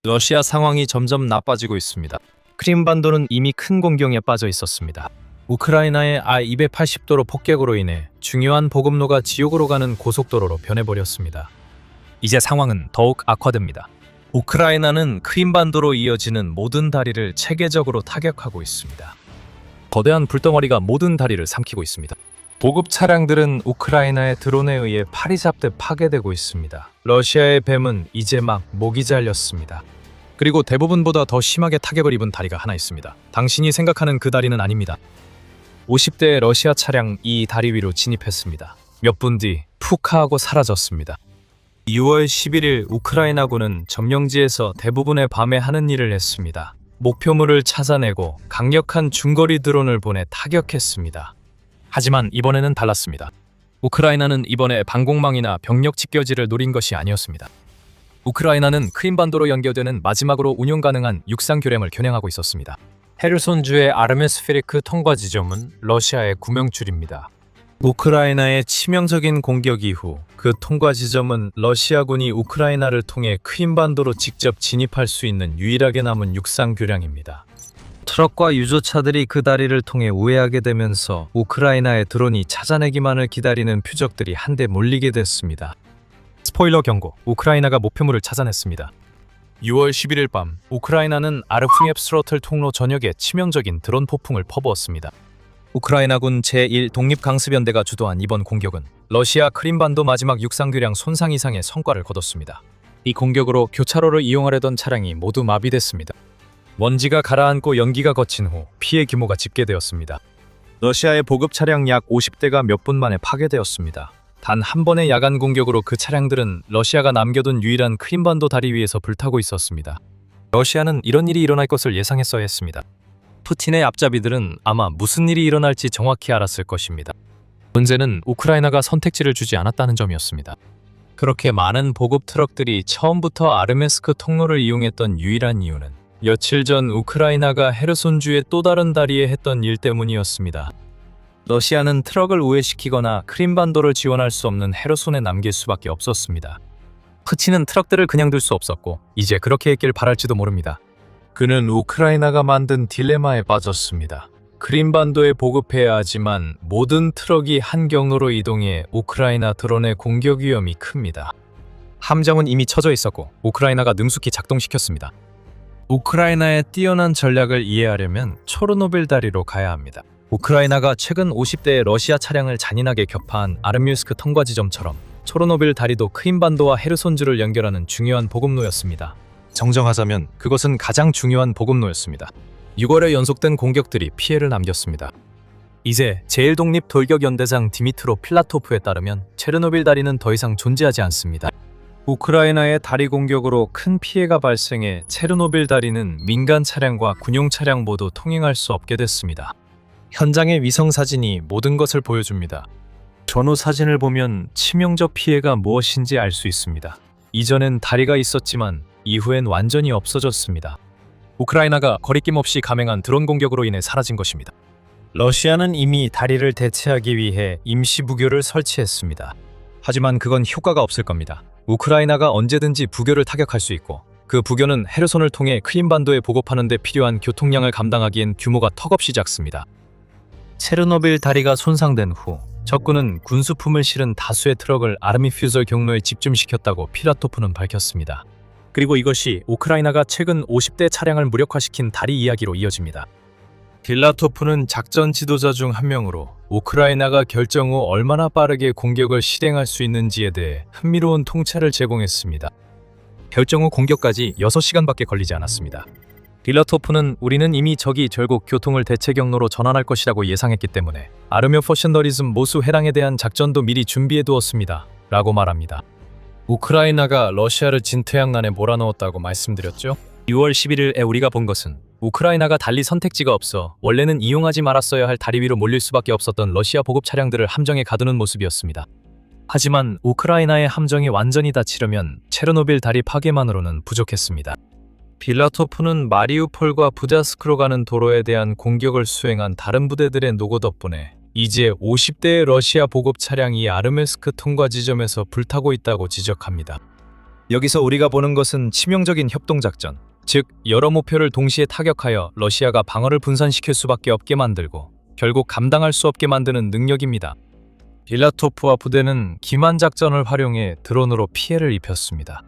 러시아 상황이 점점 나빠지고 있습니다. 크림반도는 이미 큰 공경에 빠져 있었습니다. 우크라이나의 I-280도로 폭격으로 인해 중요한 보급로가 지옥으로 가는 고속도로로 변해버렸습니다. 이제 상황은 더욱 악화됩니다. 우크라이나는 크림반도로 이어지는 모든 다리를 체계적으로 타격하고 있습니다. 거대한 불덩어리가 모든 다리를 삼키고 있습니다. 보급 차량들은 우크라이나의 드론에 의해 파리 잡듯 파괴되고 있습니다. 러시아의 뱀은 이제 막 목이 잘렸습니다. 그리고 대부분보다 더 심하게 타격을 입은 다리가 하나 있습니다. 당신이 생각하는 그 다리는 아닙니다. 50대의 러시아 차량 이 다리 위로 진입했습니다. 몇 분 뒤 푹 하고 사라졌습니다. 6월 11일 우크라이나군은 점령지에서 대부분의 밤에 하는 일을 했습니다. 목표물을 찾아내고 강력한 중거리 드론을 보내 타격했습니다. 하지만 이번에는 달랐습니다. 우크라이나는 이번에 방공망이나 병력 집결지를 노린 것이 아니었습니다. 우크라이나는 크림반도로 연결되는 마지막으로 운용 가능한 육상 교량을 겨냥하고 있었습니다. 헤르손주의 아르메스페리크 통과 지점은 러시아의 구명줄입니다. 우크라이나의 치명적인 공격 이후 그 통과 지점은 러시아군이 우크라이나를 통해 크림반도로 직접 진입할 수 있는 유일하게 남은 육상 교량입니다. 트럭과 유조차들이 그 다리를 통해 우회하게 되면서 우크라이나의 드론이 찾아내기만을 기다리는 표적들이 한데 몰리게 됐습니다. 스포일러 경고, 우크라이나가 목표물을 찾아냈습니다. 6월 11일 밤, 우크라이나는 아르프니엡스로틀 통로 전역에 치명적인 드론 폭풍을 퍼부었습니다. 우크라이나군 제1 독립강습연대가 주도한 이번 공격은 러시아 크림반도 마지막 육상교량 손상 이상의 성과를 거뒀습니다. 이 공격으로 교차로를 이용하려던 차량이 모두 마비됐습니다. 먼지가 가라앉고 연기가 거친 후 피해 규모가 집계되었습니다. 러시아의 보급 차량 약 50대가 몇 분 만에 파괴되었습니다. 단 한 번의 야간 공격으로 그 차량들은 러시아가 남겨둔 유일한 크림반도 다리 위에서 불타고 있었습니다. 러시아는 이런 일이 일어날 것을 예상했어야 했습니다. 푸틴의 앞잡이들은 아마 무슨 일이 일어날지 정확히 알았을 것입니다. 문제는 우크라이나가 선택지를 주지 않았다는 점이었습니다. 그렇게 많은 보급 트럭들이 처음부터 아르메스크 통로를 이용했던 유일한 이유는 며칠 전 우크라이나가 헤르손주의 또 다른 다리에 했던 일 때문이었습니다. 러시아는 트럭을 우회시키거나 크림반도를 지원할 수 없는 헤르손에 남길 수밖에 없었습니다. 푸틴은 트럭들을 그냥 둘 수 없었고 이제 그렇게 했길 바랄지도 모릅니다. 그는 우크라이나가 만든 딜레마에 빠졌습니다. 크림반도에 보급해야 하지만 모든 트럭이 한 경로로 이동해 우크라이나 드론의 공격 위험이 큽니다. 함정은 이미 쳐져 있었고 우크라이나가 능숙히 작동시켰습니다. 우크라이나의 뛰어난 전략을 이해하려면 초르노빌 다리로 가야 합니다. 우크라이나가 최근 50대의 러시아 차량을 잔인하게 격파한 아르뮤스크 통과 지점처럼 초르노빌 다리도 크림반도와 헤르손주를 연결하는 중요한 보급로였습니다. 정정하자면 그것은 가장 중요한 보급로였습니다. 6월에 연속된 공격들이 피해를 남겼습니다. 이제 제1독립돌격연대장 디미트로 필라토프에 따르면 체르노빌 다리는 더 이상 존재하지 않습니다. 우크라이나의 다리 공격으로 큰 피해가 발생해 체르노빌 다리는 민간 차량과 군용 차량 모두 통행할 수 없게 됐습니다. 현장의 위성 사진이 모든 것을 보여줍니다. 전후 사진을 보면 치명적 피해가 무엇인지 알 수 있습니다. 이전엔 다리가 있었지만 이후엔 완전히 없어졌습니다. 우크라이나가 거리낌 없이 감행한 드론 공격으로 인해 사라진 것입니다. 러시아는 이미 다리를 대체하기 위해 임시 부교를 설치했습니다. 하지만 그건 효과가 없을 겁니다. 우크라이나가 언제든지 부교를 타격할 수 있고 그 부교는 헤르손을 통해 크림반도에 보급하는 데 필요한 교통량을 감당하기엔 규모가 턱없이 작습니다. 체르노빌 다리가 손상된 후 적군은 군수품을 실은 다수의 트럭을 아르미퓨절 경로에 집중시켰다고 필라토프는 밝혔습니다. 그리고 이것이 우크라이나가 최근 50대 차량을 무력화시킨 다리 이야기로 이어집니다. 필라토프는 작전 지도자 중 한 명으로 우크라이나가 결정 후 얼마나 빠르게 공격을 실행할 수 있는지에 대해 흥미로운 통찰을 제공했습니다. 결정 후 공격까지 6시간밖에 걸리지 않았습니다. 필라토프는 우리는 이미 적이 결국 교통을 대체 경로로 전환할 것이라고 예상했기 때문에 아르며 포셔너리즘 모수 해랑에 대한 작전도 미리 준비해 두었습니다. 라고 말합니다. 우크라이나가 러시아를 진퇴양난에 몰아넣었다고 말씀드렸죠? 6월 11일에 우리가 본 것은 우크라이나가 달리 선택지가 없어 원래는 이용하지 말았어야 할 다리 위로 몰릴 수밖에 없었던 러시아 보급 차량들을 함정에 가두는 모습이었습니다. 하지만 우크라이나의 함정이 완전히 닫히려면 체르노빌 다리 파괴만으로는 부족했습니다. 필라토프는 마리우폴과 부자스크로 가는 도로에 대한 공격을 수행한 다른 부대들의 노고 덕분에 이제 50대의 러시아 보급 차량이 아르메스크 통과 지점에서 불타고 있다고 지적합니다. 여기서 우리가 보는 것은 치명적인 협동작전, 즉 여러 목표를 동시에 타격하여 러시아가 방어를 분산시킬 수밖에 없게 만들고 결국 감당할 수 없게 만드는 능력입니다. 빌라토프와 부대는 기만 작전을 활용해 드론으로 피해를 입혔습니다.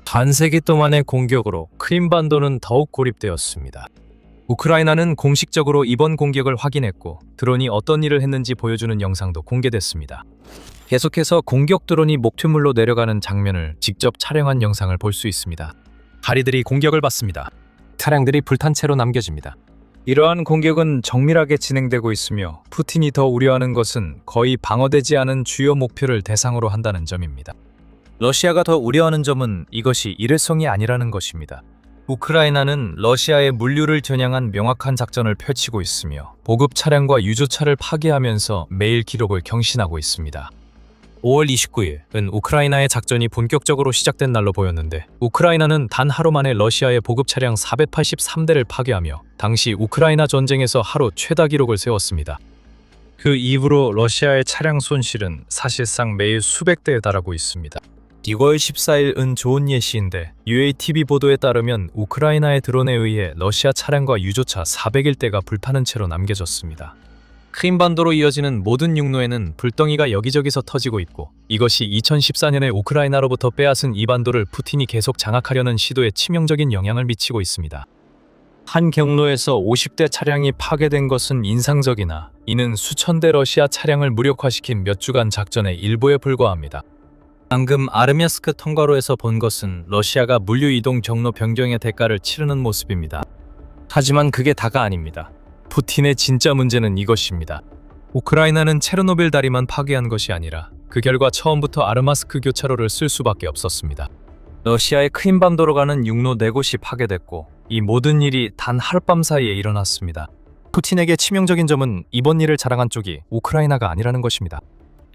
반세기 동안의 공격으로 크림반도는 더욱 고립되었습니다. 우크라이나는 공식적으로 이번 공격을 확인했고 드론이 어떤 일을 했는지 보여주는 영상도 공개됐습니다. 계속해서 공격 드론이 목표물로 내려가는 장면을 직접 촬영한 영상을 볼 수 있습니다. 다리들이 공격을 받습니다. 차량들이 불탄 채로 남겨집니다. 이러한 공격은 정밀하게 진행되고 있으며 푸틴이 더 우려하는 것은 거의 방어되지 않은 주요 목표를 대상으로 한다는 점입니다. 러시아가 더 우려하는 점은 이것이 일회성이 아니라는 것입니다. 우크라이나는 러시아의 물류를 겨냥한 명확한 작전을 펼치고 있으며 보급 차량과 유조차를 파괴하면서 매일 기록을 경신하고 있습니다. 5월 29일은 우크라이나의 작전이 본격적으로 시작된 날로 보였는데 우크라이나는 단 하루 만에 러시아의 보급 차량 483대를 파괴하며 당시 우크라이나 전쟁에서 하루 최다 기록을 세웠습니다. 그 이후로 러시아의 차량 손실은 사실상 매일 수백 대에 달하고 있습니다. 2월 14일은 좋은 예시인데 UATV 보도에 따르면 우크라이나의 드론에 의해 러시아 차량과 유조차 401대가 불타는 채로 남겨졌습니다. 크림반도로 이어지는 모든 육로에는 불덩이가 여기저기서 터지고 있고 이것이 2014년에 우크라이나로부터 빼앗은 이 반도를 푸틴이 계속 장악하려는 시도에 치명적인 영향을 미치고 있습니다. 한 경로에서 50대 차량이 파괴된 것은 인상적이나 이는 수천 대 러시아 차량을 무력화시킨 몇 주간 작전의 일부에 불과합니다. 방금 아르미아스크 통과로에서 본 것은 러시아가 물류 이동 경로 변경의 대가를 치르는 모습입니다. 하지만 그게 다가 아닙니다. 푸틴의 진짜 문제는 이것입니다. 우크라이나는 체르노빌 다리만 파괴한 것이 아니라 그 결과 처음부터 아르마스크 교차로를 쓸 수밖에 없었습니다. 러시아의 크림반도로 가는 육로 4곳이 파괴됐고 이 모든 일이 단 하룻밤 사이에 일어났습니다. 푸틴에게 치명적인 점은 이번 일을 자랑한 쪽이 우크라이나가 아니라는 것입니다.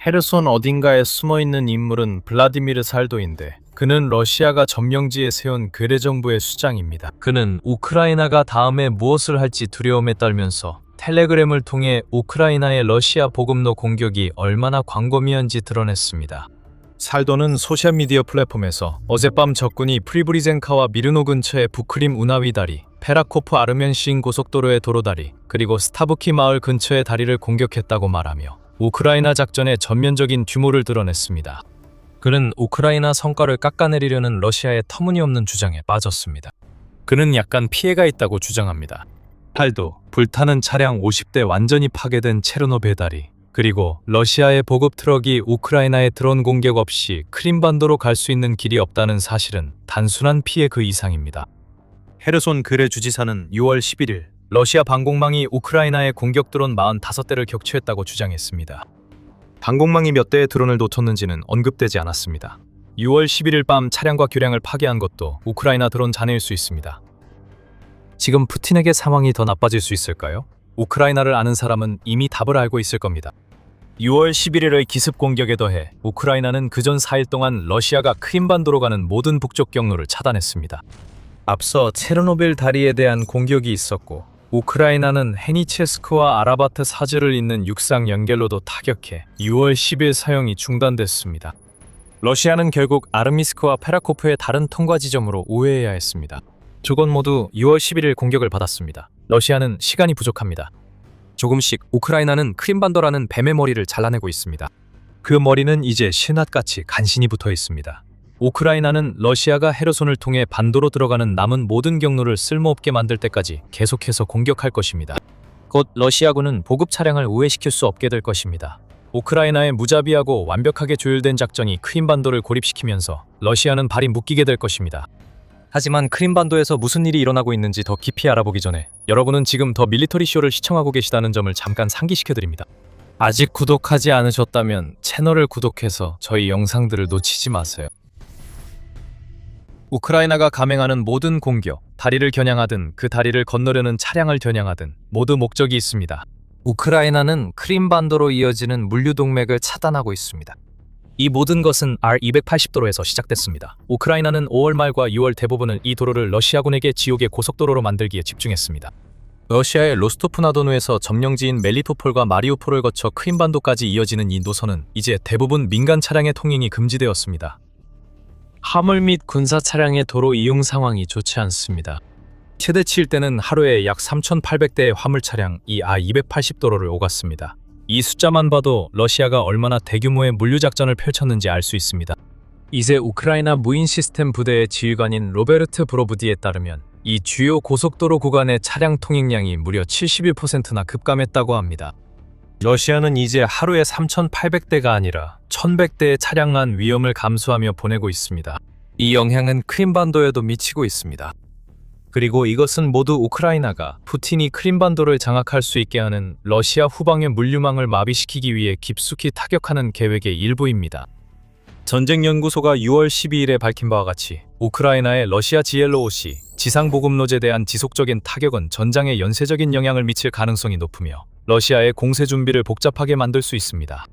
헤르손 어딘가에 숨어있는 인물은 블라디미르 살도인데 그는 러시아가 점령지에 세운 괴뢰 정부의 수장입니다. 그는 우크라이나가 다음에 무엇을 할지 두려움에 떨면서 텔레그램을 통해 우크라이나의 러시아 보급로 공격이 얼마나 광범위한지 드러냈습니다. 살도는 소셜미디어 플랫폼에서 어젯밤 적군이 프리브리젠카와 미르노 근처의 부크림 우나위 다리, 페라코프 아르면 시인 고속도로의 도로다리, 그리고 스타부키 마을 근처의 다리를 공격했다고 말하며 우크라이나 작전의 전면적인 규모를 드러냈습니다. 그는 우크라이나 성과를 깎아내리려는 러시아의 터무니없는 주장에 빠졌습니다. 그는 약간 피해가 있다고 주장합니다. 팔도 불타는 차량 50대 완전히 파괴된 체르노빌 다리, 그리고 러시아의 보급 트럭이 우크라이나의 드론 공격 없이 크림반도로 갈 수 있는 길이 없다는 사실은 단순한 피해 그 이상입니다. 헤르손 그레 주지사는 6월 11일 러시아 방공망이 우크라이나의 공격 드론 45대를 격추했다고 주장했습니다. 방공망이 몇 대의 드론을 놓쳤는지는 언급되지 않았습니다. 6월 11일 밤 차량과 교량을 파괴한 것도 우크라이나 드론 잔해일 수 있습니다. 지금 푸틴에게 상황이 더 나빠질 수 있을까요? 우크라이나를 아는 사람은 이미 답을 알고 있을 겁니다. 6월 11일의 기습 공격에 더해 우크라이나는 그전 4일 동안 러시아가 크림반도로 가는 모든 북쪽 경로를 차단했습니다. 앞서 체르노빌 다리에 대한 공격이 있었고 우크라이나는 헤니체스크와 아라바트 사즈를 잇는 육상 연결로도 타격해 6월 10일 사용이 중단됐습니다. 러시아는 결국 아르미스크와 페라코프의 다른 통과 지점으로 우회해야 했습니다. 두 곳 모두 6월 11일 공격을 받았습니다. 러시아는 시간이 부족합니다. 조금씩 우크라이나는 크림반도라는 뱀의 머리를 잘라내고 있습니다. 그 머리는 이제 신앗같이 간신히 붙어 있습니다. 우크라이나는 러시아가 헤르손을 통해 반도로 들어가는 남은 모든 경로를 쓸모없게 만들 때까지 계속해서 공격할 것입니다. 곧 러시아군은 보급 차량을 우회시킬 수 없게 될 것입니다. 우크라이나의 무자비하고 완벽하게 조율된 작전이 크림반도를 고립시키면서 러시아는 발이 묶이게 될 것입니다. 하지만 크림반도에서 무슨 일이 일어나고 있는지 더 깊이 알아보기 전에 여러분은 지금 더 밀리터리 쇼를 시청하고 계시다는 점을 잠깐 상기시켜드립니다. 아직 구독하지 않으셨다면 채널을 구독해서 저희 영상들을 놓치지 마세요. 우크라이나가 감행하는 모든 공격, 다리를 겨냥하든 그 다리를 건너려는 차량을 겨냥하든 모두 목적이 있습니다. 우크라이나는 크림반도로 이어지는 물류 동맥을 차단하고 있습니다. 이 모든 것은 R280도로에서 시작됐습니다. 우크라이나는 5월 말과 6월 대부분을 이 도로를 러시아군에게 지옥의 고속도로로 만들기에 집중했습니다. 러시아의 로스토프나도누에서 점령지인 멜리토폴과 마리우폴을 거쳐 크림반도까지 이어지는 이 노선은 이제 대부분 민간 차량의 통행이 금지되었습니다. 화물 및 군사 차량의 도로 이용 상황이 좋지 않습니다. 최대치일 때는 하루에 약 3,800대의 화물 차량이 I-280도로를 오갔습니다. 이 숫자만 봐도 러시아가 얼마나 대규모의 물류 작전을 펼쳤는지 알 수 있습니다. 이제 우크라이나 무인 시스템 부대의 지휘관인 로베르트 브로브디에 따르면 이 주요 고속도로 구간의 차량 통행량이 무려 71%나 급감했다고 합니다. 러시아는 이제 하루에 3,800대가 아니라 1,100대의 차량만 위험을 감수하며 보내고 있습니다. 이 영향은 크림반도에도 미치고 있습니다. 그리고 이것은 모두 우크라이나가 푸틴이 크림반도를 장악할 수 있게 하는 러시아 후방의 물류망을 마비시키기 위해 깊숙이 타격하는 계획의 일부입니다. 전쟁연구소가 6월 12일에 밝힌 바와 같이 우크라이나의 러시아 지엘로오시 지상보급로에 대한 지속적인 타격은 전장에 연쇄적인 영향을 미칠 가능성이 높으며 러시아의 공세 준비를 복잡하게 만들 수 있습니다.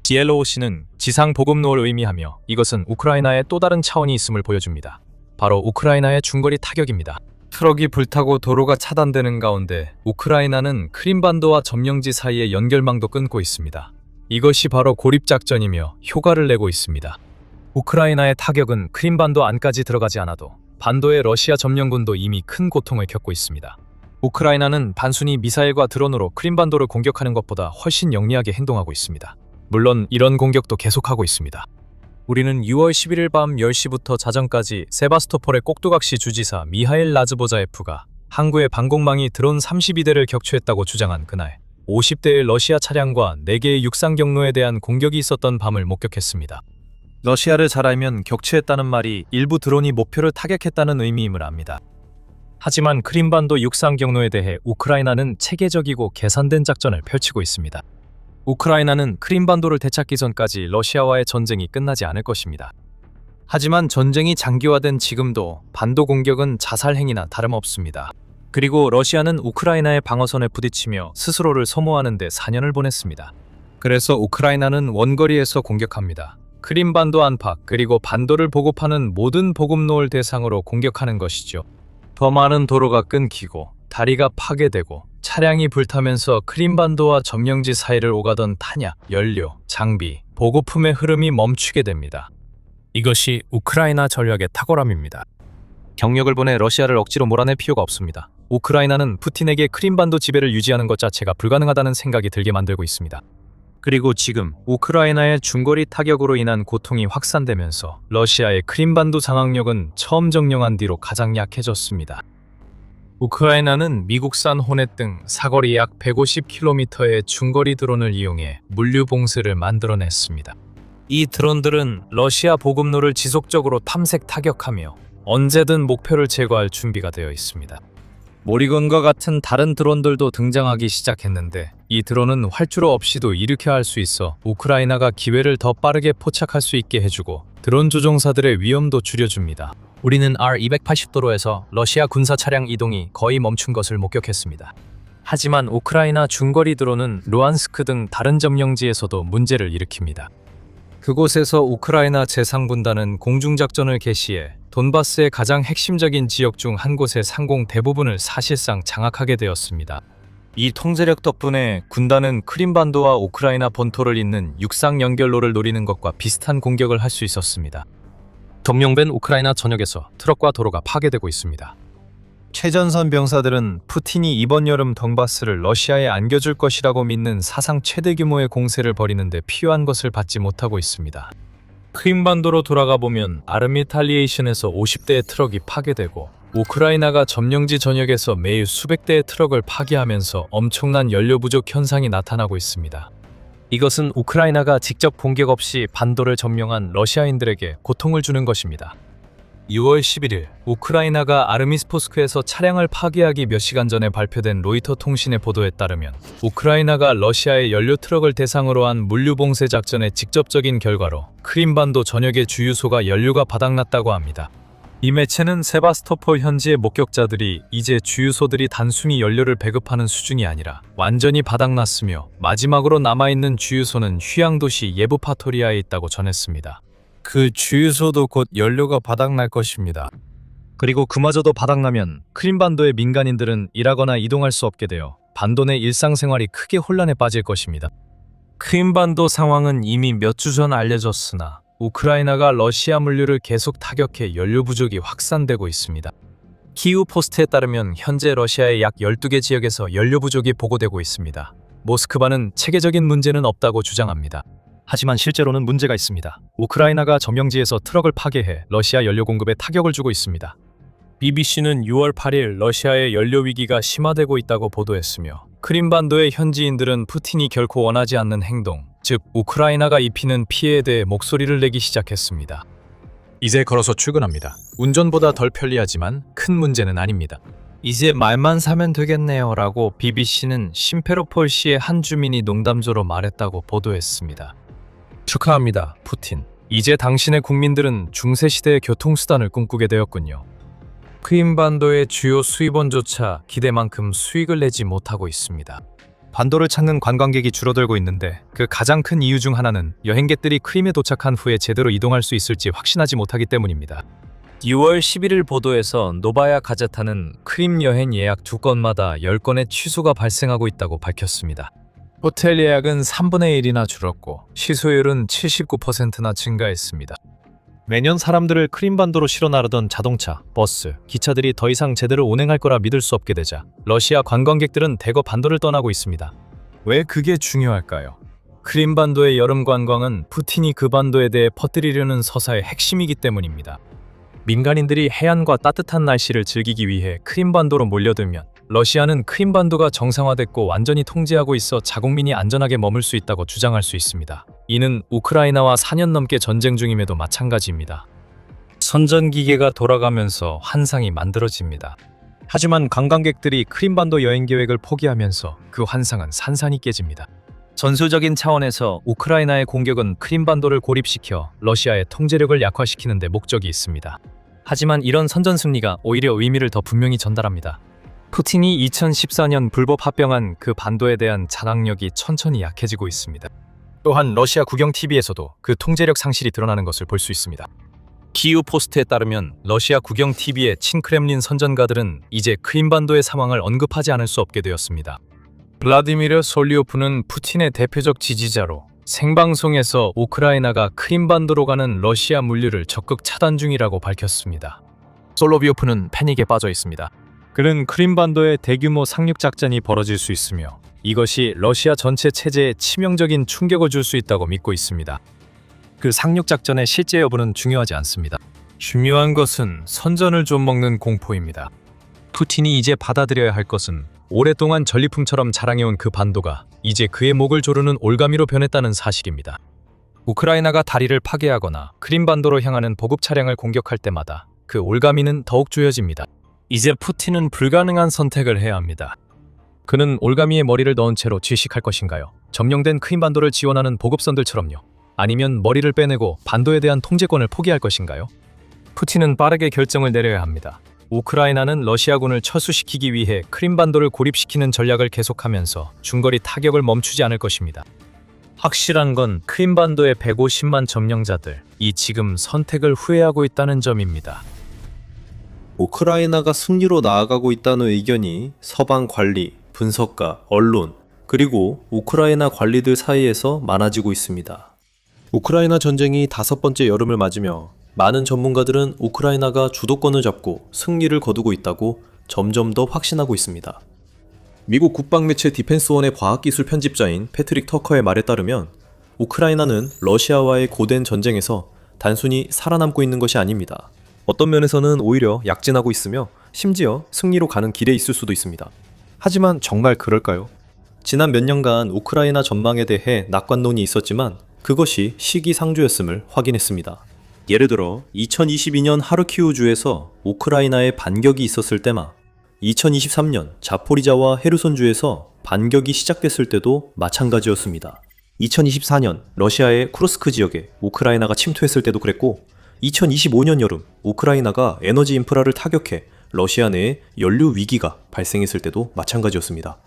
지엘로오시는 지상보급로를 의미하며 이것은 우크라이나의 또 다른 차원이 있음을 보여줍니다. 바로 우크라이나의 중거리 타격입니다. 트럭이 불타고 도로가 차단되는 가운데 우크라이나는 크림반도와 점령지 사이의 연결망도 끊고 있습니다. 이것이 바로 고립작전이며 효과를 내고 있습니다. 우크라이나의 타격은 크림반도 안까지 들어가지 않아도 반도의 러시아 점령군도 이미 큰 고통을 겪고 있습니다. 우크라이나는 단순히 미사일과 드론으로 크림반도를 공격하는 것보다 훨씬 영리하게 행동하고 있습니다. 물론 이런 공격도 계속하고 있습니다. 우리는 6월 11일 밤 10시부터 자정까지 세바스토폴의 꼭두각시 주지사 미하일 라즈보자예프가 항구의 방공망이 드론 32대를 격추했다고 주장한 그날 50대의 러시아 차량과 4개의 육상 경로에 대한 공격이 있었던 밤을 목격했습니다. 러시아를 잘 알면 격추했다는 말이 일부 드론이 목표를 타격했다는 의미임을 압니다. 하지만 크림반도 육상 경로에 대해 우크라이나는 체계적이고 계산된 작전을 펼치고 있습니다. 우크라이나는 크림반도를 되찾기 전까지 러시아와의 전쟁이 끝나지 않을 것입니다. 하지만 전쟁이 장기화된 지금도 반도 공격은 자살 행위나 다름없습니다. 그리고 러시아는 우크라이나의 방어선에 부딪히며 스스로를 소모하는 데 4년을 보냈습니다. 그래서 우크라이나는 원거리에서 공격합니다. 크림반도 안팎 그리고 반도를 보급하는 모든 보급로를 대상으로 공격하는 것이죠. 더 많은 도로가 끊기고 다리가 파괴되고 차량이 불타면서 크림반도와 점령지 사이를 오가던 탄약, 연료, 장비, 보급품의 흐름이 멈추게 됩니다. 이것이 우크라이나 전략의 탁월함입니다. 경력을 보내 러시아를 억지로 몰아낼 필요가 없습니다. 우크라이나는 푸틴에게 크림반도 지배를 유지하는 것 자체가 불가능하다는 생각이 들게 만들고 있습니다. 그리고 지금 우크라이나의 중거리 타격으로 인한 고통이 확산되면서 러시아의 크림반도 장악력은 처음 점령한 뒤로 가장 약해졌습니다. 우크라이나는 미국산 호넷 등 사거리 약 150km의 중거리 드론을 이용해 물류 봉쇄를 만들어냈습니다. 이 드론들은 러시아 보급로를 지속적으로 탐색 타격하며 언제든 목표를 제거할 준비가 되어 있습니다. 모리건과 같은 다른 드론들도 등장하기 시작했는데 이 드론은 활주로 없이도 일으켜 할 수 있어 우크라이나가 기회를 더 빠르게 포착할 수 있게 해주고 드론 조종사들의 위험도 줄여줍니다. 우리는 R-280도로에서 러시아 군사 차량 이동이 거의 멈춘 것을 목격했습니다. 하지만 우크라이나 중거리 드론은 루안스크 등 다른 점령지에서도 문제를 일으킵니다. 그곳에서 우크라이나 제3군단은 공중작전을 개시해 돈바스의 가장 핵심적인 지역 중 한 곳의 상공 대부분을 사실상 장악하게 되었습니다. 이 통제력 덕분에 군단은 크림반도와 우크라이나 본토를 잇는 육상 연결로를 노리는 것과 비슷한 공격을 할 수 있었습니다. 점령된 우크라이나 전역에서 트럭과 도로가 파괴되고 있습니다. 최전선 병사들은 푸틴이 이번 여름 돈바스를 러시아에 안겨줄 것이라고 믿는 사상 최대 규모의 공세를 벌이는 데 필요한 것을 받지 못하고 있습니다. 크림반도로 돌아가 보면 아르미탈리에이션에서 50대의 트럭이 파괴되고 우크라이나가 점령지 전역에서 매일 수백 대의 트럭을 파괴하면서 엄청난 연료 부족 현상이 나타나고 있습니다. 이것은 우크라이나가 직접 공격 없이 반도를 점령한 러시아인들에게 고통을 주는 것입니다. 6월 11일 우크라이나가 아르미스포스크에서 차량을 파괴하기 몇 시간 전에 발표된 로이터 통신의 보도에 따르면 우크라이나가 러시아의 연료 트럭을 대상으로 한 물류 봉쇄 작전의 직접적인 결과로 크림반도 전역의 주유소가 연료가 바닥났다고 합니다. 이 매체는 세바스토폴 현지의 목격자들이 이제 주유소들이 단순히 연료를 배급하는 수준이 아니라 완전히 바닥났으며 마지막으로 남아있는 주유소는 휴양도시 예부파토리아에 있다고 전했습니다. 그 주유소도 곧 연료가 바닥날 것입니다. 그리고 그마저도 바닥나면 크림반도의 민간인들은 일하거나 이동할 수 없게 되어 반도 내 일상생활이 크게 혼란에 빠질 것입니다. 크림반도 상황은 이미 몇 주 전 알려졌으나 우크라이나가 러시아 물류를 계속 타격해 연료 부족이 확산되고 있습니다. 키우 포스트에 따르면 현재 러시아의 약 12개 지역에서 연료 부족이 보고되고 있습니다. 모스크바는 체계적인 문제는 없다고 주장합니다. 하지만 실제로는 문제가 있습니다. 우크라이나가 점령지에서 트럭을 파괴해 러시아 연료 공급에 타격을 주고 있습니다. BBC는 6월 8일 러시아의 연료 위기가 심화되고 있다고 보도했으며 크림반도의 현지인들은 푸틴이 결코 원하지 않는 행동, 즉 우크라이나가 입히는 피해에 대해 목소리를 내기 시작했습니다. 이제 걸어서 출근합니다. 운전보다 덜 편리하지만 큰 문제는 아닙니다. 이제 말만 사면 되겠네요 라고 BBC는 심페로폴시의 한 주민이 농담조로 말했다고 보도했습니다. 축하합니다, 푸틴. 이제 당신의 국민들은 중세시대의 교통수단을 꿈꾸게 되었군요. 크림반도의 주요 수입원조차 기대만큼 수익을 내지 못하고 있습니다. 반도를 찾는 관광객이 줄어들고 있는데 그 가장 큰 이유 중 하나는 여행객들이 크림에 도착한 후에 제대로 이동할 수 있을지 확신하지 못하기 때문입니다. 6월 11일 보도에서 노바야 가제타는 크림 여행 예약 2건마다 10건의 취소가 발생하고 있다고 밝혔습니다. 호텔 예약은 3분의 1이나 줄었고 취소율은 79%나 증가했습니다. 매년 사람들을 크림반도로 실어 나르던 자동차, 버스, 기차들이 더 이상 제대로 운행할 거라 믿을 수 없게 되자 러시아 관광객들은 대거 반도를 떠나고 있습니다. 왜 그게 중요할까요? 크림반도의 여름 관광은 푸틴이 그 반도에 대해 퍼뜨리려는 서사의 핵심이기 때문입니다. 민간인들이 해안과 따뜻한 날씨를 즐기기 위해 크림반도로 몰려들면 러시아는 크림반도가 정상화됐고 완전히 통제하고 있어 자국민이 안전하게 머물 수 있다고 주장할 수 있습니다. 이는 우크라이나와 4년 넘게 전쟁 중임에도 마찬가지입니다. 선전기계가 돌아가면서 환상이 만들어집니다. 하지만 관광객들이 크림반도 여행 계획을 포기하면서 그 환상은 산산이 깨집니다. 전술적인 차원에서 우크라이나의 공격은 크림반도를 고립시켜 러시아의 통제력을 약화시키는 데 목적이 있습니다. 하지만 이런 선전 승리가 오히려 의미를 더 분명히 전달합니다. 푸틴이 2014년 불법 합병한 그 반도에 대한 장악력이 천천히 약해지고 있습니다. 또한 러시아 국영 TV에서도 그 통제력 상실이 드러나는 것을 볼 수 있습니다. 키우 포스트에 따르면 러시아 국영 TV의 친크렘린 선전가들은 이제 크림반도의 상황을 언급하지 않을 수 없게 되었습니다. 블라디미르 솔리오프는 푸틴의 대표적 지지자로 생방송에서 우크라이나가 크림반도로 가는 러시아 물류를 적극 차단 중이라고 밝혔습니다. 솔로비오프는 패닉에 빠져 있습니다. 그는 크림반도에 대규모 상륙작전이 벌어질 수 있으며 이것이 러시아 전체 체제에 치명적인 충격을 줄 수 있다고 믿고 있습니다. 그 상륙작전의 실제 여부는 중요하지 않습니다. 중요한 것은 선전을 좀 먹는 공포입니다. 푸틴이 이제 받아들여야 할 것은 오랫동안 전리품처럼 자랑해온 그 반도가 이제 그의 목을 조르는 올가미로 변했다는 사실입니다. 우크라이나가 다리를 파괴하거나 크림반도로 향하는 보급 차량을 공격할 때마다 그 올가미는 더욱 조여집니다. 이제 푸틴은 불가능한 선택을 해야 합니다. 그는 올가미에 머리를 넣은 채로 질식할 것인가요? 점령된 크림반도를 지원하는 보급선들처럼요? 아니면 머리를 빼내고 반도에 대한 통제권을 포기할 것인가요? 푸틴은 빠르게 결정을 내려야 합니다. 우크라이나는 러시아군을 철수시키기 위해 크림반도를 고립시키는 전략을 계속하면서 중거리 타격을 멈추지 않을 것입니다. 확실한 건 크림반도의 150만 점령자들이 지금 선택을 후회하고 있다는 점입니다. 우크라이나가 승리로 나아가고 있다는 의견이 서방 관리, 분석가, 언론, 그리고 우크라이나 관리들 사이에서 많아지고 있습니다. 우크라이나 전쟁이 5번째 여름을 맞으며 많은 전문가들은 우크라이나가 주도권을 잡고 승리를 거두고 있다고 점점 더 확신하고 있습니다. 미국 국방매체 디펜스원의 과학기술 편집자인 패트릭 터커의 말에 따르면 우크라이나는 러시아와의 고된 전쟁에서 단순히 살아남고 있는 것이 아닙니다. 어떤 면에서는 오히려 약진하고 있으며 심지어 승리로 가는 길에 있을 수도 있습니다. 하지만 정말 그럴까요? 지난 몇 년간 우크라이나 전망에 대해 낙관론이 있었지만 그것이 시기상조였음을 확인했습니다. 예를 들어 2022년 하르키우주에서 우크라이나의 반격이 있었을 때만 2023년 자포리자와 헤르손주에서 반격이 시작됐을 때도 마찬가지였습니다. 2024년 러시아의 쿠르스크 지역에 우크라이나가 침투했을 때도 그랬고 2025년 여름 우크라이나가 에너지 인프라를 타격해 러시아 내에 연료 위기가 발생했을 때도 마찬가지였습니다.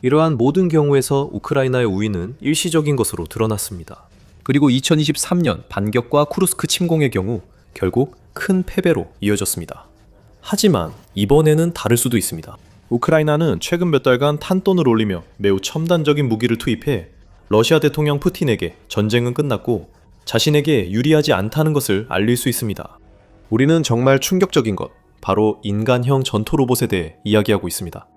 이러한 모든 경우에서 우크라이나의 우위는 일시적인 것으로 드러났습니다. 그리고 2023년 반격과 쿠르스크 침공의 경우 결국 큰 패배로 이어졌습니다. 하지만 이번에는 다를 수도 있습니다. 우크라이나는 최근 몇 달간 탄돈을 올리며 매우 첨단적인 무기를 투입해 러시아 대통령 푸틴에게 전쟁은 끝났고 자신에게 유리하지 않다는 것을 알릴 수 있습니다. 우리는 정말 충격적인 것, 바로 인간형 전투 로봇에 대해 이야기하고 있습니다.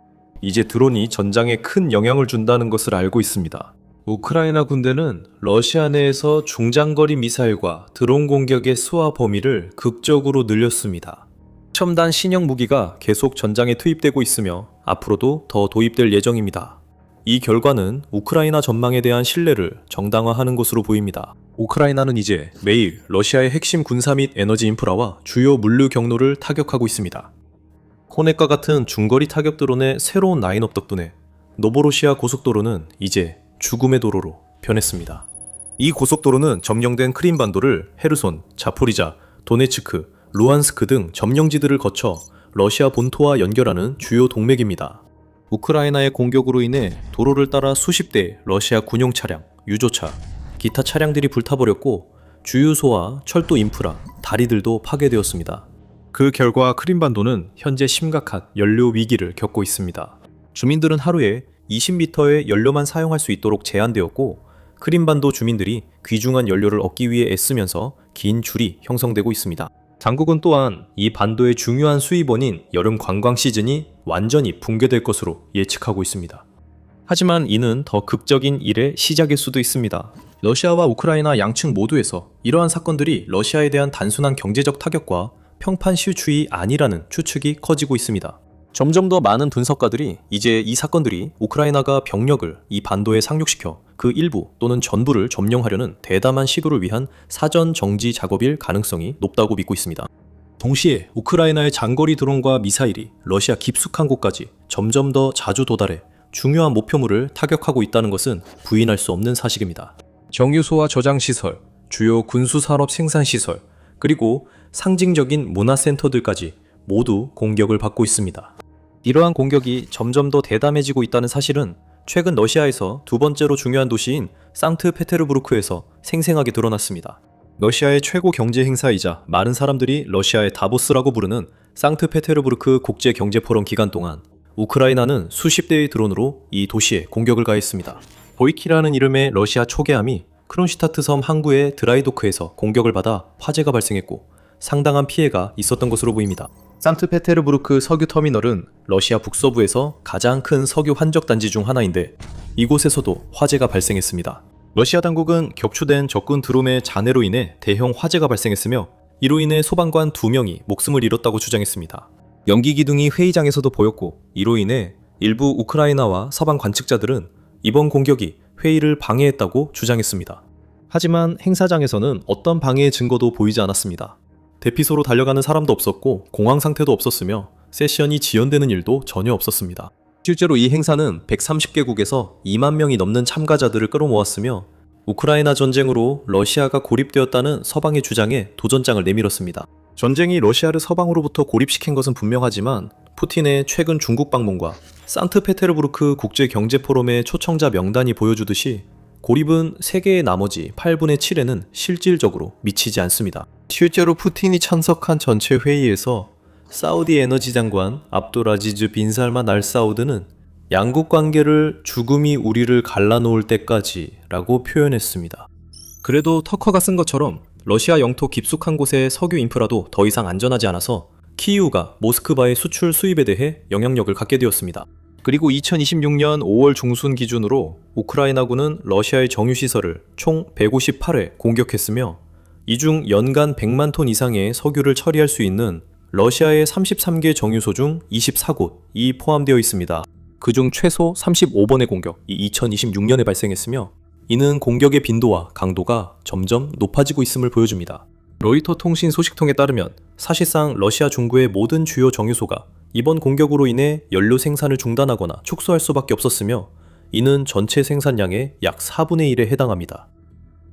이제 드론이 전장에 큰 영향을 준다는 것을 알고 있습니다. 우크라이나 군대는 러시아 내에서 중장거리 미사일과 드론 공격의 수와 범위를 극적으로 늘렸습니다. 첨단 신형 무기가 계속 전장에 투입되고 있으며 앞으로도 더 도입될 예정입니다. 이 결과는 우크라이나 전망에 대한 신뢰를 정당화하는 것으로 보입니다. 우크라이나는 이제 매일 러시아의 핵심 군사 및 에너지 인프라와 주요 물류 경로를 타격하고 있습니다. 코넷과 같은 중거리 타격 드론의 새로운 라인업 덕분에 노보로시아 고속도로는 이제 죽음의 도로로 변했습니다. 이 고속도로는 점령된 크림반도를 헤르손, 자포리자, 도네츠크, 루안스크 등 점령지들을 거쳐 러시아 본토와 연결하는 주요 동맥입니다. 우크라이나의 공격으로 인해 도로를 따라 수십 대의 러시아 군용 차량, 유조차, 기타 차량들이 불타버렸고 주유소와 철도 인프라, 다리들도 파괴되었습니다. 그 결과 크림반도는 현재 심각한 연료 위기를 겪고 있습니다. 주민들은 하루에 20리터의 연료만 사용할 수 있도록 제한되었고 크림반도 주민들이 귀중한 연료를 얻기 위해 애쓰면서 긴 줄이 형성되고 있습니다. 당국은 또한 이 반도의 중요한 수입원인 여름 관광 시즌이 완전히 붕괴될 것으로 예측하고 있습니다. 하지만 이는 더 극적인 일의 시작일 수도 있습니다. 러시아와 우크라이나 양측 모두에서 이러한 사건들이 러시아에 대한 단순한 경제적 타격과 평판 실추이 아니라는 추측이 커지고 있습니다. 점점 더 많은 분석가들이 이제 이 사건들이 우크라이나가 병력을 이 반도에 상륙시켜 그 일부 또는 전부를 점령하려는 대담한 시도를 위한 사전 정지 작업일 가능성이 높다고 믿고 있습니다. 동시에 우크라이나의 장거리 드론과 미사일이 러시아 깊숙한 곳까지 점점 더 자주 도달해 중요한 목표물을 타격하고 있다는 것은 부인할 수 없는 사실입니다. 정유소와 저장시설, 주요 군수산업 생산시설, 그리고 상징적인 문화센터들까지 모두 공격을 받고 있습니다. 이러한 공격이 점점 더 대담해지고 있다는 사실은 최근 러시아에서 두 번째로 중요한 도시인 상트페테르부르크에서 생생하게 드러났습니다. 러시아의 최고 경제 행사이자 많은 사람들이 러시아의 다보스라고 부르는 상트페테르부르크 국제경제포럼 기간 동안 우크라이나는 수십 대의 드론으로 이 도시에 공격을 가했습니다. 보이키라는 이름의 러시아 초계함이 크론슈타트 섬 항구의 드라이도크에서 공격을 받아 화재가 발생했고 상당한 피해가 있었던 것으로 보입니다. 상트페테르부르크 석유 터미널은 러시아 북서부에서 가장 큰 석유 환적 단지 중 하나인데 이곳에서도 화재가 발생했습니다. 러시아 당국은 격추된 적군 드론의 잔해로 인해 대형 화재가 발생했으며 이로 인해 소방관 2명이 목숨을 잃었다고 주장했습니다. 연기 기둥이 회의장에서도 보였고 이로 인해 일부 우크라이나와 서방 관측자들은 이번 공격이 회의를 방해했다고 주장했습니다. 하지만 행사장에서는 어떤 방해의 증거도 보이지 않았습니다. 대피소로 달려가는 사람도 없었고 공황 상태도 없었으며 세션이 지연되는 일도 전혀 없었습니다. 실제로 이 행사는 130개국에서 2만 명이 넘는 참가자들을 끌어모았으며 우크라이나 전쟁으로 러시아가 고립되었다는 서방의 주장에 도전장을 내밀었습니다. 전쟁이 러시아를 서방으로부터 고립시킨 것은 분명하지만 푸틴의 최근 중국 방문과 상트페테르부르크 국제경제포럼의 초청자 명단이 보여주듯이 고립은 세계의 나머지 8분의 7에는 실질적으로 미치지 않습니다. 실제로 푸틴이 참석한 전체 회의에서 사우디 에너지 장관 압돌아지즈 빈 살만 알 사우드는 양국 관계를 죽음이 우리를 갈라놓을 때까지 라고 표현했습니다. 그래도 터커가 쓴 것처럼 러시아 영토 깊숙한 곳의 석유 인프라도 더 이상 안전하지 않아서 키이우가 모스크바의 수출 수입에 대해 영향력을 갖게 되었습니다. 그리고 2026년 5월 중순 기준으로 우크라이나군은 러시아의 정유시설을 총 158회 공격했으며 이 중 연간 100만 톤 이상의 석유를 처리할 수 있는 러시아의 33개 정유소 중 24곳이 포함되어 있습니다. 그중 최소 35번의 공격이 2026년에 발생했으며 이는 공격의 빈도와 강도가 점점 높아지고 있음을 보여줍니다. 로이터 통신 소식통에 따르면 사실상 러시아 중부의 모든 주요 정유소가 이번 공격으로 인해 연료 생산을 중단하거나 축소할 수밖에 없었으며 이는 전체 생산량의 약 4분의 1에 해당합니다.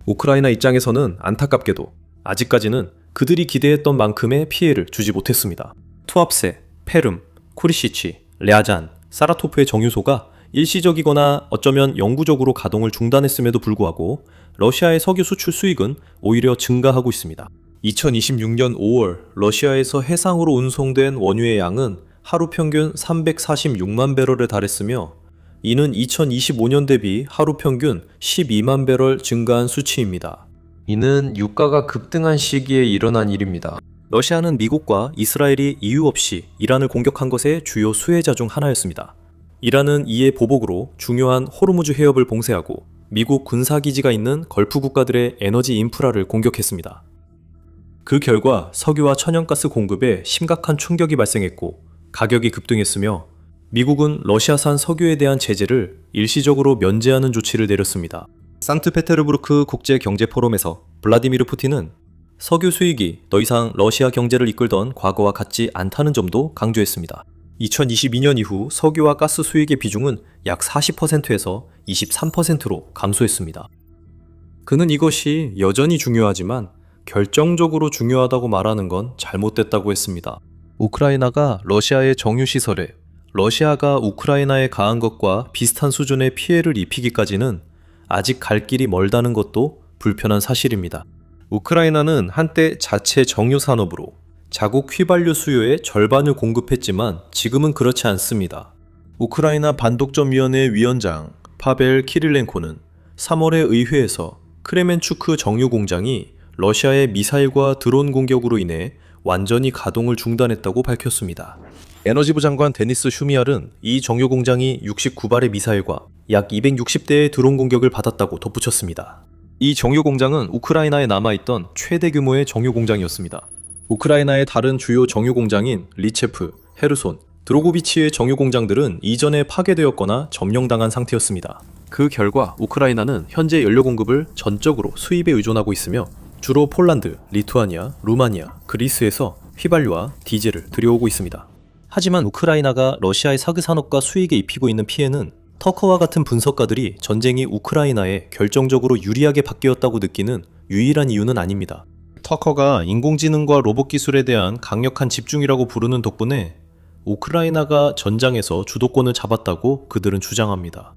우크라이나 입장에서는 안타깝게도 아직까지는 그들이 기대했던 만큼의 피해를 주지 못했습니다. 투합세, 페름, 쿠리시치, 랴잔, 사라토프의 정유소가 일시적이거나 어쩌면 영구적으로 가동을 중단했음에도 불구하고 러시아의 석유 수출 수익은 오히려 증가하고 있습니다. 2026년 5월 러시아에서 해상으로 운송된 원유의 양은 하루 평균 346만 배럴에 달했으며 이는 2025년 대비 하루 평균 12만 배럴 증가한 수치입니다. 이는 유가가 급등한 시기에 일어난 일입니다. 러시아는 미국과 이스라엘이 이유 없이 이란을 공격한 것의 주요 수혜자 중 하나였습니다. 이란은 이에 보복으로 중요한 호르무즈 해협을 봉쇄하고 미국 군사기지가 있는 걸프 국가들의 에너지 인프라를 공격했습니다. 그 결과 석유와 천연가스 공급에 심각한 충격이 발생했고 가격이 급등했으며 미국은 러시아산 석유에 대한 제재를 일시적으로 면제하는 조치를 내렸습니다. 상트페테르부르크 국제경제포럼에서 블라디미르 푸틴은 석유 수익이 더 이상 러시아 경제를 이끌던 과거와 같지 않다는 점도 강조했습니다. 2022년 이후 석유와 가스 수익의 비중은 약 40%에서 23%로 감소했습니다. 그는 이것이 여전히 중요하지만 결정적으로 중요하다고 말하는 건 잘못됐다고 했습니다. 우크라이나가 러시아의 정유시설에 러시아가 우크라이나에 가한 것과 비슷한 수준의 피해를 입히기까지는 아직 갈 길이 멀다는 것도 불편한 사실입니다. 우크라이나는 한때 자체 정유 산업으로 자국 휘발유 수요의 절반을 공급했지만 지금은 그렇지 않습니다. 우크라이나 반독점위원회 위원장 파벨 키릴렌코는 3월에 의회에서 크레멘추크 정유 공장이 러시아의 미사일과 드론 공격으로 인해 완전히 가동을 중단했다고 밝혔습니다. 에너지부 장관 데니스 슈미알은 이 정유 공장이 69발의 미사일과 약 260대의 드론 공격을 받았다고 덧붙였습니다. 이 정유 공장은 우크라이나에 남아있던 최대 규모의 정유 공장이었습니다. 우크라이나의 다른 주요 정유 공장인 리체프, 헤르손, 드로고비치의 정유 공장들은 이전에 파괴되었거나 점령당한 상태였습니다. 그 결과 우크라이나는 현재 연료 공급을 전적으로 수입에 의존하고 있으며 주로 폴란드, 리투아니아, 루마니아, 그리스에서 휘발유와 디젤을 들여오고 있습니다. 하지만 우크라이나가 러시아의 석유 산업과 수익에 입히고 있는 피해는 터커와 같은 분석가들이 전쟁이 우크라이나에 결정적으로 유리하게 바뀌었다고 느끼는 유일한 이유는 아닙니다. 터커가 인공지능과 로봇 기술에 대한 강력한 집중이라고 부르는 덕분에 우크라이나가 전장에서 주도권을 잡았다고 그들은 주장합니다.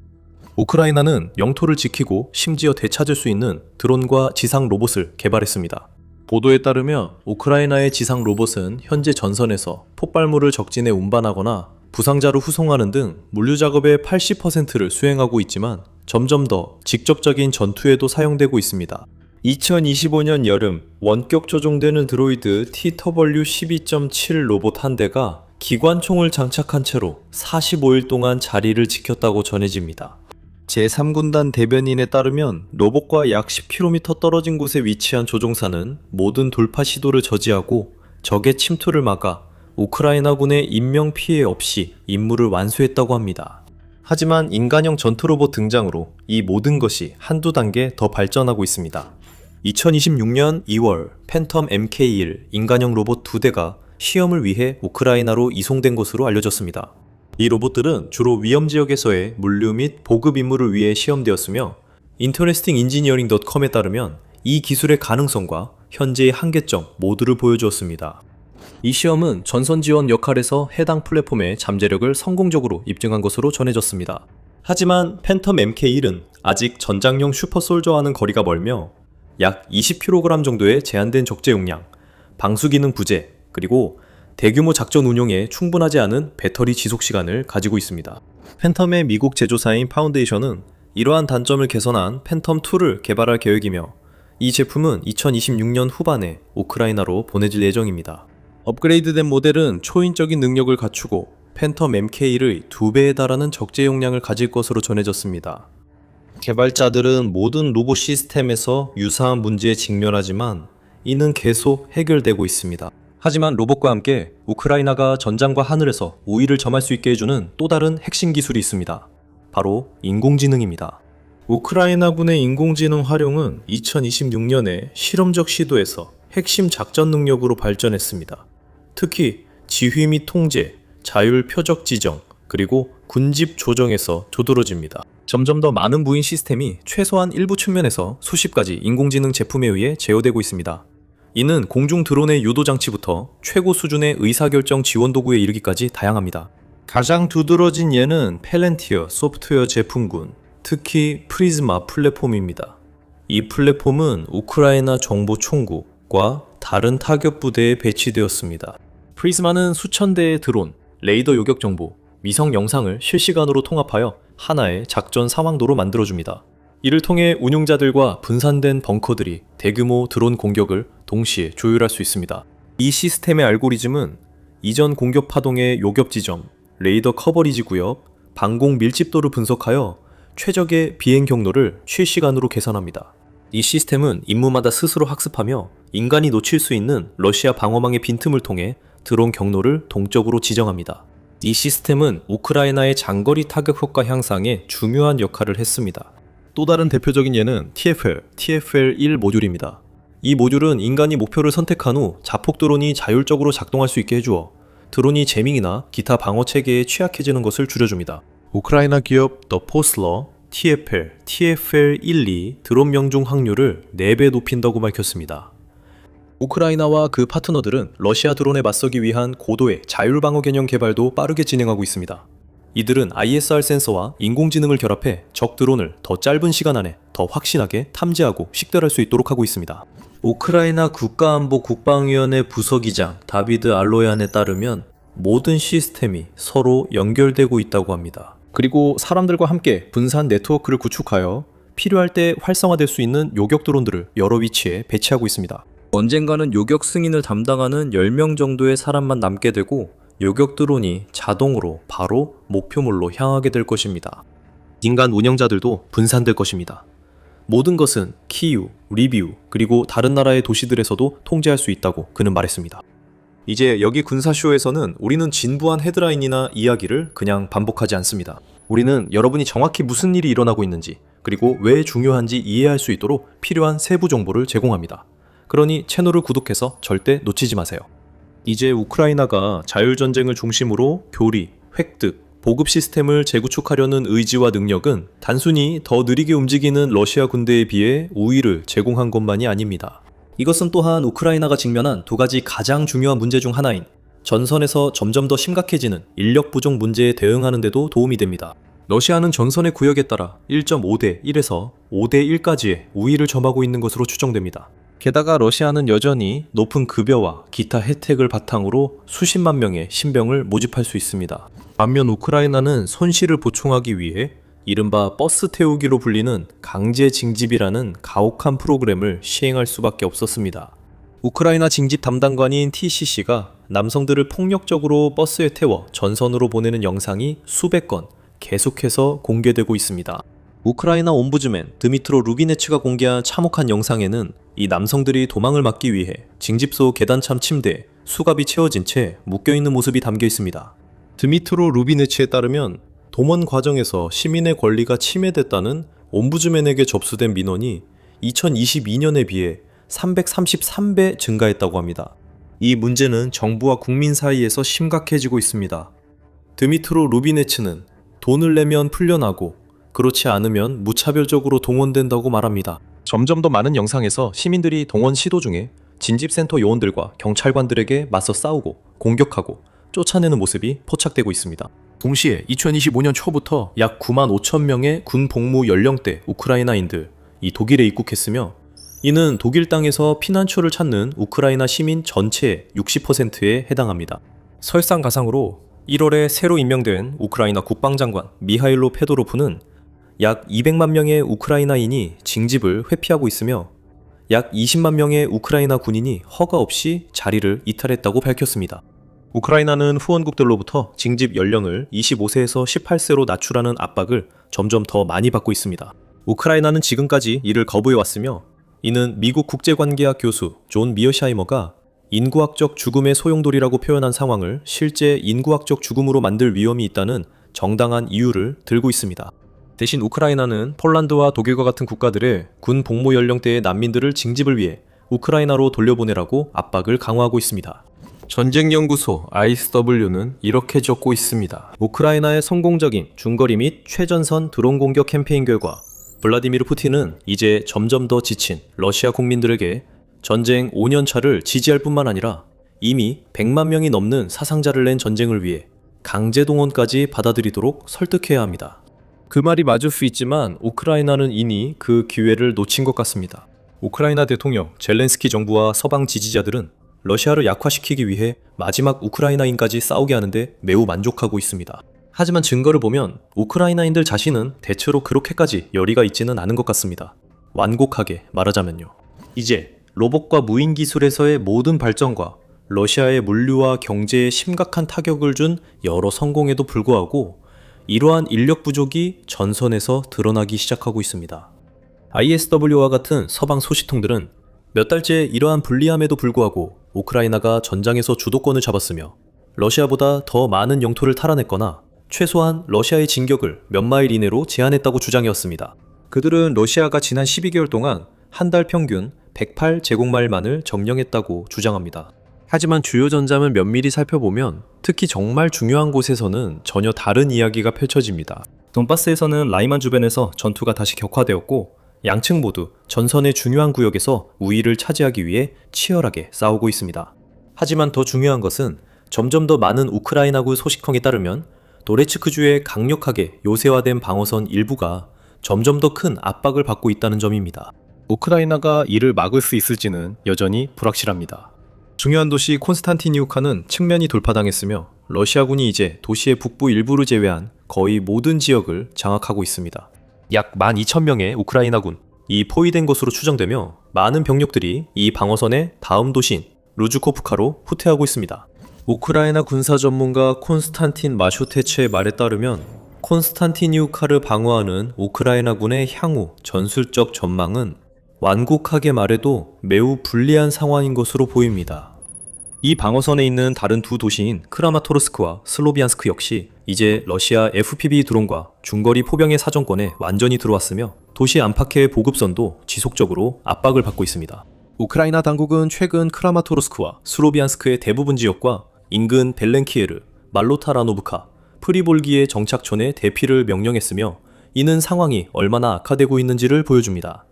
우크라이나는 영토를 지키고 심지어 되찾을 수 있는 드론과 지상 로봇을 개발했습니다. 보도에 따르면 우크라이나의 지상 로봇은 현재 전선에서 폭발물을 적진에 운반하거나 부상자를 후송하는 등 물류 작업의 80%를 수행하고 있지만 점점 더 직접적인 전투에도 사용되고 있습니다. 2025년 여름 원격 조종되는 드로이드 TW12.7 로봇 한 대가 기관총을 장착한 채로 45일 동안 자리를 지켰다고 전해집니다. 제3군단 대변인에 따르면 로봇과 약 10km 떨어진 곳에 위치한 조종사는 모든 돌파 시도를 저지하고 적의 침투를 막아 우크라이나군의 인명피해 없이 임무를 완수했다고 합니다. 하지만 인간형 전투로봇 등장으로 이 모든 것이 한두 단계 더 발전하고 있습니다. 2026년 2월 팬텀 MK1 인간형 로봇 2대가 시험을 위해 우크라이나로 이송된 것으로 알려졌습니다. 이 로봇들은 주로 위험지역에서의 물류 및 보급 임무를 위해 시험되었으며 interestingengineering.com에 따르면 이 기술의 가능성과 현재의 한계점 모두를 보여주었습니다. 이 시험은 전선 지원 역할에서 해당 플랫폼의 잠재력을 성공적으로 입증한 것으로 전해졌습니다. 하지만 팬텀 MK1은 아직 전장용 슈퍼솔저와는 거리가 멀며 약 20kg 정도의 제한된 적재 용량, 방수 기능 부재, 그리고 대규모 작전 운용에 충분하지 않은 배터리 지속 시간을 가지고 있습니다. 팬텀의 미국 제조사인 파운데이션은 이러한 단점을 개선한 팬텀2를 개발할 계획이며 이 제품은 2026년 후반에 우크라이나로 보내질 예정입니다. 업그레이드된 모델은 초인적인 능력을 갖추고 팬텀 MK1의 2배에 달하는 적재 용량을 가질 것으로 전해졌습니다. 개발자들은 모든 로봇 시스템에서 유사한 문제에 직면하지만 이는 계속 해결되고 있습니다. 하지만 로봇과 함께 우크라이나가 전장과 하늘에서 우위를 점할 수 있게 해주는 또 다른 핵심 기술이 있습니다. 바로 인공지능입니다. 우크라이나군의 인공지능 활용은 2026년에 실험적 시도에서 핵심 작전 능력으로 발전했습니다. 특히 지휘 및 통제, 자율 표적 지정, 그리고 군집 조정에서 두드러집니다. 점점 더 많은 무인 시스템이 최소한 일부 측면에서 수십 가지 인공지능 제품에 의해 제어되고 있습니다. 이는 공중 드론의 유도 장치부터 최고 수준의 의사결정 지원 도구에 이르기까지 다양합니다. 가장 두드러진 예는 펠렌티어 소프트웨어 제품군, 특히 프리즈마 플랫폼입니다. 이 플랫폼은 우크라이나 정보총국과 다른 타격 부대에 배치되었습니다. 프리즈마는 수천 대의 드론, 레이더 요격 정보, 위성 영상을 실시간으로 통합하여 하나의 작전 상황도로 만들어줍니다. 이를 통해 운용자들과 분산된 벙커들이 대규모 드론 공격을 동시에 조율할 수 있습니다. 이 시스템의 알고리즘은 이전 공격 파동의 요격 지점, 레이더 커버리지 구역, 방공 밀집도를 분석하여 최적의 비행 경로를 실시간으로 계산합니다. 이 시스템은 임무마다 스스로 학습하며 인간이 놓칠 수 있는 러시아 방어망의 빈틈을 통해 드론 경로를 동적으로 지정합니다. 이 시스템은 우크라이나의 장거리 타격 효과 향상에 중요한 역할을 했습니다. 또 다른 대표적인 예는 TFL-1 모듈입니다. 이 모듈은 인간이 목표를 선택한 후 자폭 드론이 자율적으로 작동할 수 있게 해주어 드론이 제밍이나 기타 방어 체계에 취약해지는 것을 줄여줍니다. 우크라이나 기업 더 포슬러 TFL-1이 드론 명중 확률을 4배 높인다고 밝혔습니다. 우크라이나와 그 파트너들은 러시아 드론에 맞서기 위한 고도의 자율방어 개념 개발도 빠르게 진행하고 있습니다. 이들은 ISR 센서와 인공지능을 결합해 적 드론을 더 짧은 시간 안에 더 확실하게 탐지하고 식별할 수 있도록 하고 있습니다. 우크라이나 국가안보 국방위원회 부서기장 다비드 알로얀에 따르면 모든 시스템이 서로 연결되고 있다고 합니다. 그리고 사람들과 함께 분산 네트워크를 구축하여 필요할 때 활성화될 수 있는 요격 드론들을 여러 위치에 배치하고 있습니다. 언젠가는 요격 승인을 담당하는 10명 정도의 사람만 남게 되고 요격 드론이 자동으로 바로 목표물로 향하게 될 것입니다. 인간 운영자들도 분산될 것입니다. 모든 것은 키이우, 리비우, 그리고 다른 나라의 도시들에서도 통제할 수 있다고 그는 말했습니다. 이제 여기 군사쇼에서는 우리는 진부한 헤드라인이나 이야기를 그냥 반복하지 않습니다. 우리는 여러분이 정확히 무슨 일이 일어나고 있는지, 그리고 왜 중요한지 이해할 수 있도록 필요한 세부 정보를 제공합니다. 그러니 채널을 구독해서 절대 놓치지 마세요. 이제 우크라이나가 자율전쟁을 중심으로 교리, 획득, 보급 시스템을 재구축하려는 의지와 능력은 단순히 더 느리게 움직이는 러시아 군대에 비해 우위를 제공한 것만이 아닙니다. 이것은 또한 우크라이나가 직면한 두 가지 가장 중요한 문제 중 하나인 전선에서 점점 더 심각해지는 인력 부족 문제에 대응하는 데도 도움이 됩니다. 러시아는 전선의 구역에 따라 1.5대 1에서 5대 1까지의 우위를 점하고 있는 것으로 추정됩니다. 게다가 러시아는 여전히 높은 급여와 기타 혜택을 바탕으로 수십만 명의 신병을 모집할 수 있습니다. 반면 우크라이나는 손실을 보충하기 위해 이른바 버스 태우기로 불리는 강제 징집이라는 가혹한 프로그램을 시행할 수밖에 없었습니다. 우크라이나 징집 담당관인 TCC가 남성들을 폭력적으로 버스에 태워 전선으로 보내는 영상이 수백 건 계속해서 공개되고 있습니다. 우크라이나 옴부즈맨 드미트로 루비네츠가 공개한 참혹한 영상에는 이 남성들이 도망을 막기 위해 징집소 계단참 침대에 수갑이 채워진 채 묶여있는 모습이 담겨 있습니다. 드미트로 루비네츠에 따르면 동원 과정에서 시민의 권리가 침해됐다는 옴부즈맨에게 접수된 민원이 2022년에 비해 333배 증가했다고 합니다. 이 문제는 정부와 국민 사이에서 심각해지고 있습니다. 드미트로 루비네츠는 돈을 내면 풀려나고 그렇지 않으면 무차별적으로 동원된다고 말합니다. 점점 더 많은 영상에서 시민들이 동원 시도 중에 진집센터 요원들과 경찰관들에게 맞서 싸우고 공격하고 쫓아내는 모습이 포착되고 있습니다. 동시에 2025년 초부터 약 9만 5천 명의 군 복무 연령대 우크라이나인들 이 독일에 입국했으며 이는 독일 땅에서 피난처를 찾는 우크라이나 시민 전체의 60%에 해당합니다. 설상가상으로 1월에 새로 임명된 우크라이나 국방장관 미하일로 페도로프는 약 200만 명의 우크라이나인이 징집을 회피하고 있으며 약 20만 명의 우크라이나 군인이 허가 없이 자리를 이탈했다고 밝혔습니다. 우크라이나는 후원국들로부터 징집 연령을 25세에서 18세로 낮추라는 압박을 점점 더 많이 받고 있습니다. 우크라이나는 지금까지 이를 거부해왔으며 이는 미국 국제관계학 교수 존 미어샤이머가 인구학적 죽음의 소용돌이라고 표현한 상황을 실제 인구학적 죽음으로 만들 위험이 있다는 정당한 이유를 들고 있습니다. 대신 우크라이나는 폴란드와 독일과 같은 국가들의 군 복무 연령대의 난민들을 징집을 위해 우크라이나로 돌려보내라고 압박을 강화하고 있습니다. 전쟁연구소 ISW는 이렇게 적고 있습니다. 우크라이나의 성공적인 중거리 및 최전선 드론 공격 캠페인 결과 블라디미르 푸틴은 이제 점점 더 지친 러시아 국민들에게 전쟁 5년차를 지지할 뿐만 아니라 이미 100만 명이 넘는 사상자를 낸 전쟁을 위해 강제 동원까지 받아들이도록 설득해야 합니다. 그 말이 맞을 수 있지만 우크라이나는 이미 그 기회를 놓친 것 같습니다. 우크라이나 대통령 젤렌스키 정부와 서방 지지자들은 러시아를 약화시키기 위해 마지막 우크라이나인까지 싸우게 하는데 매우 만족하고 있습니다. 하지만 증거를 보면 우크라이나인들 자신은 대체로 그렇게까지 열의가 있지는 않은 것 같습니다. 완곡하게 말하자면요. 이제 로봇과 무인 기술에서의 모든 발전과 러시아의 물류와 경제에 심각한 타격을 준 여러 성공에도 불구하고 이러한 인력 부족이 전선에서 드러나기 시작하고 있습니다. ISW와 같은 서방 소식통들은 몇 달째 이러한 불리함에도 불구하고 우크라이나가 전장에서 주도권을 잡았으며 러시아보다 더 많은 영토를 탈환했거나 최소한 러시아의 진격을 몇 마일 이내로 제한했다고 주장해왔습니다. 그들은 러시아가 지난 12개월 동안 한 달 평균 108제곱마일만을 점령했다고 주장합니다. 하지만 주요 전장을 면밀히 살펴보면 특히 정말 중요한 곳에서는 전혀 다른 이야기가 펼쳐집니다. 돈바스에서는 라이만 주변에서 전투가 다시 격화되었고 양측 모두 전선의 중요한 구역에서 우위를 차지하기 위해 치열하게 싸우고 있습니다. 하지만 더 중요한 것은 점점 더 많은 우크라이나군 소식통에 따르면 도네츠크주의 강력하게 요새화된 방어선 일부가 점점 더 큰 압박을 받고 있다는 점입니다. 우크라이나가 이를 막을 수 있을지는 여전히 불확실합니다. 중요한 도시 콘스탄티니우카는 측면이 돌파당했으며 러시아군이 이제 도시의 북부 일부를 제외한 거의 모든 지역을 장악하고 있습니다. 약 12,000명의 우크라이나군, 이 포위된 것으로 추정되며 많은 병력들이 이 방어선의 다음 도시인 루즈코프카로 후퇴하고 있습니다. 우크라이나 군사 전문가 콘스탄틴 마쇼테츠의 말에 따르면 콘스탄티니우카를 방어하는 우크라이나군의 향후 전술적 전망은 완곡하게 말해도 매우 불리한 상황인 것으로 보입니다. 이 방어선에 있는 다른 두 도시인 크라마토르스크와 슬로비안스크 역시 이제 러시아 FPV 드론과 중거리 포병의 사정권에 완전히 들어왔으며 도시 안팎의 보급선도 지속적으로 압박을 받고 있습니다. 우크라이나 당국은 최근 크라마토르스크와 슬로비안스크의 대부분 지역과 인근 벨렌키에르, 말로타라노브카, 프리볼기의 정착촌의 대피를 명령했으며 이는 상황이 얼마나 악화되고 있는지를 보여줍니다.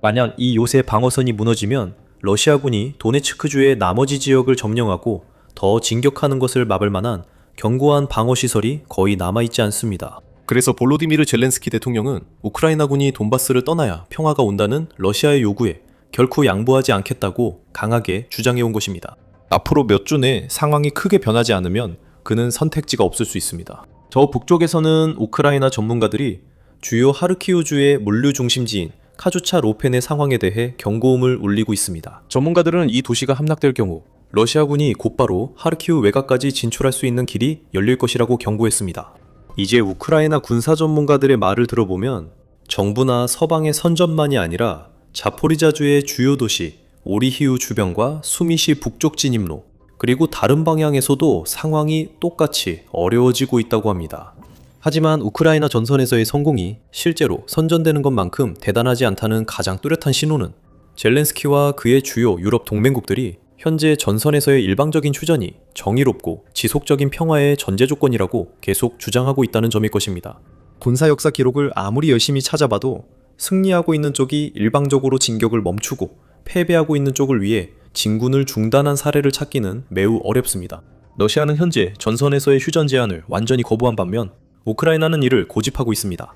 만약 이 요새 방어선이 무너지면 러시아군이 도네츠크주의 나머지 지역을 점령하고 더 진격하는 것을 막을 만한 견고한 방어시설이 거의 남아있지 않습니다. 그래서 볼로디미르 젤렌스키 대통령은 우크라이나군이 돈바스를 떠나야 평화가 온다는 러시아의 요구에 결코 양보하지 않겠다고 강하게 주장해온 것입니다. 앞으로 몇 주 내 상황이 크게 변하지 않으면 그는 선택지가 없을 수 있습니다. 저 북쪽에서는 우크라이나 전문가들이 주요 하르키우주의 물류 중심지인 카주차 로펜의 상황에 대해 경고음을 울리고 있습니다. 전문가들은 이 도시가 함락될 경우 러시아군이 곧바로 하르키우 외곽까지 진출할 수 있는 길이 열릴 것이라고 경고했습니다. 이제 우크라이나 군사 전문가들의 말을 들어보면 정부나 서방의 선전만이 아니라 자포리자주의 주요 도시 오리히우 주변과 수미시 북쪽 진입로 그리고 다른 방향에서도 상황이 똑같이 어려워지고 있다고 합니다. 하지만 우크라이나 전선에서의 성공이 실제로 선전되는 것만큼 대단하지 않다는 가장 뚜렷한 신호는 젤렌스키와 그의 주요 유럽 동맹국들이 현재 전선에서의 일방적인 휴전이 정의롭고 지속적인 평화의 전제 조건이라고 계속 주장하고 있다는 점일 것입니다. 군사 역사 기록을 아무리 열심히 찾아봐도 승리하고 있는 쪽이 일방적으로 진격을 멈추고 패배하고 있는 쪽을 위해 진군을 중단한 사례를 찾기는 매우 어렵습니다. 러시아는 현재 전선에서의 휴전 제안을 완전히 거부한 반면 우크라이나는 이를 고집하고 있습니다.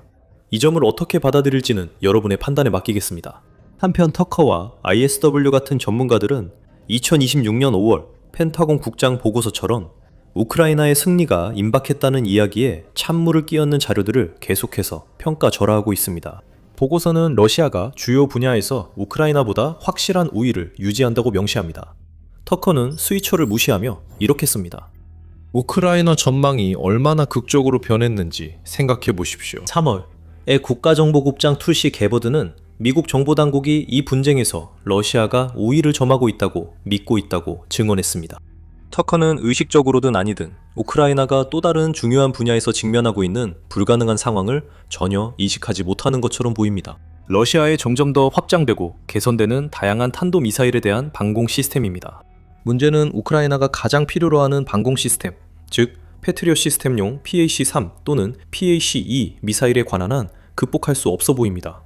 이 점을 어떻게 받아들일지는 여러분의 판단에 맡기겠습니다. 한편 터커와 ISW 같은 전문가들은 2026년 5월 펜타곤 국장 보고서처럼 우크라이나의 승리가 임박했다는 이야기에 찬물을 끼얹는 자료들을 계속해서 평가절하하고 있습니다. 보고서는 러시아가 주요 분야에서 우크라이나보다 확실한 우위를 유지한다고 명시합니다. 터커는 스위처를 무시하며 이렇게 씁니다. 우크라이나 전망이 얼마나 극적으로 변했는지 생각해 보십시오. 3월에 국가정보국장 툴시 게버드는 미국 정보당국이 이 분쟁에서 러시아가 우위를 점하고 있다고 믿고 있다고 증언했습니다. 터커는 의식적으로든 아니든 우크라이나가 또 다른 중요한 분야에서 직면하고 있는 불가능한 상황을 전혀 인식하지 못하는 것처럼 보입니다. 러시아에 점점 더 확장되고 개선되는 다양한 탄도미사일에 대한 방공 시스템입니다. 문제는 우크라이나가 가장 필요로 하는 방공 시스템, 즉 패트리엇 시스템용 PAC-3 또는 PAC-2 미사일에 관한 한 극복할 수 없어 보입니다.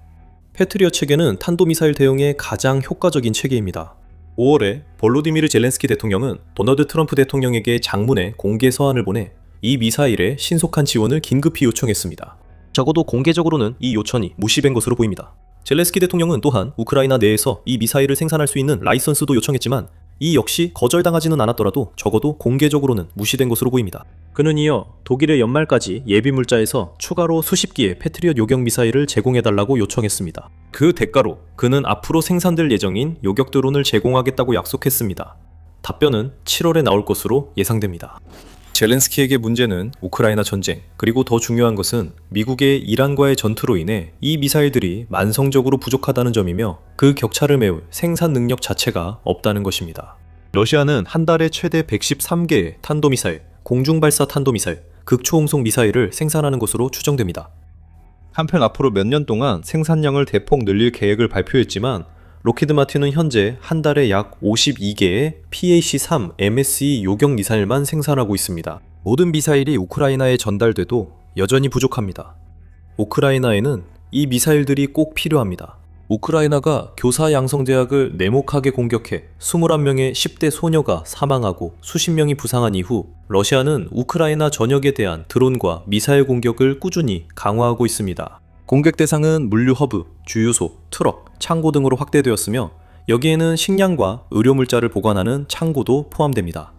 패트리엇 체계는 탄도미사일 대응에 가장 효과적인 체계입니다. 5월에 볼로디미르 젤렌스키 대통령은 도널드 트럼프 대통령에게 장문의 공개 서한을 보내 이 미사일의 신속한 지원을 긴급히 요청했습니다. 적어도 공개적으로는 이 요청이 무시된 것으로 보입니다. 젤렌스키 대통령은 또한 우크라이나 내에서 이 미사일을 생산할 수 있는 라이선스도 요청했지만 이 역시 거절당하지는 않았더라도 적어도 공개적으로는 무시된 것으로 보입니다. 그는 이어 독일의 연말까지 예비물자에서 추가로 수십 기의 패트리엇 요격 미사일을 제공해달라고 요청했습니다. 그 대가로 그는 앞으로 생산될 예정인 요격 드론을 제공하겠다고 약속했습니다. 답변은 7월에 나올 것으로 예상됩니다. 젤렌스키에게 문제는 우크라이나 전쟁, 그리고 더 중요한 것은 미국의 이란과의 전투로 인해 이 미사일들이 만성적으로 부족하다는 점이며 그 격차를 메울 생산 능력 자체가 없다는 것입니다. 러시아는 한 달에 최대 113개의 탄도미사일, 공중발사 탄도미사일, 극초홍속 미사일을 생산하는 것으로 추정됩니다. 한편 앞으로 몇 년 동안 생산량을 대폭 늘릴 계획을 발표했지만 록히드 마틴은 현재 한 달에 약 52개의 PAC-3 MSE 요격 미사일만 생산하고 있습니다. 모든 미사일이 우크라이나에 전달돼도 여전히 부족합니다. 우크라이나에는 이 미사일들이 꼭 필요합니다. 우크라이나가 교사 양성대학을 내목하게 공격해 21명의 10대 소녀가 사망하고 수십 명이 부상한 이후 러시아는 우크라이나 전역에 대한 드론과 미사일 공격을 꾸준히 강화하고 있습니다. 공격 대상은 물류 허브, 주유소, 트럭, 창고 등으로 확대되었으며 여기에는 식량과 의료물자를 보관하는 창고도 포함됩니다.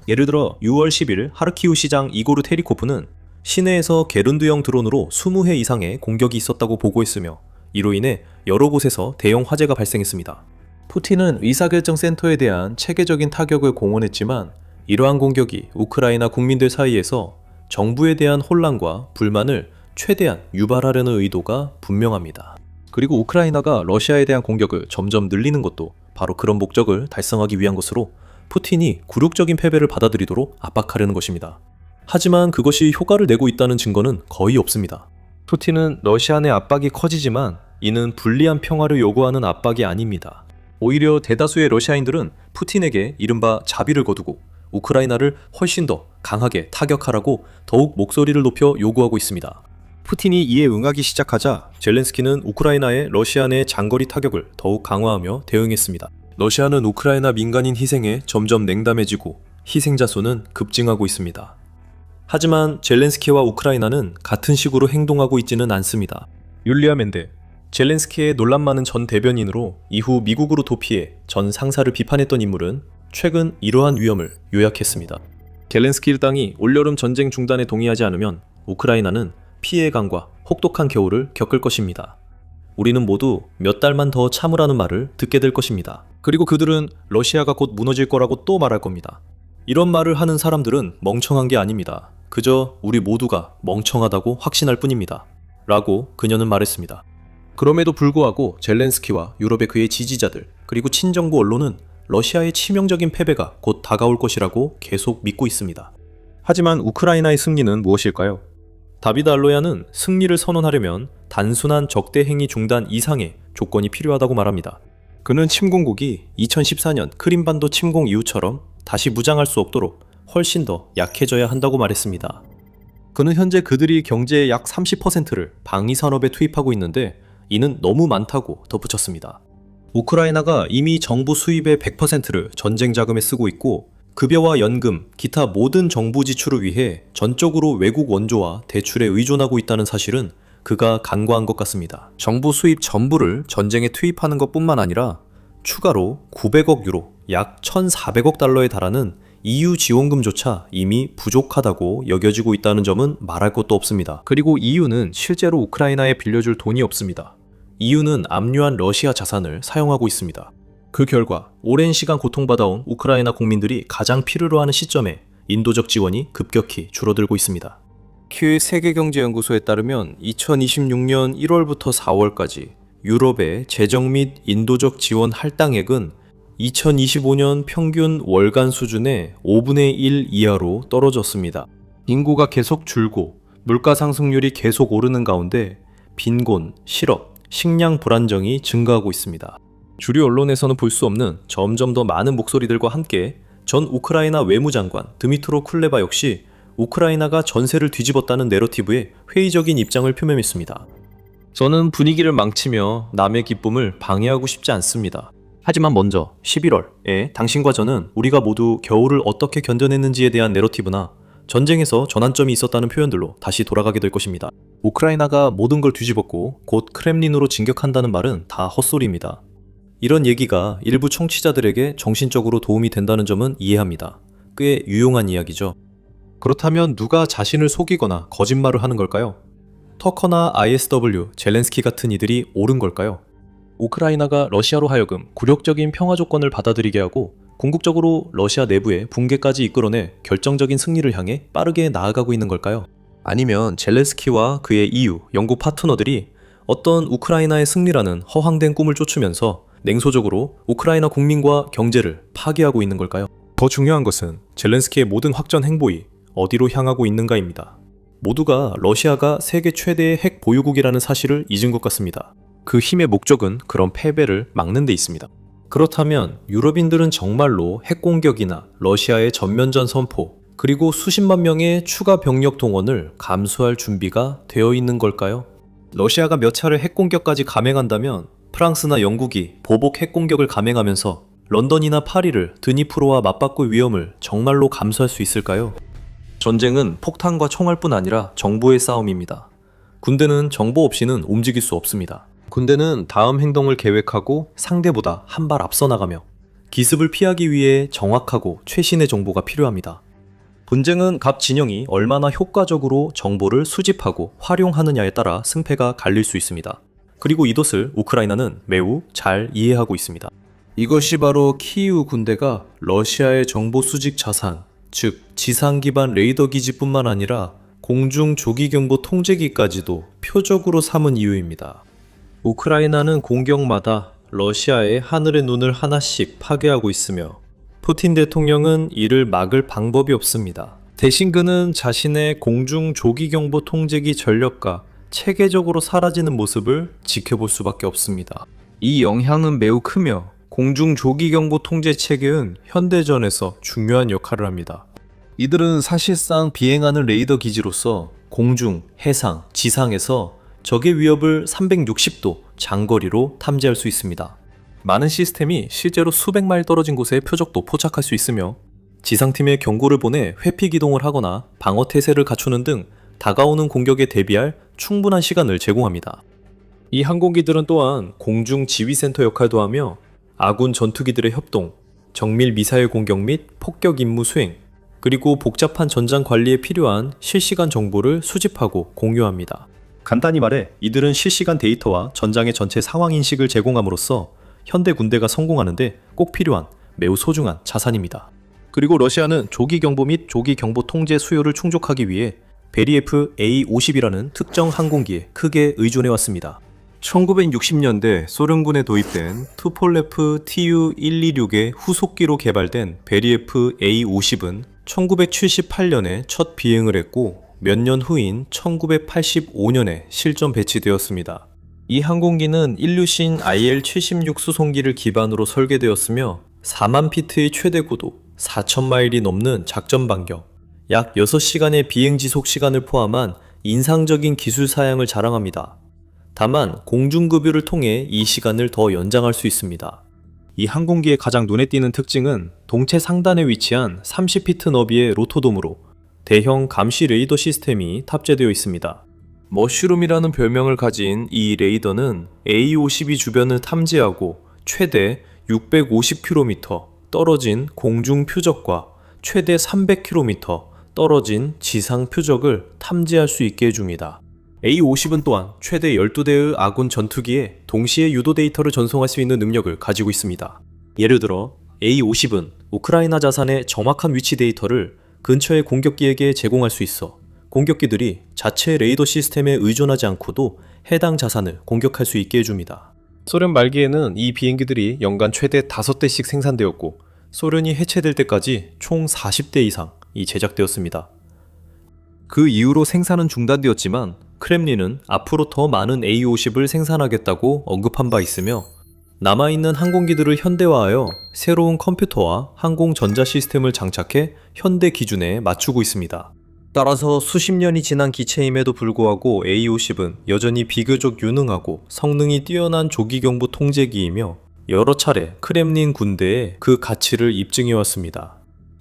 예를 들어 6월 10일 하르키우 시장 이고르 테리코프는 시내에서 게른드형 드론으로 20회 이상의 공격이 있었다고 보고했으며 이로 인해 여러 곳에서 대형 화재가 발생했습니다. 푸틴은 의사결정센터에 대한 체계적인 타격을 공언했지만 이러한 공격이 우크라이나 국민들 사이에서 정부에 대한 혼란과 불만을 최대한 유발하려는 의도가 분명합니다. 그리고 우크라이나가 러시아에 대한 공격을 점점 늘리는 것도 바로 그런 목적을 달성하기 위한 것으로 푸틴이 굴욕적인 패배를 받아들이도록 압박하려는 것입니다. 하지만 그것이 효과를 내고 있다는 증거는 거의 없습니다. 푸틴은 러시아 내 압박이 커지지만 이는 불리한 평화를 요구하는 압박이 아닙니다. 오히려 대다수의 러시아인들은 푸틴에게 이른바 자비를 거두고 우크라이나를 훨씬 더 강하게 타격하라고 더욱 목소리를 높여 요구하고 있습니다. 푸틴이 이에 응하기 시작하자 젤렌스키는 우크라이나의 러시아 내 장거리 타격을 더욱 강화하며 대응했습니다. 러시아는 우크라이나 민간인 희생에 점점 냉담해지고 희생자 수는 급증하고 있습니다. 하지만 젤렌스키와 우크라이나는 같은 식으로 행동하고 있지는 않습니다. 율리아 멘데, 젤렌스키의 논란 많은 전 대변인으로 이후 미국으로 도피해 전 상사를 비판했던 인물은 최근 이러한 위험을 요약했습니다. 젤렌스키 일당이 올여름 전쟁 중단에 동의하지 않으면 우크라이나는 피해의 강과 혹독한 겨울을 겪을 것입니다. 우리는 모두 몇 달만 더 참으라는 말을 듣게 될 것입니다. 그리고 그들은 러시아가 곧 무너질 거라고 또 말할 겁니다. 이런 말을 하는 사람들은 멍청한 게 아닙니다. 그저 우리 모두가 멍청하다고 확신할 뿐입니다. 라고 그녀는 말했습니다. 그럼에도 불구하고 젤렌스키와 유럽의 그의 지지자들 그리고 친정부 언론은 러시아의 치명적인 패배가 곧 다가올 것이라고 계속 믿고 있습니다. 하지만 우크라이나의 승리는 무엇일까요? 다비드 알로야는 승리를 선언하려면 단순한 적대 행위 중단 이상의 조건이 필요하다고 말합니다. 그는 침공국이 2014년 크림반도 침공 이후처럼 다시 무장할 수 없도록 훨씬 더 약해져야 한다고 말했습니다. 그는 현재 그들이 경제의 약 30%를 방위산업에 투입하고 있는데 이는 너무 많다고 덧붙였습니다. 우크라이나가 이미 정부 수입의 100%를 전쟁 자금에 쓰고 있고 급여와 연금, 기타 모든 정부 지출을 위해 전적으로 외국 원조와 대출에 의존하고 있다는 사실은 그가 간과한 것 같습니다. 정부 수입 전부를 전쟁에 투입하는 것뿐만 아니라 추가로 900억 유로, 약 1,400억 달러에 달하는 EU 지원금조차 이미 부족하다고 여겨지고 있다는 점은 말할 것도 없습니다. 그리고 EU는 실제로 우크라이나에 빌려줄 돈이 없습니다. EU는 압류한 러시아 자산을 사용하고 있습니다. 그 결과 오랜 시간 고통받아온 우크라이나 국민들이 가장 필요로 하는 시점에 인도적 지원이 급격히 줄어들고 있습니다. 큐 세계경제연구소에 따르면 2026년 1월부터 4월까지 유럽의 재정 및 인도적 지원 할당액은 2025년 평균 월간 수준의 5분의 1 이하로 떨어졌습니다. 인구가 계속 줄고 물가 상승률이 계속 오르는 가운데 빈곤, 실업, 식량 불안정이 증가하고 있습니다. 주류 언론에서는 볼 수 없는 점점 더 많은 목소리들과 함께 전 우크라이나 외무장관 드미트로 쿨레바 역시 우크라이나가 전세를 뒤집었다는 내러티브에 회의적인 입장을 표명했습니다. 저는 분위기를 망치며 남의 기쁨을 방해하고 싶지 않습니다. 하지만 먼저 11월에 당신과 저는 우리가 모두 겨울을 어떻게 견뎌냈는지에 대한 내러티브나 전쟁에서 전환점이 있었다는 표현들로 다시 돌아가게 될 것입니다. 우크라이나가 모든 걸 뒤집었고 곧 크렘린으로 진격한다는 말은 다 헛소리입니다. 이런 얘기가 일부 청취자들에게 정신적으로 도움이 된다는 점은 이해합니다. 꽤 유용한 이야기죠. 그렇다면 누가 자신을 속이거나 거짓말을 하는 걸까요? 터커나 ISW, 젤렌스키 같은 이들이 옳은 걸까요? 우크라이나가 러시아로 하여금 굴욕적인 평화 조건을 받아들이게 하고 궁극적으로 러시아 내부의 붕괴까지 이끌어내 결정적인 승리를 향해 빠르게 나아가고 있는 걸까요? 아니면 젤렌스키와 그의 EU, 영국 파트너들이 어떤 우크라이나의 승리라는 허황된 꿈을 쫓으면서 냉소적으로 우크라이나 국민과 경제를 파괴하고 있는 걸까요? 더 중요한 것은 젤렌스키의 모든 확전 행보이 어디로 향하고 있는가입니다. 모두가 러시아가 세계 최대의 핵 보유국이라는 사실을 잊은 것 같습니다. 그 힘의 목적은 그런 패배를 막는 데 있습니다. 그렇다면 유럽인들은 정말로 핵 공격이나 러시아의 전면전 선포, 그리고 수십만 명의 추가 병력 동원을 감수할 준비가 되어 있는 걸까요? 러시아가 몇 차례 핵 공격까지 감행한다면 프랑스나 영국이 보복 핵 공격을 감행하면서 런던이나 파리를 드니프로와 맞바꿀 위험을 정말로 감수할 수 있을까요? 전쟁은 폭탄과 총알뿐 아니라 정보의 싸움입니다. 군대는 정보 없이는 움직일 수 없습니다. 군대는 다음 행동을 계획하고 상대보다 한 발 앞서 나가며 기습을 피하기 위해 정확하고 최신의 정보가 필요합니다. 분쟁은 각 진영이 얼마나 효과적으로 정보를 수집하고 활용하느냐에 따라 승패가 갈릴 수 있습니다. 그리고 이것을 우크라이나는 매우 잘 이해하고 있습니다. 이것이 바로 키이우 군대가 러시아의 정보 수집 자산, 즉 지상 기반 레이더 기지뿐만 아니라 공중 조기 경보 통제기까지도 표적으로 삼은 이유입니다. 우크라이나는 공격마다 러시아의 하늘의 눈을 하나씩 파괴하고 있으며 푸틴 대통령은 이를 막을 방법이 없습니다. 대신 그는 자신의 공중 조기 경보 통제기 전력과 체계적으로 사라지는 모습을 지켜볼 수밖에 없습니다. 이 영향은 매우 크며 공중 조기 경보 통제 체계는 현대전에서 중요한 역할을 합니다. 이들은 사실상 비행하는 레이더 기지로서 공중, 해상, 지상에서 적의 위협을 360도 장거리로 탐지할 수 있습니다. 많은 시스템이 실제로 수백 마일 떨어진 곳에 표적도 포착할 수 있으며 지상팀에 경고를 보내 회피 기동을 하거나 방어 태세를 갖추는 등 다가오는 공격에 대비할 충분한 시간을 제공합니다. 이 항공기들은 또한 공중 지휘센터 역할도 하며 아군 전투기들의 협동, 정밀 미사일 공격 및 폭격 임무 수행, 그리고 복잡한 전장 관리에 필요한 실시간 정보를 수집하고 공유합니다. 간단히 말해 이들은 실시간 데이터와 전장의 전체 상황 인식을 제공함으로써 현대 군대가 성공하는데 꼭 필요한 매우 소중한 자산입니다. 그리고 러시아는 조기 경보 및 조기 경보 통제 수요를 충족하기 위해 베리에프 A-50이라는 특정 항공기에 크게 의존해왔습니다. 1960년대 소련군에 도입된 투폴레프 Tu-126의 후속기로 개발된 베리에프 A-50은 1978년에 첫 비행을 했고 몇 년 후인 1985년에 실전 배치되었습니다. 이 항공기는 일류신 IL-76 수송기를 기반으로 설계되었으며 4만 피트의 최대 고도, 4,000마일이 넘는 작전 반경, 약 6시간의 비행 지속 시간을 포함한 인상적인 기술 사양을 자랑합니다. 다만 공중급유를 통해 이 시간을 더 연장할 수 있습니다. 이 항공기의 가장 눈에 띄는 특징은 동체 상단에 위치한 30피트 너비의 로토돔으로 대형 감시 레이더 시스템이 탑재되어 있습니다. 머쉬룸이라는 별명을 가진 이 레이더는 A-52 주변을 탐지하고 최대 650km 떨어진 공중 표적과 최대 300km 떨어진 지상 표적을 탐지할 수 있게 해줍니다. A-50은 또한 최대 12대의 아군 전투기에 동시에 유도 데이터를 전송할 수 있는 능력을 가지고 있습니다. 예를 들어 A-50은 우크라이나 자산의 정확한 위치 데이터를 근처의 공격기에게 제공할 수 있어 공격기들이 자체 레이더 시스템에 의존하지 않고도 해당 자산을 공격할 수 있게 해줍니다. 소련 말기에는 이 비행기들이 연간 최대 5대씩 생산되었고 소련이 해체될 때까지 총 40대 이상이 제작되었습니다. 그 이후로 생산은 중단되었지만 크렘린은 앞으로 더 많은 A-50을 생산하겠다고 언급한 바 있으며 남아있는 항공기들을 현대화하여 새로운 컴퓨터와 항공 전자 시스템을 장착해 현대 기준에 맞추고 있습니다. 따라서 수십 년이 지난 기체임에도 불구하고 A-50은 여전히 비교적 유능하고 성능이 뛰어난 조기경보 통제기이며 여러 차례 크렘린 군대에 그 가치를 입증해왔습니다.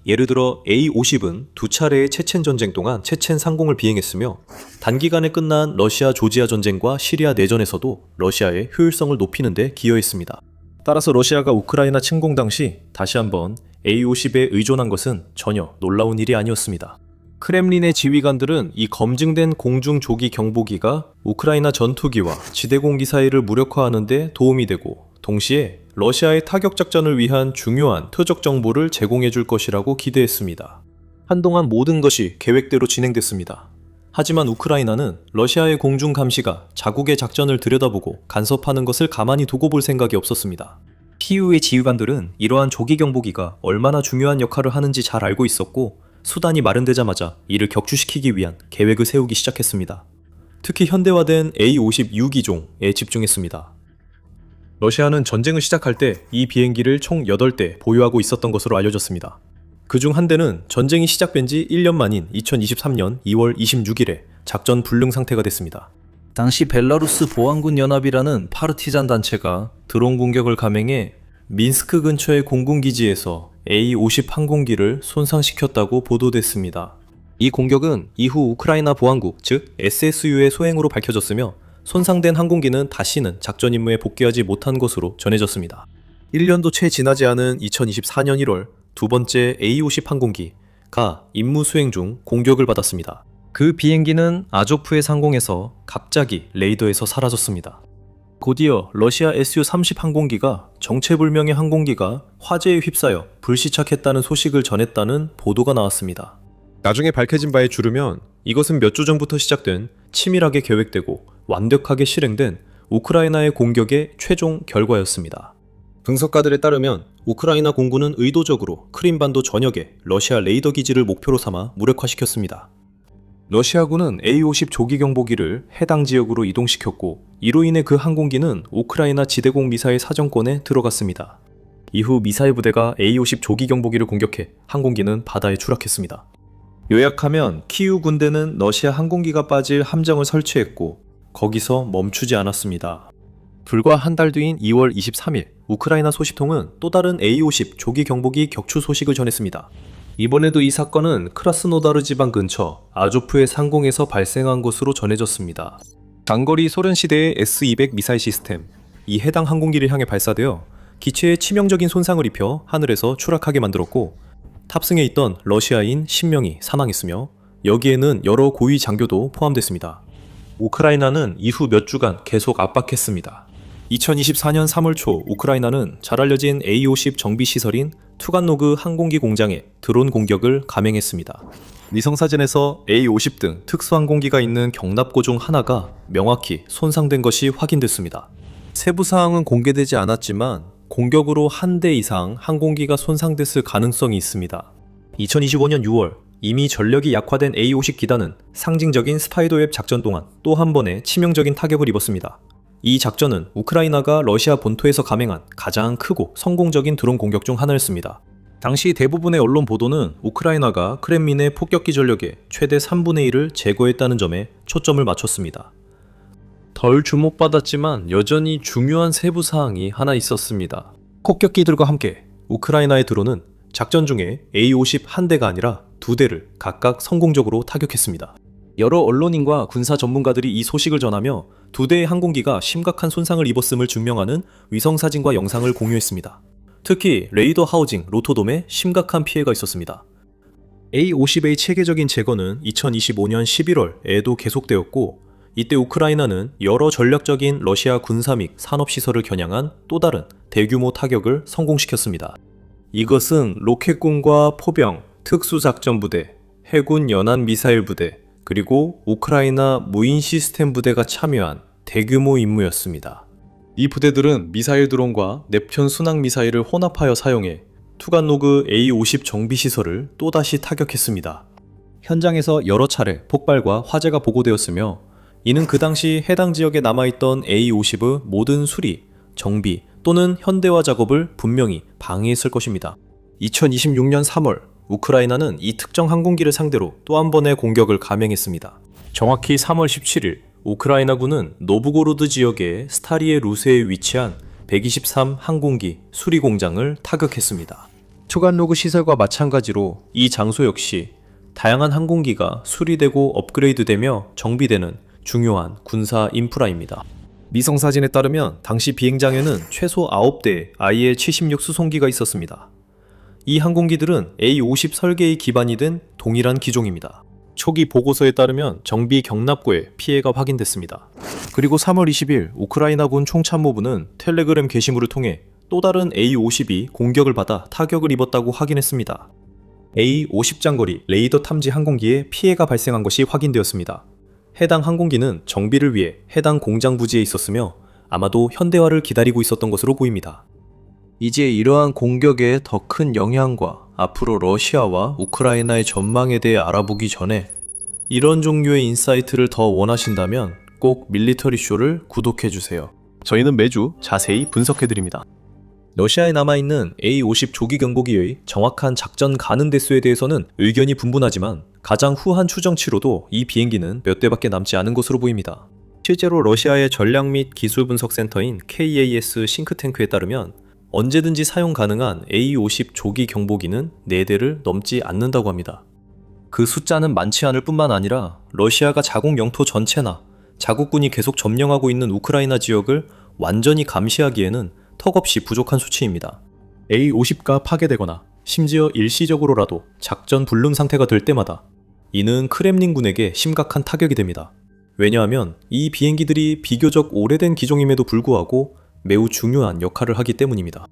예를 들어 A-50은 2차례의 체첸 전쟁 동안 체첸 상공을 비행했으며 단기간에 끝난 러시아 조지아 전쟁과 시리아 내전에서도 러시아의 효율성을 높이는 데 기여했습니다. 따라서 러시아가 우크라이나 침공 당시 다시 한번 A-50에 의존한 것은 전혀 놀라운 일이 아니었습니다. 크렘린의 지휘관들은 이 검증된 공중 조기 경보기가 우크라이나 전투기와 지대공 미사일을 무력화하는 데 도움이 되고 동시에 러시아의 타격 작전을 위한 중요한 표적 정보를 제공해 줄 것이라고 기대했습니다. 한동안 모든 것이 계획대로 진행됐습니다. 하지만 우크라이나는 러시아의 공중 감시가 자국의 작전을 들여다보고 간섭하는 것을 가만히 두고 볼 생각이 없었습니다. 키우의 지휘관들은 이러한 조기 경보기가 얼마나 중요한 역할을 하는지 잘 알고 있었고 수단이 마련되자마자 이를 격추시키기 위한 계획을 세우기 시작했습니다. 특히 현대화된 A-50U 기종에 집중했습니다. 러시아는 전쟁을 시작할 때 이 비행기를 총 8대 보유하고 있었던 것으로 알려졌습니다. 그중 한 대는 전쟁이 시작된 지 1년 만인 2023년 2월 26일에 작전 불능 상태가 됐습니다. 당시 벨라루스 보안군 연합이라는 파르티잔 단체가 드론 공격을 감행해 민스크 근처의 공군기지에서 A-50 항공기를 손상시켰다고 보도됐습니다. 이 공격은 이후 우크라이나 보안국, 즉 SSU의 소행으로 밝혀졌으며 손상된 항공기는 다시는 작전 임무에 복귀하지 못한 것으로 전해졌습니다. 1년도 채 지나지 않은 2024년 1월 두 번째 A-50 항공기가 임무 수행 중 공격을 받았습니다. 그 비행기는 아조프의 상공에서 갑자기 레이더에서 사라졌습니다. 곧이어 러시아 Su-30 항공기가 정체불명의 항공기가 화재에 휩싸여 불시착했다는 소식을 전했다는 보도가 나왔습니다. 나중에 밝혀진 바에 주르면 이것은 몇 주 전부터 시작된 치밀하게 계획되고 완벽하게 실행된 우크라이나의 공격의 최종 결과였습니다. 분석가들에 따르면 우크라이나 공군은 의도적으로 크림반도 전역에 러시아 레이더 기지를 목표로 삼아 무력화시켰습니다. 러시아군은 A-50 조기 경보기를 해당 지역으로 이동시켰고 이로 인해 그 항공기는 우크라이나 지대공 미사일 사정권에 들어갔습니다. 이후 미사일 부대가 A-50 조기 경보기를 공격해 항공기는 바다에 추락했습니다. 요약하면 키우 군대는 러시아 항공기가 빠질 함정을 설치했고 거기서 멈추지 않았습니다. 불과 한 달 뒤인 2월 23일 우크라이나 소식통은 또 다른 A-50 조기 경보기 격추 소식을 전했습니다. 이번에도 이 사건은 크라스노다르 지방 근처 아조프의 상공에서 발생한 것으로 전해졌습니다. 장거리 소련 시대의 S-200 미사일 시스템, 이 해당 항공기를 향해 발사되어 기체에 치명적인 손상을 입혀 하늘에서 추락하게 만들었고 탑승해 있던 러시아인 10명이 사망했으며 여기에는 여러 고위 장교도 포함됐습니다. 우크라이나는 이후 몇 주간 계속 압박했습니다. 2024년 3월 초 우크라이나는 잘 알려진 A-50 정비시설인 투간노그 항공기 공장에 드론 공격을 감행했습니다. 위성사진에서 A-50 등 특수항공기가 있는 경납고 중 하나가 명확히 손상된 것이 확인됐습니다. 세부 사항은 공개되지 않았지만 공격으로 한 대 이상 항공기가 손상됐을 가능성이 있습니다. 2025년 6월 이미 전력이 약화된 A-50 기단은 상징적인 스파이더웹 작전 동안 또 한 번의 치명적인 타격을 입었습니다. 이 작전은 우크라이나가 러시아 본토에서 감행한 가장 크고 성공적인 드론 공격 중 하나였습니다. 당시 대부분의 언론 보도는 우크라이나가 크렘린의 폭격기 전력의 최대 3분의 1을 제거했다는 점에 초점을 맞췄습니다. 덜 주목받았지만 여전히 중요한 세부 사항이 하나 있었습니다. 폭격기들과 함께 우크라이나의 드론은 작전 중에 A-50 한 대가 아니라 두 대를 각각 성공적으로 타격했습니다. 여러 언론인과 군사 전문가들이 이 소식을 전하며 두 대의 항공기가 심각한 손상을 입었음을 증명하는 위성사진과 영상을 공유했습니다. 특히 레이더 하우징 로토돔에 심각한 피해가 있었습니다. A-50의 체계적인 제거는 2025년 11월에도 계속되었고 이때 우크라이나는 여러 전략적인 러시아 군사 및 산업시설을 겨냥한 또 다른 대규모 타격을 성공시켰습니다. 이것은 로켓군과 포병, 특수작전부대, 해군 연안 미사일 부대, 그리고 우크라이나 무인 시스템 부대가 참여한 대규모 임무였습니다. 이 부대들은 미사일 드론과 넵튠 순항 미사일을 혼합하여 사용해 투간노그 A-50 정비시설을 또다시 타격했습니다. 현장에서 여러 차례 폭발과 화재가 보고되었으며 이는 그 당시 해당 지역에 남아있던 A-50의 모든 수리, 정비 또는 현대화 작업을 분명히 방해했을 것입니다. 2026년 3월 우크라이나는 이 특정 항공기를 상대로 또 한 번의 공격을 감행했습니다. 정확히 3월 17일 우크라이나군은 노브고로드 지역의 스타리에 루세에 위치한 123 항공기 수리 공장을 타격했습니다. 투간로그 시설과 마찬가지로 이 장소 역시 다양한 항공기가 수리되고 업그레이드되며 정비되는 중요한 군사 인프라입니다. 미성 사진에 따르면 당시 비행장에는 최소 9대의 IL-76 수송기가 있었습니다. 이 항공기들은 A-50 설계의 기반이 된 동일한 기종입니다. 초기 보고서에 따르면 정비 경납고에 피해가 확인됐습니다. 그리고 3월 20일 우크라이나군 총참모부는 텔레그램 게시물을 통해 또 다른 A-50이 공격을 받아 타격을 입었다고 확인했습니다. A-50 장거리 레이더 탐지 항공기에 피해가 발생한 것이 확인되었습니다. 해당 항공기는 정비를 위해 해당 공장 부지에 있었으며 아마도 현대화를 기다리고 있었던 것으로 보입니다. 이제 이러한 공격의 더 큰 영향과 앞으로 러시아와 우크라이나의 전망에 대해 알아보기 전에 이런 종류의 인사이트를 더 원하신다면 꼭 밀리터리쇼를 구독해주세요. 저희는 매주 자세히 분석해드립니다. 러시아에 남아있는 A-50 조기 경보기의 정확한 작전 가능 대수에 대해서는 의견이 분분하지만 가장 후한 추정치로도 이 비행기는 몇 대밖에 남지 않은 것으로 보입니다. 실제로 러시아의 전략 및 기술 분석 센터인 KAS 싱크탱크에 따르면 언제든지 사용 가능한 A-50 조기 경보기는 4대를 넘지 않는다고 합니다. 그 숫자는 많지 않을 뿐만 아니라 러시아가 자국 영토 전체나 자국군이 계속 점령하고 있는 우크라이나 지역을 완전히 감시하기에는 턱없이 부족한 수치입니다. A-50가 파괴되거나 심지어 일시적으로라도 작전 불능 상태가 될 때마다 이는 크렘린군에게 심각한 타격이 됩니다. 왜냐하면 이 비행기들이 비교적 오래된 기종임에도 불구하고 매우 중요한 역할을 하기 때문입니다.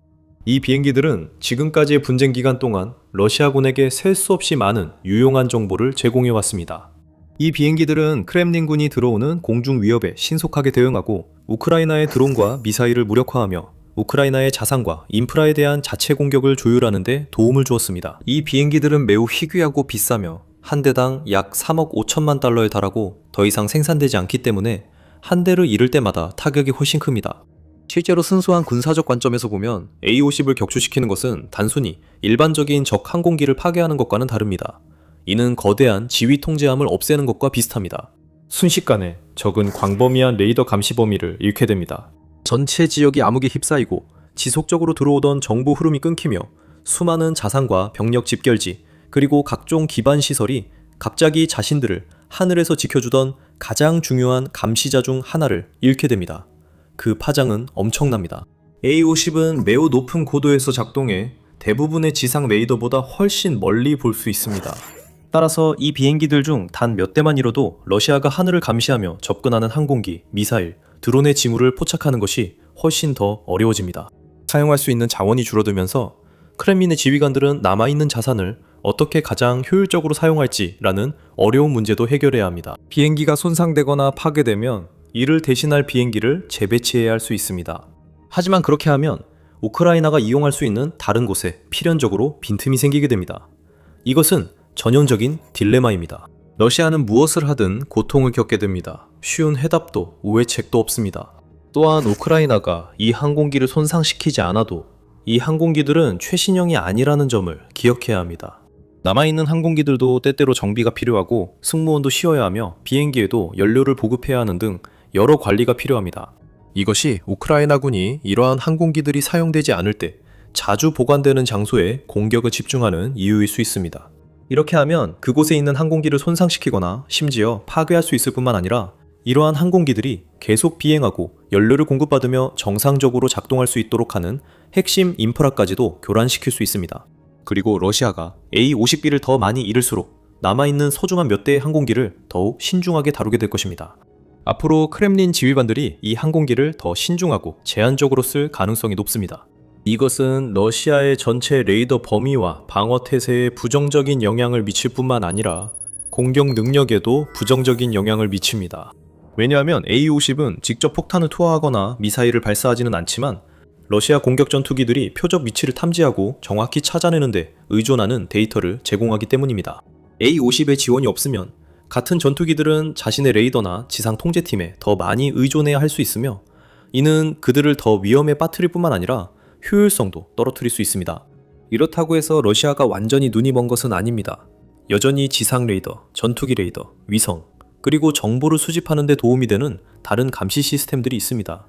이 비행기들은 지금까지의 분쟁 기간 동안 러시아군에게 셀 수 없이 많은 유용한 정보를 제공해 왔습니다. 이 비행기들은 크렘린군이 들어오는 공중 위협에 신속하게 대응하고 우크라이나의 드론과 미사일을 무력화하며 우크라이나의 자산과 인프라에 대한 자체 공격을 조율하는 데 도움을 주었습니다. 이 비행기들은 매우 희귀하고 비싸며 한 대당 약 3억 5천만 달러에 달하고 더 이상 생산되지 않기 때문에 한 대를 잃을 때마다 타격이 훨씬 큽니다. 실제로 순수한 군사적 관점에서 보면 A-50을 격추시키는 것은 단순히 일반적인 적 항공기를 파괴하는 것과는 다릅니다. 이는 거대한 지휘 통제함을 없애는 것과 비슷합니다. 순식간에 적은 광범위한 레이더 감시 범위를 잃게 됩니다. 전체 지역이 암흑에 휩싸이고 지속적으로 들어오던 정보 흐름이 끊기며 수많은 자산과 병력 집결지 그리고 각종 기반 시설이 갑자기 자신들을 하늘에서 지켜주던 가장 중요한 감시자 중 하나를 잃게 됩니다. 그 파장은 엄청납니다. A-50은 매우 높은 고도에서 작동해 대부분의 지상 레이더보다 훨씬 멀리 볼 수 있습니다. 따라서 이 비행기들 중 단 몇 대만 잃어도 러시아가 하늘을 감시하며 접근하는 항공기, 미사일, 드론의 지물을 포착하는 것이 훨씬 더 어려워집니다. 사용할 수 있는 자원이 줄어들면서 크렘린의 지휘관들은 남아있는 자산을 어떻게 가장 효율적으로 사용할지라는 어려운 문제도 해결해야 합니다. 비행기가 손상되거나 파괴되면 이를 대신할 비행기를 재배치해야 할 수 있습니다. 하지만 그렇게 하면 우크라이나가 이용할 수 있는 다른 곳에 필연적으로 빈틈이 생기게 됩니다. 이것은 전형적인 딜레마입니다. 러시아는 무엇을 하든 고통을 겪게 됩니다. 쉬운 해답도 우회책도 없습니다. 또한 우크라이나가 이 항공기를 손상시키지 않아도 이 항공기들은 최신형이 아니라는 점을 기억해야 합니다. 남아있는 항공기들도 때때로 정비가 필요하고 승무원도 쉬어야 하며 비행기에도 연료를 보급해야 하는 등 여러 관리가 필요합니다. 이것이 우크라이나군이 이러한 항공기들이 사용되지 않을 때 자주 보관되는 장소에 공격을 집중하는 이유일 수 있습니다. 이렇게 하면 그곳에 있는 항공기를 손상시키거나 심지어 파괴할 수 있을 뿐만 아니라 이러한 항공기들이 계속 비행하고 연료를 공급받으며 정상적으로 작동할 수 있도록 하는 핵심 인프라까지도 교란시킬 수 있습니다. 그리고 러시아가 A-50B를 더 많이 잃을수록 남아있는 소중한 몇 대의 항공기를 더욱 신중하게 다루게 될 것입니다. 앞으로 크렘린 지휘관들이 이 항공기를 더 신중하고 제한적으로 쓸 가능성이 높습니다. 이것은 러시아의 전체 레이더 범위와 방어 태세에 부정적인 영향을 미칠 뿐만 아니라 공격 능력에도 부정적인 영향을 미칩니다. 왜냐하면 A-50은 직접 폭탄을 투하하거나 미사일을 발사하지는 않지만 러시아 공격 전투기들이 표적 위치를 탐지하고 정확히 찾아내는 데 의존하는 데이터를 제공하기 때문입니다. A-50의 지원이 없으면 같은 전투기들은 자신의 레이더나 지상 통제팀에 더 많이 의존해야 할 수 있으며 이는 그들을 더 위험에 빠뜨릴 뿐만 아니라 효율성도 떨어뜨릴 수 있습니다. 이렇다고 해서 러시아가 완전히 눈이 먼 것은 아닙니다. 여전히 지상 레이더, 전투기 레이더, 위성, 그리고 정보를 수집하는 데 도움이 되는 다른 감시 시스템들이 있습니다.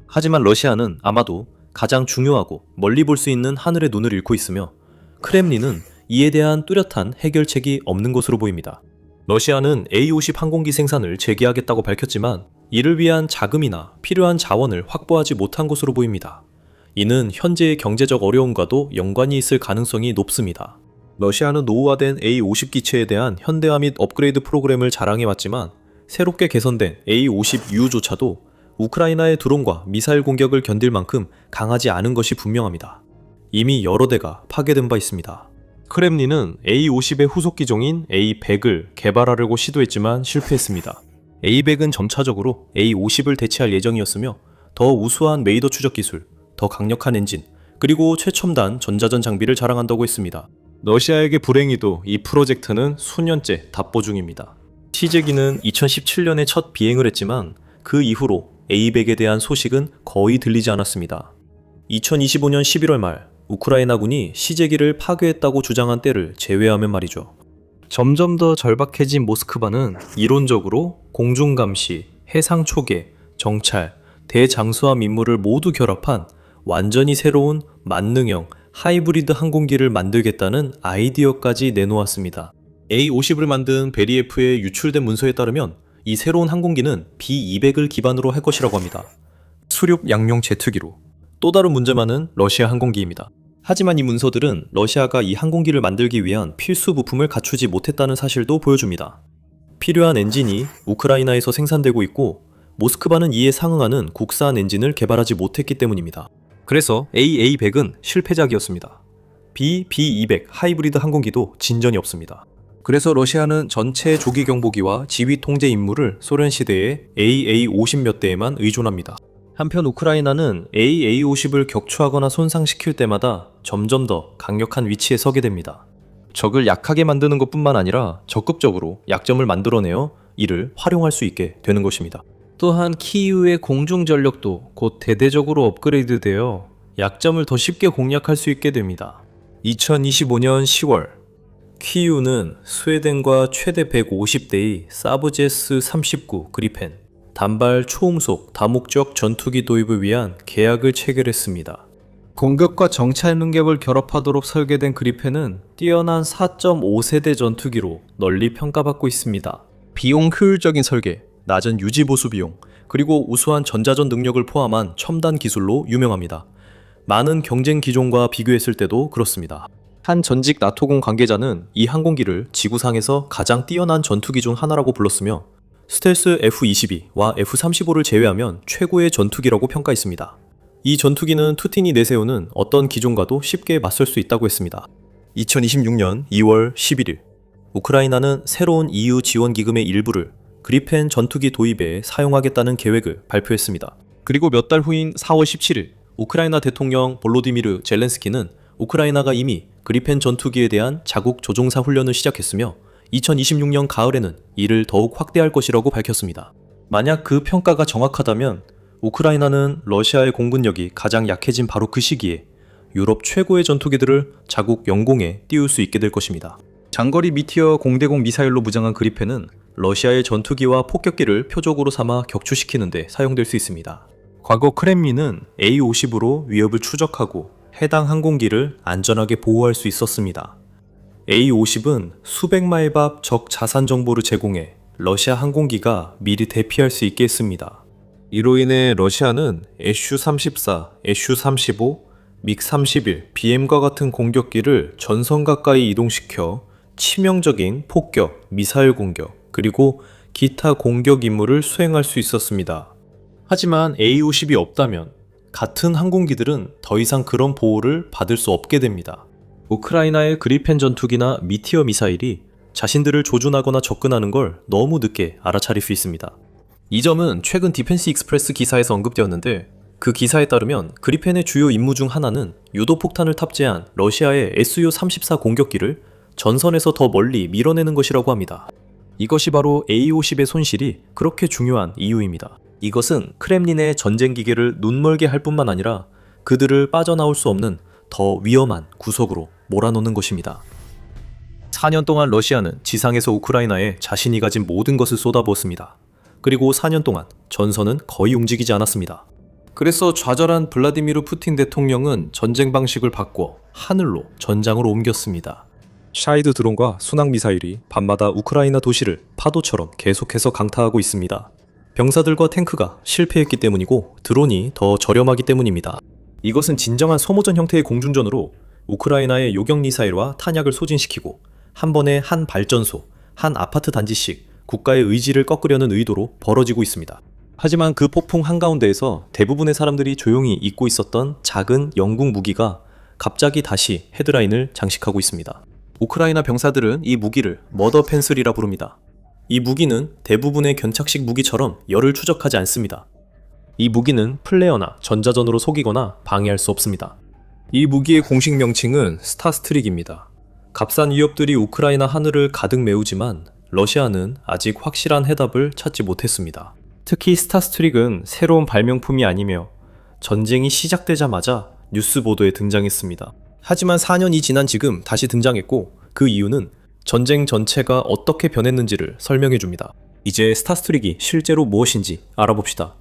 하지만 러시아는 아마도 가장 중요하고 멀리 볼 수 있는 하늘의 눈을 잃고 있으며 크렘린은 이에 대한 뚜렷한 해결책이 없는 것으로 보입니다. 러시아는 A-50 항공기 생산을 재개하겠다고 밝혔지만 이를 위한 자금이나 필요한 자원을 확보하지 못한 것으로 보입니다. 이는 현재의 경제적 어려움과도 연관이 있을 가능성이 높습니다. 러시아는 노후화된 A-50 기체에 대한 현대화 및 업그레이드 프로그램을 자랑해왔지만 새롭게 개선된 A-50U조차도 우크라이나의 드론과 미사일 공격을 견딜 만큼 강하지 않은 것이 분명합니다. 이미 여러 대가 파괴된 바 있습니다. 크렘린은 A-50의 후속 기종인 A-100을 개발하려고 시도했지만 실패했습니다. A-100은 점차적으로 A-50을 대체할 예정이었으며 더 우수한 레이더 추적 기술, 더 강력한 엔진, 그리고 최첨단 전자전 장비를 자랑한다고 했습니다. 러시아에게 불행히도 이 프로젝트는 수년째 답보 중입니다. 시제기는 2017년에 첫 비행을 했지만 그 이후로 A-100에 대한 소식은 거의 들리지 않았습니다. 2025년 11월 말 우크라이나군이 시제기를 파괴했다고 주장한 때를 제외하면 말이죠. 점점 더 절박해진 모스크바는 이론적으로 공중감시, 해상 초계, 정찰, 대장수함 임무를 모두 결합한 완전히 새로운 만능형 하이브리드 항공기를 만들겠다는 아이디어까지 내놓았습니다. A-50을 만든 베리에프에 유출된 문서에 따르면 이 새로운 항공기는 B-200을 기반으로 할 것이라고 합니다. 수륙 양용 제트기로. 또 다른 문제만은 러시아 항공기입니다. 하지만 이 문서들은 러시아가 이 항공기를 만들기 위한 필수 부품을 갖추지 못했다는 사실도 보여줍니다. 필요한 엔진이 우크라이나에서 생산되고 있고 모스크바는 이에 상응하는 국산 엔진을 개발하지 못했기 때문입니다. 그래서 AA-100은 실패작이었습니다. B-200 하이브리드 항공기도 진전이 없습니다. 그래서 러시아는 전체 조기 경보기와 지휘 통제 임무를 소련 시대의 AA-50 몇 대에만 의존합니다. 한편 우크라이나는 AA-50을 격추하거나 손상시킬 때마다 점점 더 강력한 위치에 서게 됩니다. 적을 약하게 만드는 것뿐만 아니라 적극적으로 약점을 만들어내어 이를 활용할 수 있게 되는 것입니다. 또한 키이우의 공중 전력도 곧 대대적으로 업그레이드되어 약점을 더 쉽게 공략할 수 있게 됩니다. 2025년 10월 키이우는 스웨덴과 최대 150대의 사브제스 39 그리펜 단발 초음속 다목적 전투기 도입을 위한 계약을 체결했습니다. 공격과 정찰 능력을 결합하도록 설계된 그리펜은 뛰어난 4.5세대 전투기로 널리 평가받고 있습니다. 비용 효율적인 설계, 낮은 유지 보수 비용, 그리고 우수한 전자전 능력을 포함한 첨단 기술로 유명합니다. 많은 경쟁 기종과 비교했을 때도 그렇습니다. 한 전직 나토군 관계자는 이 항공기를 지구상에서 가장 뛰어난 전투기 중 하나라고 불렀으며 스텔스 F-22와 F-35를 제외하면 최고의 전투기라고 평가했습니다. 이 전투기는 투틴이 내세우는 어떤 기종과도 쉽게 맞설 수 있다고 했습니다. 2026년 2월 11일 우크라이나는 새로운 EU 지원 기금의 일부를 그리펜 전투기 도입에 사용하겠다는 계획을 발표했습니다. 그리고 몇 달 후인 4월 17일 우크라이나 대통령 볼로디미르 젤렌스키는 우크라이나가 이미 그리펜 전투기에 대한 자국 조종사 훈련을 시작했으며 2026년 가을에는 이를 더욱 확대할 것이라고 밝혔습니다. 만약 그 평가가 정확하다면 우크라이나는 러시아의 공군력이 가장 약해진 바로 그 시기에 유럽 최고의 전투기들을 자국 영공에 띄울 수 있게 될 것입니다. 장거리 미티어 공대공 미사일로 무장한 그리펜은 러시아의 전투기와 폭격기를 표적으로 삼아 격추시키는 데 사용될 수 있습니다. 과거 크렘린은 A-50으로 위협을 추적하고 해당 항공기를 안전하게 보호할 수 있었습니다. A-50은 수백 마일 밖 적 자산 정보를 제공해 러시아 항공기가 미리 대피할 수 있게 했습니다. 이로 인해 러시아는 SU-34, SU-35, 믹-31, BM과 같은 공격기를 전선 가까이 이동시켜 치명적인 폭격, 미사일 공격, 그리고 기타 공격 임무를 수행할 수 있었습니다. 하지만 A-50이 없다면 같은 항공기들은 더 이상 그런 보호를 받을 수 없게 됩니다. 우크라이나의 그리펜 전투기나 미티어 미사일이 자신들을 조준하거나 접근하는 걸 너무 늦게 알아차릴 수 있습니다. 이 점은 최근 디펜스 익스프레스 기사에서 언급되었는데 그 기사에 따르면 그리펜의 주요 임무 중 하나는 유도폭탄을 탑재한 러시아의 SU-34 공격기를 전선에서 더 멀리 밀어내는 것이라고 합니다. 이것이 바로 A-50의 손실이 그렇게 중요한 이유입니다. 이것은 크렘린의 전쟁 기계를 눈멀게 할 뿐만 아니라 그들을 빠져나올 수 없는 더 위험한 구석으로 몰아넣는 것입니다. 4년 동안 러시아는 지상에서 우크라이나에 자신이 가진 모든 것을 쏟아부었습니다. 그리고 4년 동안 전선은 거의 움직이지 않았습니다. 그래서 좌절한 블라디미르 푸틴 대통령은 전쟁 방식을 바꿔 하늘로 전장으로 옮겼습니다. 샤이드 드론과 순항 미사일이 밤마다 우크라이나 도시를 파도처럼 계속해서 강타하고 있습니다. 병사들과 탱크가 실패했기 때문이고 드론이 더 저렴하기 때문입니다. 이것은 진정한 소모전 형태의 공중전으로 우크라이나의 요격 미사일과 탄약을 소진시키고 한 번에 한 발전소, 한 아파트 단지씩 국가의 의지를 꺾으려는 의도로 벌어지고 있습니다. 하지만 그 폭풍 한가운데에서 대부분의 사람들이 조용히 잊고 있었던 작은 영국 무기가 갑자기 다시 헤드라인을 장식하고 있습니다. 우크라이나 병사들은 이 무기를 머더 펜슬이라 부릅니다. 이 무기는 대부분의 견착식 무기처럼 열을 추적하지 않습니다. 이 무기는 플레어나 전자전으로 속이거나 방해할 수 없습니다. 이 무기의 공식 명칭은 스타스트릭입니다. 값싼 위협들이 우크라이나 하늘을 가득 메우지만 러시아는 아직 확실한 해답을 찾지 못했습니다. 특히 스타스트릭은 새로운 발명품이 아니며 전쟁이 시작되자마자 뉴스 보도에 등장했습니다. 하지만 4년이 지난 지금 다시 등장했고 그 이유는 전쟁 전체가 어떻게 변했는지를 설명해 줍니다. 이제 스타스트릭이 실제로 무엇인지 알아봅시다.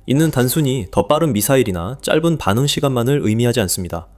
이는 단순히 더 빠른 미사일이나 짧은 반응 시간만을 의미하지 않습니다.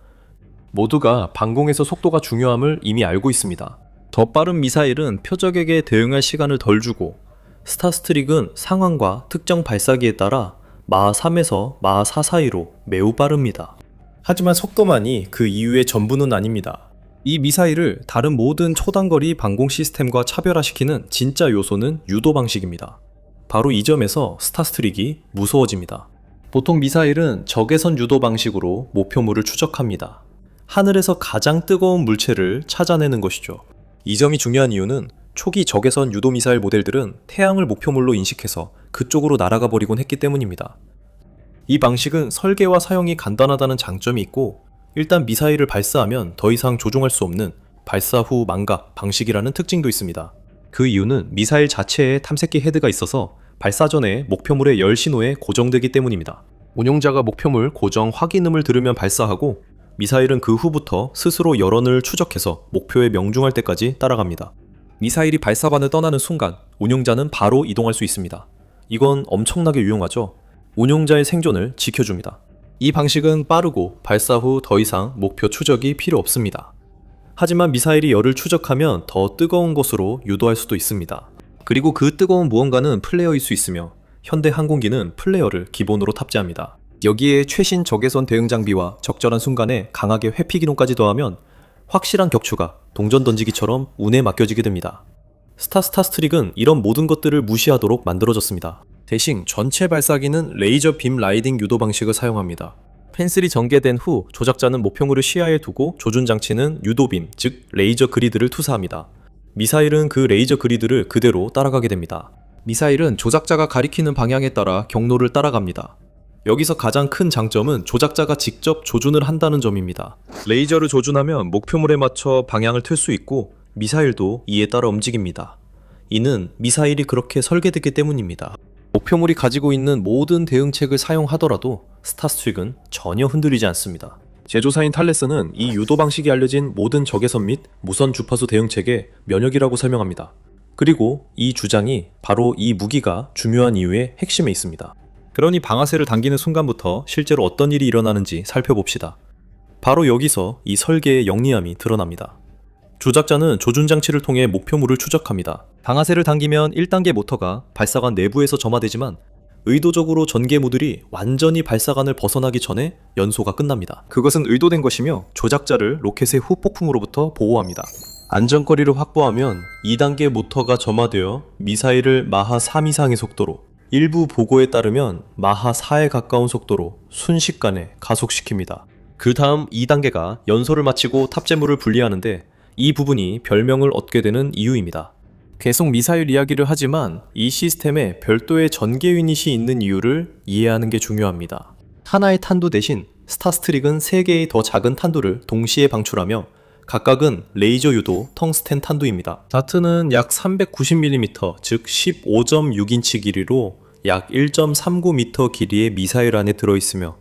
모두가 방공에서 속도가 중요함을 이미 알고 있습니다. 더 빠른 미사일은 표적에게 대응할 시간을 덜 주고 스타스트릭은 상황과 특정 발사기에 따라 마하 3에서 마하 4 사이로 매우 빠릅니다. 하지만 속도만이 그 이유의 전부는 아닙니다. 이 미사일을 다른 모든 초단거리 방공 시스템과 차별화시키는 진짜 요소는 유도 방식입니다. 바로 이 점에서 스타스트릭이 무서워집니다. 보통 미사일은 적외선 유도 방식으로 목표물을 추적합니다. 하늘에서 가장 뜨거운 물체를 찾아내는 것이죠. 이 점이 중요한 이유는 초기 적외선 유도 미사일 모델들은 태양을 목표물로 인식해서 그쪽으로 날아가 버리곤 했기 때문입니다. 이 방식은 설계와 사용이 간단하다는 장점이 있고 일단 미사일을 발사하면 더 이상 조종할 수 없는 발사 후 망각 방식이라는 특징도 있습니다. 그 이유는 미사일 자체에 탐색기 헤드가 있어서 발사 전에 목표물의 열 신호에 고정되기 때문입니다. 운용자가 목표물 고정 확인음을 들으면 발사하고 미사일은 그 후부터 스스로 열원을 추적해서 목표에 명중할 때까지 따라갑니다. 미사일이 발사반을 떠나는 순간 운용자는 바로 이동할 수 있습니다. 이건 엄청나게 유용하죠. 운용자의 생존을 지켜줍니다. 이 방식은 빠르고 발사 후 더 이상 목표 추적이 필요 없습니다. 하지만 미사일이 열을 추적하면 더 뜨거운 곳으로 유도할 수도 있습니다. 그리고 그 뜨거운 무언가는 플레어일 수 있으며 현대 항공기는 플레어를 기본으로 탑재합니다. 여기에 최신 적외선 대응 장비와 적절한 순간에 강하게 회피 기능까지 더하면 확실한 격추가 동전 던지기처럼 운에 맡겨지게 됩니다. 스타스트릭은 이런 모든 것들을 무시하도록 만들어졌습니다. 대신 전체 발사기는 레이저 빔 라이딩 유도 방식을 사용합니다. 펜슬이 전개된 후 조작자는 목표물을 시야에 두고 조준 장치는 유도빔, 즉 레이저 그리드를 투사합니다. 미사일은 그 레이저 그리드를 그대로 따라가게 됩니다. 미사일은 조작자가 가리키는 방향에 따라 경로를 따라갑니다. 여기서 가장 큰 장점은 조작자가 직접 조준을 한다는 점입니다. 레이저를 조준하면 목표물에 맞춰 방향을 틀 수 있고 미사일도 이에 따라 움직입니다. 이는 미사일이 그렇게 설계됐기 때문입니다. 목표물이 가지고 있는 모든 대응책을 사용하더라도 스타스트릭은 전혀 흔들리지 않습니다. 제조사인 탈레스는 이 유도 방식이 알려진 모든 적외선 및 무선 주파수 대응책의 면역이라고 설명합니다. 그리고 이 주장이 바로 이 무기가 중요한 이유의 핵심에 있습니다. 그러니 방아쇠를 당기는 순간부터 실제로 어떤 일이 일어나는지 살펴봅시다. 바로 여기서 이 설계의 영리함이 드러납니다. 조작자는 조준 장치를 통해 목표물을 추적합니다. 방아쇠를 당기면 1단계 모터가 발사관 내부에서 점화되지만 의도적으로 전개모들이 완전히 발사관을 벗어나기 전에 연소가 끝납니다. 그것은 의도된 것이며 조작자를 로켓의 후폭풍으로부터 보호합니다. 안전거리를 확보하면 2단계 모터가 점화되어 미사일을 마하 3 이상의 속도로, 일부 보고에 따르면 마하 4에 가까운 속도로 순식간에 가속시킵니다. 그 다음 2단계가 연소를 마치고 탑재물을 분리하는데 이 부분이 별명을 얻게 되는 이유입니다. 계속 미사일 이야기를 하지만 이 시스템에 별도의 전개 유닛이 있는 이유를 이해하는 게 중요합니다. 하나의 탄두 대신 스타스트릭은 3개의 더 작은 탄두를 동시에 방출하며 각각은 레이저 유도 텅스텐 탄두입니다. 다트는 약 390mm, 즉 15.6인치 길이로 약 1.39m 길이의 미사일 안에 들어있으며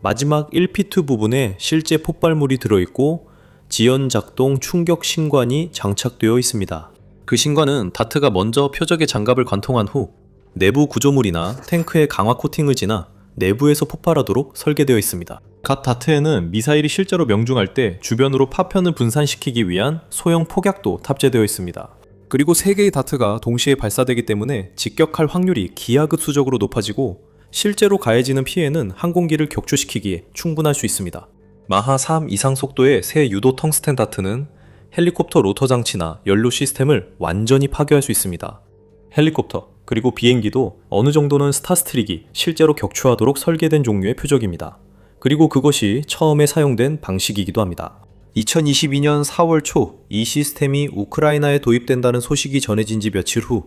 마지막 1피트 부분에 실제 폭발물이 들어있고 지연 작동 충격 신관이 장착되어 있습니다. 그 신관은 다트가 먼저 표적의 장갑을 관통한 후 내부 구조물이나 탱크의 강화 코팅을 지나 내부에서 폭발하도록 설계되어 있습니다. 각 다트에는 미사일이 실제로 명중할 때 주변으로 파편을 분산시키기 위한 소형 폭약도 탑재되어 있습니다. 그리고 3개의 다트가 동시에 발사되기 때문에 직격할 확률이 기하급수적으로 높아지고 실제로 가해지는 피해는 항공기를 격추시키기에 충분할 수 있습니다. 마하 3 이상 속도의 새 유도 텅스텐 다트는 헬리콥터 로터 장치나 연료 시스템을 완전히 파괴할 수 있습니다. 헬리콥터 그리고 비행기도 어느 정도는 스타스트릭이 실제로 격추하도록 설계된 종류의 표적입니다. 그리고 그것이 처음에 사용된 방식이기도 합니다. 2022년 4월 초 이 시스템이 우크라이나에 도입된다는 소식이 전해진 지 며칠 후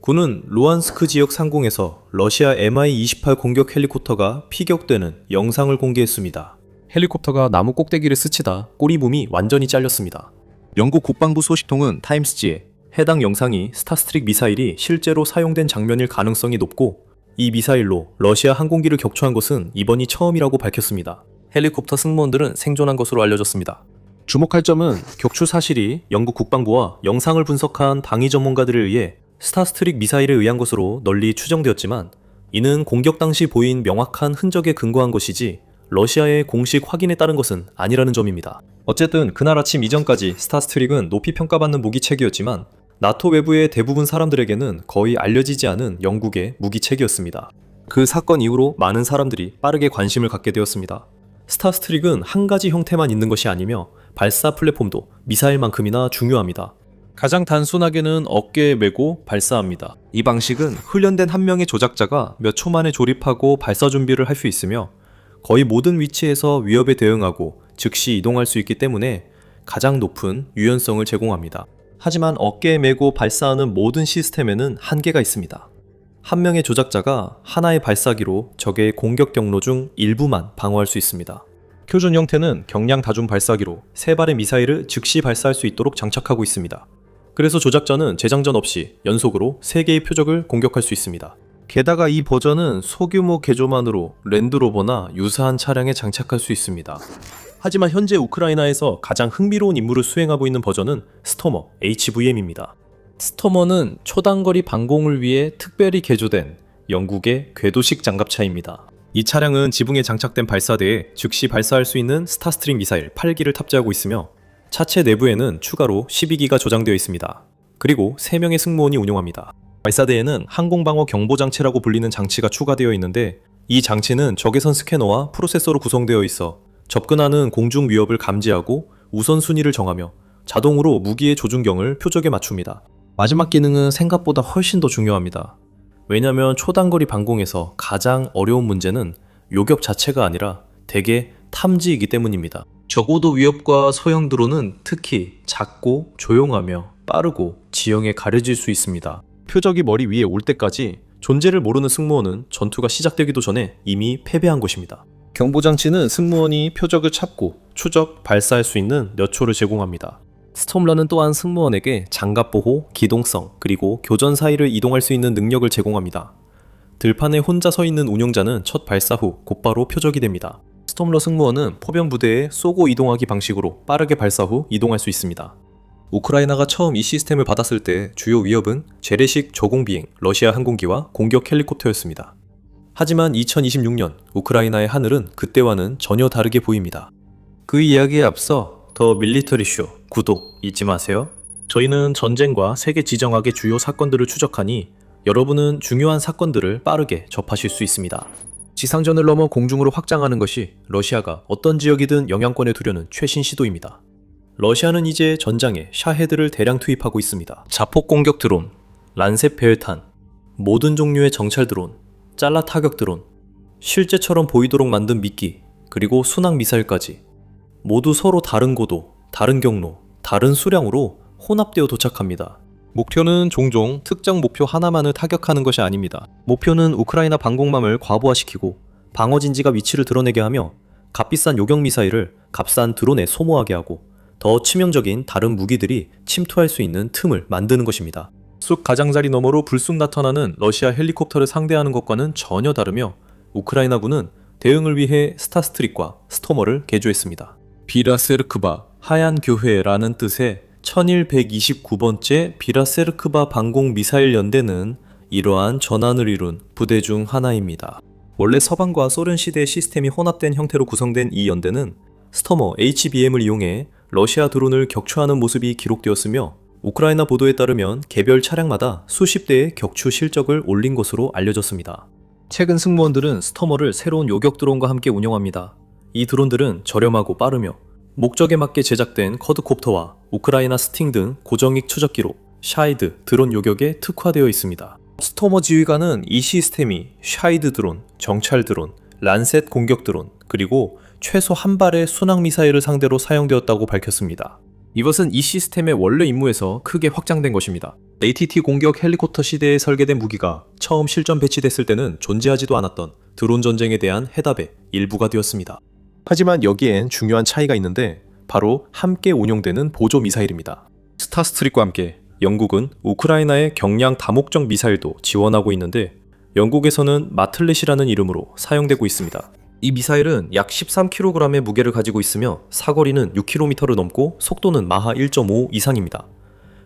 군은 루안스크 지역 상공에서 러시아 Mi-28 공격 헬리콥터가 피격되는 영상을 공개했습니다. 헬리콥터가 나무 꼭대기를 스치다 꼬리붐이 완전히 잘렸습니다. 영국 국방부 소식통은 타임스지에 해당 영상이 스타스트릭 미사일이 실제로 사용된 장면일 가능성이 높고 이 미사일로 러시아 항공기를 격추한 것은 이번이 처음이라고 밝혔습니다. 헬리콥터 승무원들은 생존한 것으로 알려졌습니다. 주목할 점은 격추 사실이 영국 국방부와 영상을 분석한 방위 전문가들에 의해 스타스트릭 미사일에 의한 것으로 널리 추정되었지만 이는 공격 당시 보인 명확한 흔적에 근거한 것이지 러시아의 공식 확인에 따른 것은 아니라는 점입니다. 어쨌든 그날 아침 이전까지 스타스트릭은 높이 평가받는 무기체계였지만 나토 외부의 대부분 사람들에게는 거의 알려지지 않은 영국의 무기체계였습니다. 그 사건 이후로 많은 사람들이 빠르게 관심을 갖게 되었습니다. 스타스트릭은 한 가지 형태만 있는 것이 아니며 발사 플랫폼도 미사일만큼이나 중요합니다. 가장 단순하게는 어깨에 메고 발사합니다. 이 방식은 훈련된 한 명의 조작자가 몇 초 만에 조립하고 발사 준비를 할 수 있으며 거의 모든 위치에서 위협에 대응하고 즉시 이동할 수 있기 때문에 가장 높은 유연성을 제공합니다. 하지만 어깨에 메고 발사하는 모든 시스템에는 한계가 있습니다. 한 명의 조작자가 하나의 발사기로 적의 공격 경로 중 일부만 방어할 수 있습니다. 표준 형태는 경량 다중 발사기로 3발의 미사일을 즉시 발사할 수 있도록 장착하고 있습니다. 그래서 조작자는 재장전 없이 연속으로 3개의 표적을 공격할 수 있습니다. 게다가 이 버전은 소규모 개조만으로 랜드로버나 유사한 차량에 장착할 수 있습니다. 하지만 현재 우크라이나에서 가장 흥미로운 임무를 수행하고 있는 버전은 스토머 HVM입니다. 스토머는 초단거리 방공을 위해 특별히 개조된 영국의 궤도식 장갑차입니다. 이 차량은 지붕에 장착된 발사대에 즉시 발사할 수 있는 스타스트릭 미사일 8기를 탑재하고 있으며 차체 내부에는 추가로 12기가 조장되어 있습니다. 그리고 3명의 승무원이 운용합니다. 발사대에는 항공방어 경보장치라고 불리는 장치가 추가되어 있는데 이 장치는 적외선 스캐너와 프로세서로 구성되어 있어 접근하는 공중 위협을 감지하고 우선순위를 정하며 자동으로 무기의 조준경을 표적에 맞춥니다. 마지막 기능은 생각보다 훨씬 더 중요합니다. 왜냐면 초단거리 방공에서 가장 어려운 문제는 요격 자체가 아니라 대개 탐지이기 때문입니다. 저고도 위협과 소형 드론은 특히 작고 조용하며 빠르고 지형에 가려질 수 있습니다. 표적이 머리 위에 올 때까지 존재를 모르는 승무원은 전투가 시작되기도 전에 이미 패배한 것입니다. 경보장치는 승무원이 표적을 찾고 추적, 발사할 수 있는 몇 초를 제공합니다. 스톰러는 또한 승무원에게 장갑보호, 기동성, 그리고 교전 사이를 이동할 수 있는 능력을 제공합니다. 들판에 혼자 서 있는 운용자는 첫 발사 후 곧바로 표적이 됩니다. 스톰러 승무원은 포병 부대에 쏘고 이동하기 방식으로 빠르게 발사 후 이동할 수 있습니다. 우크라이나가 처음 이 시스템을 받았을 때 주요 위협은 재래식 저공비행 러시아 항공기와 공격 헬리콥터였습니다. 하지만 2026년 우크라이나의 하늘은 그때와는 전혀 다르게 보입니다. 그 이야기에 앞서 더 밀리터리 쇼 구독 잊지 마세요. 저희는 전쟁과 세계 지정학의 주요 사건들을 추적하니 여러분은 중요한 사건들을 빠르게 접하실 수 있습니다. 지상전을 넘어 공중으로 확장하는 것이 러시아가 어떤 지역이든 영향권에 두려는 최신 시도입니다. 러시아는 이제 전장에 샤헤드를 대량 투입하고 있습니다. 자폭 공격 드론, 란셋 배열탄, 모든 종류의 정찰 드론, 잘라 타격 드론, 실제처럼 보이도록 만든 미끼, 그리고 순항 미사일까지 모두 서로 다른 고도, 다른 경로, 다른 수량으로 혼합되어 도착합니다. 목표는 종종 특정 목표 하나만을 타격하는 것이 아닙니다. 목표는 우크라이나 방공망을 과부하시키고 방어진지가 위치를 드러내게 하며 값비싼 요격 미사일을 값싼 드론에 소모하게 하고 더 치명적인 다른 무기들이 침투할 수 있는 틈을 만드는 것입니다. 쑥 가장자리 너머로 불쑥 나타나는 러시아 헬리콥터를 상대하는 것과는 전혀 다르며 우크라이나군은 대응을 위해 스타스트릭과 스토머를 개조했습니다. 비라세르크바, 하얀 교회라는 뜻의 1129번째 비라세르크바 방공 미사일 연대는 이러한 전환을 이룬 부대 중 하나입니다. 원래 서방과 소련 시대의 시스템이 혼합된 형태로 구성된 이 연대는 스토머 HBM을 이용해 러시아 드론을 격추하는 모습이 기록되었으며 우크라이나 보도에 따르면 개별 차량마다 수십 대의 격추 실적을 올린 것으로 알려졌습니다. 최근 승무원들은 스토머를 새로운 요격 드론과 함께 운영합니다. 이 드론들은 저렴하고 빠르며 목적에 맞게 제작된 쿼드콥터와 우크라이나 스팅 등 고정익 추적기로 샤이드 드론 요격에 특화되어 있습니다. 스토머 지휘관은 이 시스템이 샤이드 드론, 정찰 드론, 란셋 공격 드론, 그리고 최소 한 발의 순항 미사일을 상대로 사용되었다고 밝혔습니다. 이것은 이 시스템의 원래 임무에서 크게 확장된 것입니다. ATT 공격 헬리콥터 시대에 설계된 무기가 처음 실전 배치됐을 때는 존재하지도 않았던 드론 전쟁에 대한 해답의 일부가 되었습니다. 하지만 여기엔 중요한 차이가 있는데 바로 함께 운용되는 보조 미사일입니다. 스타스트릭과 함께 영국은 우크라이나의 경량 다목적 미사일도 지원하고 있는데 영국에서는 마틀렛이라는 이름으로 사용되고 있습니다. 이 미사일은 약 13kg의 무게를 가지고 있으며 사거리는 6km를 넘고 속도는 마하 1.5 이상입니다.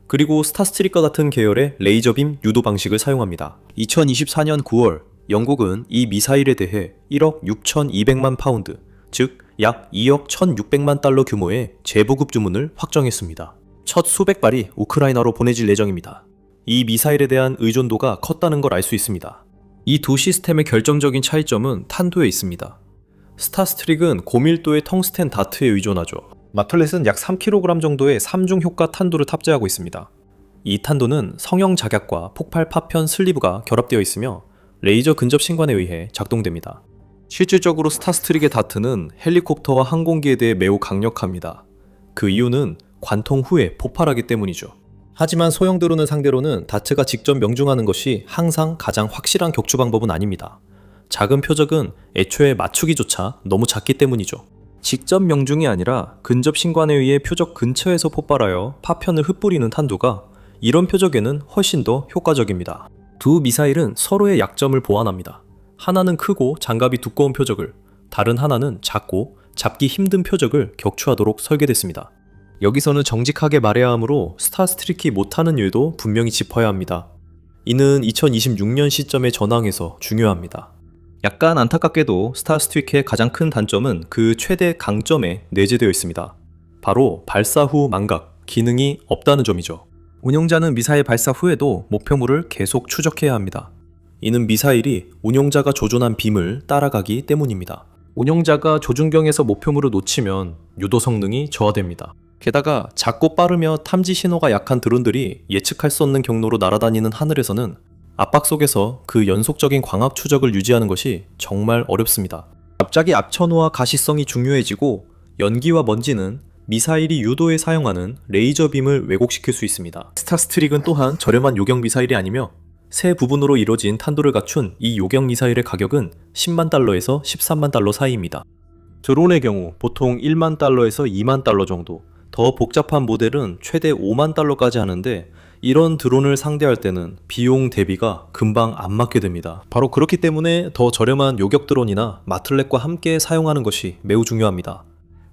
그리고 스타스트릭과 같은 계열의 레이저빔 유도 방식을 사용합니다. 2024년 9월 영국은 이 미사일에 대해 1억 6,200만 파운드, 즉 약 2억 1,600만 달러 규모의 재보급 주문을 확정했습니다. 첫 수백 발이 우크라이나로 보내질 예정입니다. 이 미사일에 대한 의존도가 컸다는 걸 알 수 있습니다. 이 두 시스템의 결정적인 차이점은 탄도에 있습니다. 스타스트릭은 고밀도의 텅스텐 다트에 의존하죠. 마틀렛은 약 3kg 정도의 3중 효과 탄도를 탑재하고 있습니다. 이 탄도는 성형 작약과 폭발 파편 슬리브가 결합되어 있으며 레이저 근접 신관에 의해 작동됩니다. 실질적으로 스타스트릭의 다트는 헬리콥터와 항공기에 대해 매우 강력합니다. 그 이유는 관통 후에 폭발하기 때문이죠. 하지만 소형 드론을 상대로는 다트가 직접 명중하는 것이 항상 가장 확실한 격추 방법은 아닙니다. 작은 표적은 애초에 맞추기조차 너무 작기 때문이죠. 직접 명중이 아니라 근접 신관에 의해 표적 근처에서 폭발하여 파편을 흩뿌리는 탄두가 이런 표적에는 훨씬 더 효과적입니다. 두 미사일은 서로의 약점을 보완합니다. 하나는 크고 장갑이 두꺼운 표적을, 다른 하나는 작고 잡기 힘든 표적을 격추하도록 설계됐습니다. 여기서는 정직하게 말해야 하므로 스타스트릭이 못하는 일도 분명히 짚어야 합니다. 이는 2026년 시점의 전황에서 중요합니다. 약간 안타깝게도 스타스트릭의 가장 큰 단점은 그 최대 강점에 내재되어 있습니다. 바로 발사 후 망각, 기능이 없다는 점이죠. 운용자는 미사일 발사 후에도 목표물을 계속 추적해야 합니다. 이는 미사일이 운용자가 조준한 빔을 따라가기 때문입니다. 운용자가 조준경에서 목표물을 놓치면 유도 성능이 저하됩니다. 게다가 작고 빠르며 탐지 신호가 약한 드론들이 예측할 수 없는 경로로 날아다니는 하늘에서는 압박 속에서 그 연속적인 광학 추적을 유지하는 것이 정말 어렵습니다. 갑자기 앞천호와 가시성이 중요해지고 연기와 먼지는 미사일이 유도에 사용하는 레이저 빔을 왜곡시킬 수 있습니다. 스타스트릭은 또한 저렴한 요격 미사일이 아니며 세 부분으로 이루어진 탄도를 갖춘 이 요격 미사일의 가격은 10만 달러에서 13만 달러 사이입니다. 드론의 경우 보통 1만 달러에서 2만 달러 정도, 더 복잡한 모델은 최대 5만 달러까지 하는데 이런 드론을 상대할 때는 비용 대비가 금방 안 맞게 됩니다. 바로 그렇기 때문에 더 저렴한 요격 드론이나 마틀렛과 함께 사용하는 것이 매우 중요합니다.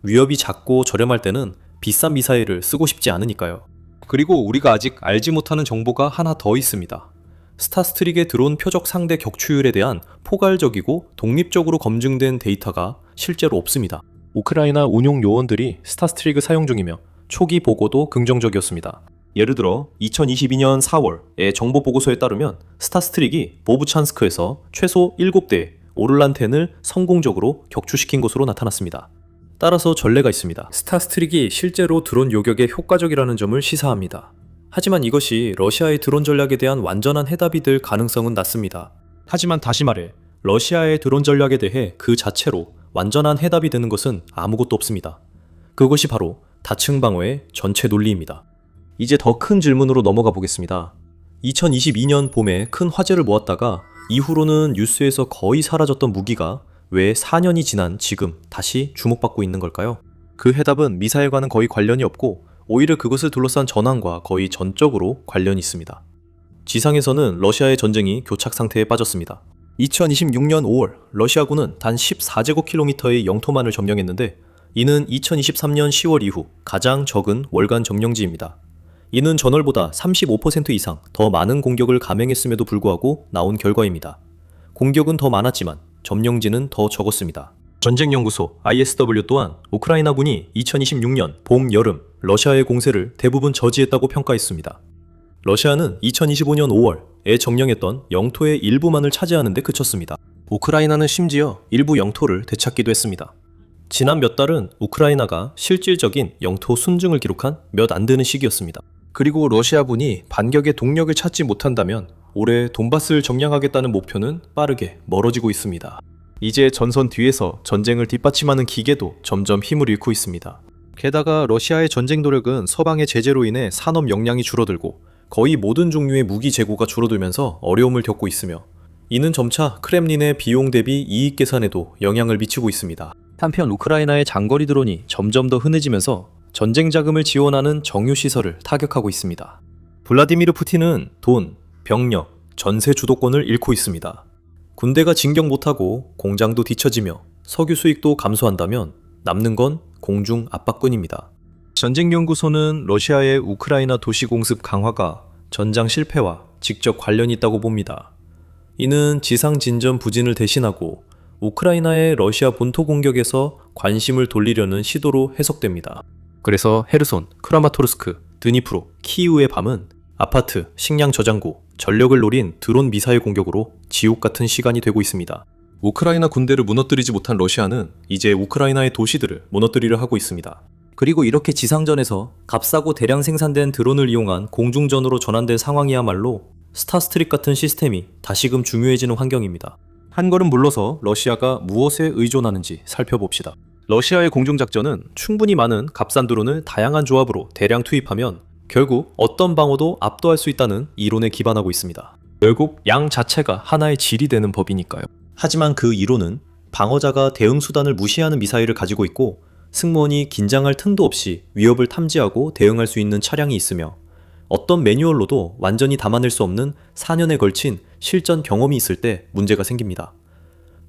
위협이 작고 저렴할 때는 비싼 미사일을 쓰고 싶지 않으니까요. 그리고 우리가 아직 알지 못하는 정보가 하나 더 있습니다. 스타스트릭의 드론 표적 상대 격추율에 대한 포괄적이고 독립적으로 검증된 데이터가 실제로 없습니다. 우크라이나 운용 요원들이 스타스트릭을 사용 중이며 초기 보고도 긍정적이었습니다. 예를 들어 2022년 4월의 정보 보고서에 따르면 스타스트릭이 보브찬스크에서 최소 7대의 오를란텐을 성공적으로 격추시킨 것으로 나타났습니다. 따라서 전례가 있습니다. 스타스트릭이 실제로 드론 요격에 효과적이라는 점을 시사합니다. 하지만 이것이 러시아의 드론 전략에 대한 완전한 해답이 될 가능성은 낮습니다. 하지만 다시 말해 러시아의 드론 전략에 대해 그 자체로 완전한 해답이 되는 것은 아무것도 없습니다. 그것이 바로 다층 방어의 전체 논리입니다. 이제 더 큰 질문으로 넘어가 보겠습니다. 2022년 봄에 큰 화제를 모았다가 이후로는 뉴스에서 거의 사라졌던 무기가 왜 4년이 지난 지금 다시 주목받고 있는 걸까요? 그 해답은 미사일과는 거의 관련이 없고 오히려 그것을 둘러싼 전황과 거의 전적으로 관련이 있습니다. 지상에서는 러시아의 전쟁이 교착 상태에 빠졌습니다. 2026년 5월 러시아군은 단 14제곱킬로미터의 영토만을 점령했는데 이는 2023년 10월 이후 가장 적은 월간 점령지입니다. 이는 전월보다 35% 이상 더 많은 공격을 감행했음에도 불구하고 나온 결과입니다. 공격은 더 많았지만 점령지는 더 적었습니다. 전쟁연구소 ISW 또한 우크라이나군이 2026년 봄, 여름 러시아의 공세를 대부분 저지했다고 평가했습니다. 러시아는 2025년 5월에 정령했던 영토의 일부만을 차지하는 데 그쳤습니다. 우크라이나는 심지어 일부 영토를 되찾기도 했습니다. 지난 몇 달은 우크라이나가 실질적인 영토 순증을 기록한 몇 안 되는 시기였습니다. 그리고 러시아군이 반격의 동력을 찾지 못한다면 올해 돈바스를 점령하겠다는 목표는 빠르게 멀어지고 있습니다. 이제 전선 뒤에서 전쟁을 뒷받침하는 기계도 점점 힘을 잃고 있습니다. 게다가 러시아의 전쟁 노력은 서방의 제재로 인해 산업 역량이 줄어들고 거의 모든 종류의 무기 재고가 줄어들면서 어려움을 겪고 있으며 이는 점차 크렘린의 비용 대비 이익 계산에도 영향을 미치고 있습니다. 한편 우크라이나의 장거리 드론이 점점 더 흔해지면서 전쟁 자금을 지원하는 정유시설을 타격하고 있습니다. 블라디미르 푸틴은 돈, 병력, 전세 주도권을 잃고 있습니다. 군대가 진격 못하고 공장도 뒤처지며 석유 수익도 감소한다면 남는 건 공중 압박군입니다. 전쟁연구소는 러시아의 우크라이나 도시 공습 강화가 전장 실패와 직접 관련이 있다고 봅니다. 이는 지상 진전 부진을 대신하고 우크라이나의 러시아 본토 공격에서 관심을 돌리려는 시도로 해석됩니다. 그래서 헤르손, 크라마토르스크, 드니프로, 키이우의 밤은 아파트, 식량 저장고, 전력을 노린 드론 미사일 공격으로 지옥 같은 시간이 되고 있습니다. 우크라이나 군대를 무너뜨리지 못한 러시아는 이제 우크라이나의 도시들을 무너뜨리려 하고 있습니다. 그리고 이렇게 지상전에서 값싸고 대량 생산된 드론을 이용한 공중전으로 전환된 상황이야말로 스타스트릭 같은 시스템이 다시금 중요해지는 환경입니다. 한 걸음 물러서 러시아가 무엇에 의존하는지 살펴봅시다. 러시아의 공중작전은 충분히 많은 값싼 드론을 다양한 조합으로 대량 투입하면 결국 어떤 방어도 압도할 수 있다는 이론에 기반하고 있습니다. 결국 양 자체가 하나의 질이 되는 법이니까요. 하지만 그 이론은 방어자가 대응 수단을 무시하는 미사일을 가지고 있고 승무원이 긴장할 틈도 없이 위협을 탐지하고 대응할 수 있는 차량이 있으며 어떤 매뉴얼로도 완전히 담아낼 수 없는 4년에 걸친 실전 경험이 있을 때 문제가 생깁니다.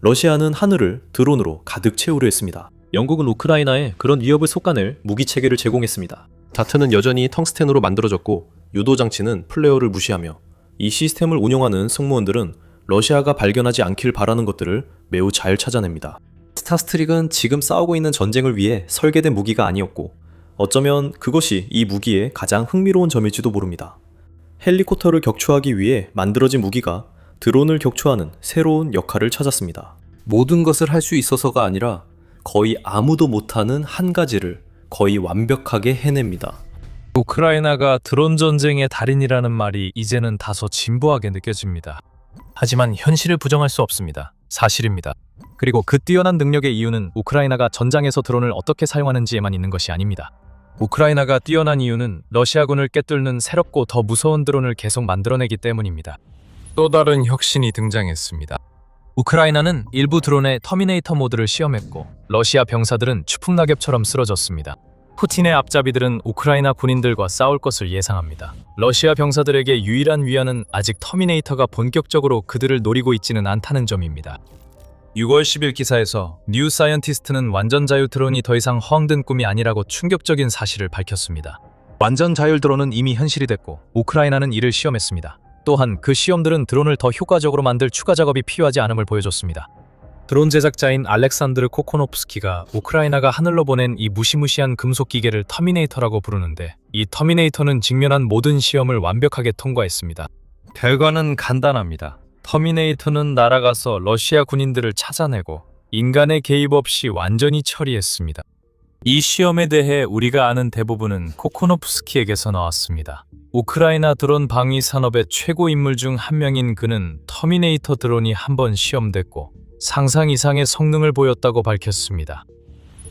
러시아는 하늘을 드론으로 가득 채우려 했습니다. 영국은 우크라이나에 그런 위협을 솎아낼 무기체계를 제공했습니다. 다트는 여전히 텅스텐으로 만들어졌고 유도장치는 플레어를 무시하며 이 시스템을 운영하는 승무원들은 러시아가 발견하지 않길 바라는 것들을 매우 잘 찾아냅니다. 스타스트릭은 지금 싸우고 있는 전쟁을 위해 설계된 무기가 아니었고 어쩌면 그것이 이 무기의 가장 흥미로운 점일지도 모릅니다. 헬리콥터를 격추하기 위해 만들어진 무기가 드론을 격추하는 새로운 역할을 찾았습니다. 모든 것을 할 수 있어서가 아니라 거의 아무도 못하는 한 가지를 거의 완벽하게 해냅니다. 우크라이나가 드론 전쟁의 달인이라는 말이 이제는 다소 진부하게 느껴집니다. 하지만 현실을 부정할 수 없습니다. 사실입니다. 그리고 그 뛰어난 능력의 이유는 우크라이나가 전장에서 드론을 어떻게 사용하는지에만 있는 것이 아닙니다. 우크라이나가 뛰어난 이유는 러시아군을 꿰뚫는 새롭고 더 무서운 드론을 계속 만들어내기 때문입니다. 또 다른 혁신이 등장했습니다. 우크라이나는 일부 드론의 터미네이터 모드를 시험했고 러시아 병사들은 추풍낙엽처럼 쓰러졌습니다. 푸틴의 앞잡이들은 우크라이나 군인들과 싸울 것을 예상합니다. 러시아 병사들에게 유일한 위안은 아직 터미네이터가 본격적으로 그들을 노리고 있지는 않다는 점입니다. 6월 10일 기사에서 뉴 사이언티스트는 완전 자유 드론이 더 이상 허황된 꿈이 아니라고 충격적인 사실을 밝혔습니다. 완전 자율 드론은 이미 현실이 됐고 우크라이나는 이를 시험했습니다. 또한 그 시험들은 드론을 더 효과적으로 만들 추가 작업이 필요하지 않음을 보여줬습니다. 드론 제작자인 알렉산드르 코코노프스키가 우크라이나가 하늘로 보낸 이 무시무시한 금속 기계를 터미네이터라고 부르는데 이 터미네이터는 직면한 모든 시험을 완벽하게 통과했습니다. 결과는 간단합니다. 터미네이터는 날아가서 러시아 군인들을 찾아내고 인간의 개입 없이 완전히 처리했습니다. 이 시험에 대해 우리가 아는 대부분은 코코노프스키에게서 나왔습니다. 우크라이나 드론 방위 산업의 최고 인물 중 한 명인 그는 터미네이터 드론이 한번 시험됐고 상상 이상의 성능을 보였다고 밝혔습니다.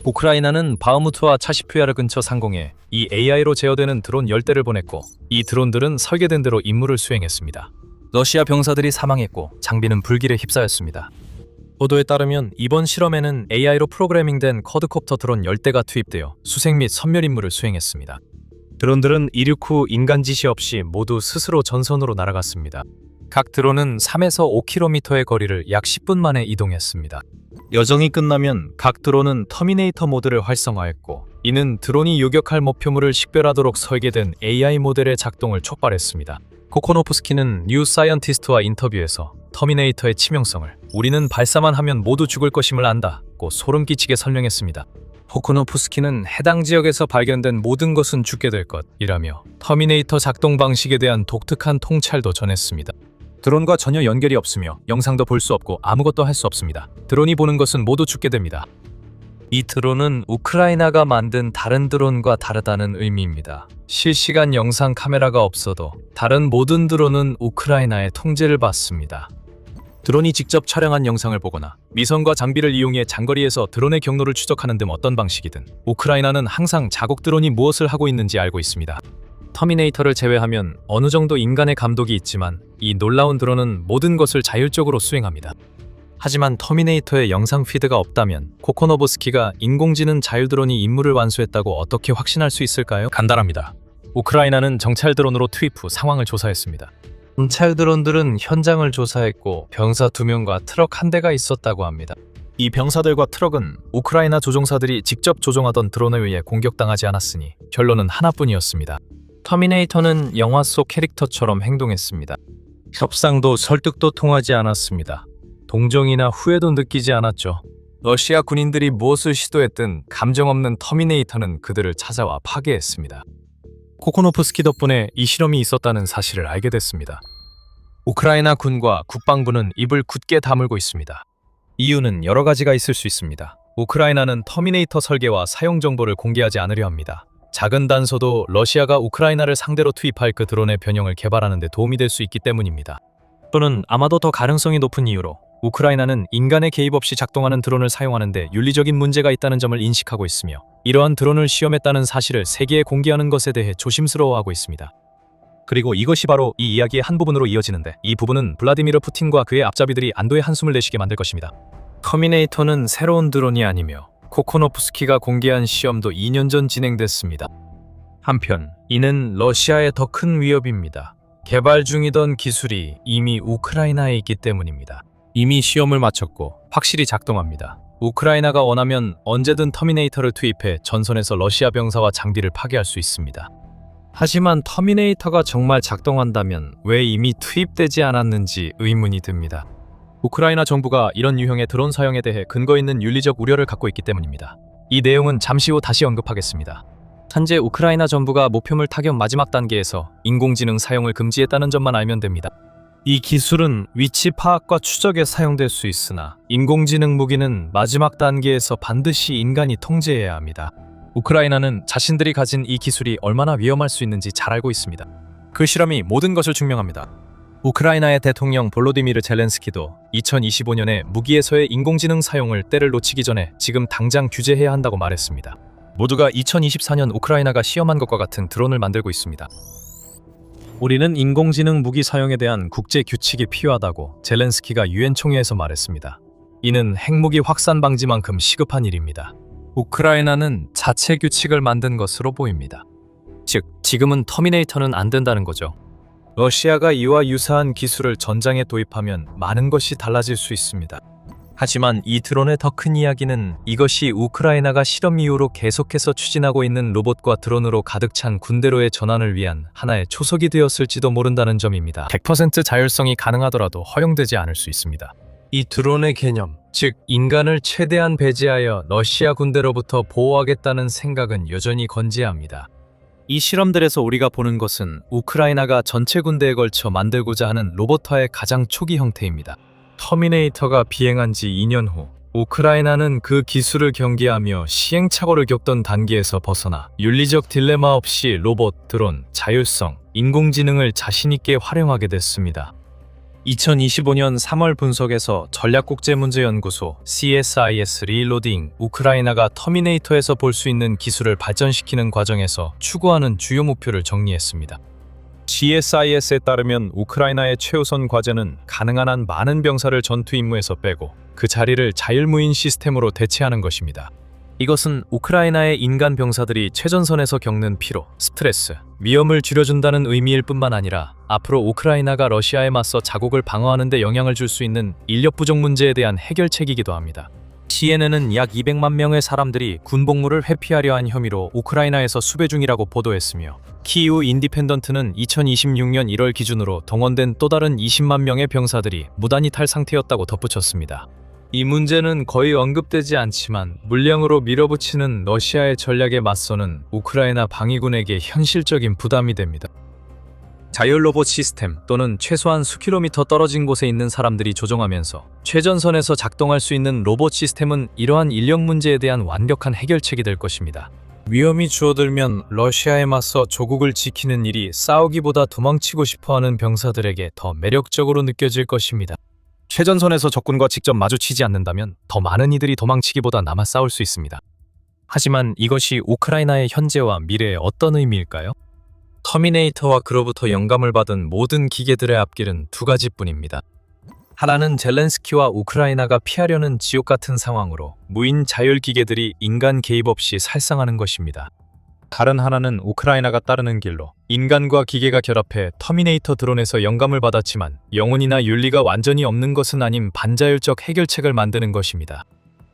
우크라이나는 바흐무트와 차시프야르 근처 상공에 이 AI로 제어되는 드론 10대를 보냈고 이 드론들은 설계된 대로 임무를 수행했습니다. 러시아 병사들이 사망했고 장비는 불길에 휩싸였습니다. 보도에 따르면 이번 실험에는 AI로 프로그래밍된 쿼드콥터 드론 10대가 투입되어 수색 및 선멸 임무를 수행했습니다. 드론들은 이륙 후 인간 지시 없이 모두 스스로 전선으로 날아갔습니다. 각 드론은 3에서 5km의 거리를 약 10분 만에 이동했습니다. 여정이 끝나면 각 드론은 터미네이터 모드를 활성화했고 이는 드론이 요격할 목표물을 식별하도록 설계된 AI 모델의 작동을 촉발했습니다. 코코노프스키는 뉴 사이언티스트와 인터뷰에서 터미네이터의 치명성을 우리는 발사만 하면 모두 죽을 것임을 안다고 소름 끼치게 설명했습니다. 포코노프스키는 해당 지역에서 발견된 모든 것은 죽게 될 것이라며 터미네이터 작동 방식에 대한 독특한 통찰도 전했습니다. 드론과 전혀 연결이 없으며 영상도 볼 수 없고 아무것도 할 수 없습니다. 드론이 보는 것은 모두 죽게 됩니다. 이 드론은 우크라이나가 만든 다른 드론과 다르다는 의미입니다. 실시간 영상 카메라가 없어도 다른 모든 드론은 우크라이나의 통제를 받습니다. 드론이 직접 촬영한 영상을 보거나 미선과 장비를 이용해 장거리에서 드론의 경로를 추적하는 등 어떤 방식이든 우크라이나는 항상 자국 드론이 무엇을 하고 있는지 알고 있습니다. 터미네이터를 제외하면 어느 정도 인간의 감독이 있지만 이 놀라운 드론은 모든 것을 자율적으로 수행합니다. 하지만 터미네이터의 영상 피드가 없다면 코코노브스키가 인공지능 자율 드론이 임무를 완수했다고 어떻게 확신할 수 있을까요? 간단합니다. 우크라이나는 정찰 드론으로 투입 후 상황을 조사했습니다. 정찰 드론들은 현장을 조사했고 병사 2명과 트럭 1대가 있었다고 합니다. 이 병사들과 트럭은 우크라이나 조종사들이 직접 조종하던 드론에 의해 공격당하지 않았으니 결론은 하나뿐이었습니다. 터미네이터는 영화 속 캐릭터처럼 행동했습니다. 협상도 설득도 통하지 않았습니다. 동정이나 후회도 느끼지 않았죠. 러시아 군인들이 무엇을 시도했든 감정 없는 터미네이터는 그들을 찾아와 파괴했습니다. 코코노프스키 덕분에 이 실험이 있었다는 사실을 알게 됐습니다. 우크라이나 군과 국방부는 입을 굳게 다물고 있습니다. 이유는 여러 가지가 있을 수 있습니다. 우크라이나는 터미네이터 설계와 사용 정보를 공개하지 않으려 합니다. 작은 단서도 러시아가 우크라이나를 상대로 투입할 그 드론의 변형을 개발하는 데 도움이 될 수 있기 때문입니다. 또는 아마도 더 가능성이 높은 이유로 우크라이나는 인간의 개입 없이 작동하는 드론을 사용하는데 윤리적인 문제가 있다는 점을 인식하고 있으며 이러한 드론을 시험했다는 사실을 세계에 공개하는 것에 대해 조심스러워하고 있습니다. 그리고 이것이 바로 이 이야기의 한 부분으로 이어지는데 이 부분은 블라디미르 푸틴과 그의 앞잡이들이 안도의 한숨을 내쉬게 만들 것입니다. 터미네이터는 새로운 드론이 아니며 코코노프스키가 공개한 시험도 2년 전 진행됐습니다. 한편 이는 러시아의 더 큰 위협입니다. 개발 중이던 기술이 이미 우크라이나에 있기 때문입니다. 이미 시험을 마쳤고 확실히 작동합니다. 우크라이나가 원하면 언제든 터미네이터를 투입해 전선에서 러시아 병사와 장비를 파괴할 수 있습니다. 하지만 터미네이터가 정말 작동한다면 왜 이미 투입되지 않았는지 의문이 듭니다. 우크라이나 정부가 이런 유형의 드론 사용에 대해 근거 있는 윤리적 우려를 갖고 있기 때문입니다. 이 내용은 잠시 후 다시 언급하겠습니다. 현재 우크라이나 정부가 목표물 타격 마지막 단계에서 인공지능 사용을 금지했다는 점만 알면 됩니다. 이 기술은 위치 파악과 추적에 사용될 수 있으나 인공지능 무기는 마지막 단계에서 반드시 인간이 통제해야 합니다. 우크라이나는 자신들이 가진 이 기술이 얼마나 위험할 수 있는지 잘 알고 있습니다. 그 실험이 모든 것을 증명합니다. 우크라이나의 대통령 볼로디미르 젤렌스키도 2025년에 무기에서의 인공지능 사용을 때를 놓치기 전에 지금 당장 규제해야 한다고 말했습니다. 모두가 2024년 우크라이나가 시험한 것과 같은 드론을 만들고 있습니다. 우리는 인공지능 무기 사용에 대한 국제 규칙이 필요하다고 젤렌스키가 유엔 총회에서 말했습니다. 이는 핵무기 확산 방지만큼 시급한 일입니다. 우크라이나는 자체 규칙을 만든 것으로 보입니다. 즉, 지금은 터미네이터는 안 된다는 거죠. 러시아가 이와 유사한 기술을 전장에 도입하면 많은 것이 달라질 수 있습니다. 하지만 이 드론의 더 큰 이야기는 이것이 우크라이나가 실험 이후로 계속해서 추진하고 있는 로봇과 드론으로 가득 찬 군대로의 전환을 위한 하나의 초석이 되었을지도 모른다는 점입니다. 100% 자율성이 가능하더라도 허용되지 않을 수 있습니다. 이 드론의 개념, 즉 인간을 최대한 배제하여 러시아 군대로부터 보호하겠다는 생각은 여전히 건재합니다. 이 실험들에서 우리가 보는 것은 우크라이나가 전체 군대에 걸쳐 만들고자 하는 로봇화의 가장 초기 형태입니다. 터미네이터가 비행한 지 2년 후 우크라이나는 그 기술을 경계하며 시행착오를 겪던 단계에서 벗어나 윤리적 딜레마 없이 로봇, 드론, 자율성, 인공지능을 자신있게 활용하게 됐습니다. 2025년 3월 분석에서 전략국제문제연구소 CSIS 리로딩 우크라이나가 터미네이터에서 볼 수 있는 기술을 발전시키는 과정에서 추구하는 주요 목표를 정리했습니다. CSIS에 따르면 우크라이나의 최우선 과제는 가능한 한 많은 병사를 전투 임무에서 빼고 그 자리를 자율무인 시스템으로 대체하는 것입니다. 이것은 우크라이나의 인간 병사들이 최전선에서 겪는 피로, 스트레스, 위험을 줄여준다는 의미일 뿐만 아니라 앞으로 우크라이나가 러시아에 맞서 자국을 방어하는 데 영향을 줄 수 있는 인력 부족 문제에 대한 해결책이기도 합니다. CNN은 약 200만 명의 사람들이 군복무를 회피하려 한 혐의로 우크라이나에서 수배 중이라고 보도했으며 키이우 인디펜던트는 2026년 1월 기준으로 동원된 또 다른 20만 명의 병사들이 무단 이탈 상태였다고 덧붙였습니다. 이 문제는 거의 언급되지 않지만 물량으로 밀어붙이는 러시아의 전략에 맞서는 우크라이나 방위군에게 현실적인 부담이 됩니다. 자율 로봇 시스템 또는 최소한 수킬로미터 떨어진 곳에 있는 사람들이 조종하면서 최전선에서 작동할 수 있는 로봇 시스템은 이러한 인력 문제에 대한 완벽한 해결책이 될 것입니다. 위험이 주어들면 러시아에 맞서 조국을 지키는 일이 싸우기보다 도망치고 싶어하는 병사들에게 더 매력적으로 느껴질 것입니다. 최전선에서 적군과 직접 마주치지 않는다면 더 많은 이들이 도망치기보다 남아 싸울 수 있습니다. 하지만 이것이 우크라이나의 현재와 미래에 어떤 의미일까요? 터미네이터와 그로부터 영감을 받은 모든 기계들의 앞길은 두 가지뿐입니다. 하나는 젤렌스키와 우크라이나가 피하려는 지옥 같은 상황으로 무인 자율 기계들이 인간 개입 없이 살상하는 것입니다. 다른 하나는 우크라이나가 따르는 길로 인간과 기계가 결합해 터미네이터 드론에서 영감을 받았지만 영혼이나 윤리가 완전히 없는 것은 아닌 반자율적 해결책을 만드는 것입니다.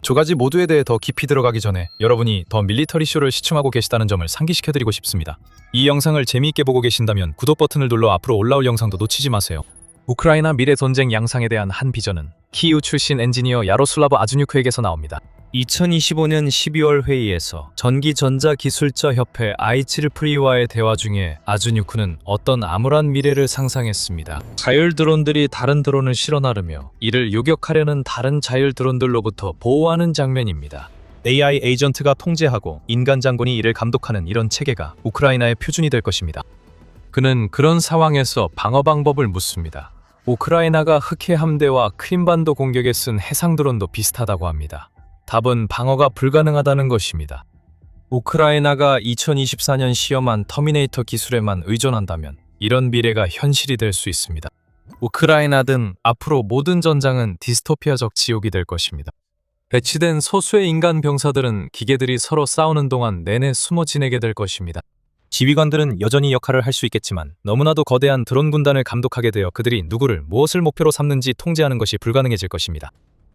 두 가지 모두에 대해 더 깊이 들어가기 전에 여러분이 더 밀리터리 쇼를 시청하고 계시다는 점을 상기시켜드리고 싶습니다. 이 영상을 재미있게 보고 계신다면 구독 버튼을 눌러 앞으로 올라올 영상도 놓치지 마세요. 우크라이나 미래 전쟁 양상에 대한 한 비전은 키이우 출신 엔지니어 야로슬라브 아주뉴크에게서 나옵니다. 2025년 12월 회의에서 전기전자기술자협회 IEEE와의 대화 중에 아주뉴크는 어떤 암울한 미래를 상상했습니다. 자율 드론들이 다른 드론을 실어 나르며 이를 요격하려는 다른 자율 드론들로부터 보호하는 장면입니다. AI 에이전트가 통제하고 인간 장군이 이를 감독하는 이런 체계가 우크라이나의 표준이 될 것입니다. 그는 그런 상황에서 방어 방법을 묻습니다. 우크라이나가 흑해 함대와 크림반도 공격에 쓴 해상 드론도 비슷하다고 합니다. 답은 방어가 불가능하다는 것입니다. 우크라이나가 2024년 시험한 터미네이터 기술에만 의존한다면 이런 미래가 현실이 될 수 있습니다. 우크라이나 등 앞으로 모든 전장은 디스토피아적 지옥이 될 것입니다. 배치된 소수의 인간 병사들은 기계들이 서로 싸우는 동안 내내 숨어 지내게 될 것입니다. 지휘관들은 여전히 역할을 할 수 있겠지만 너무나도 거대한 드론 군단을 감독하게 되어 그들이 누구를 무엇을 목표로 삼는지 통제하는 것이 불가능해질 것입니다.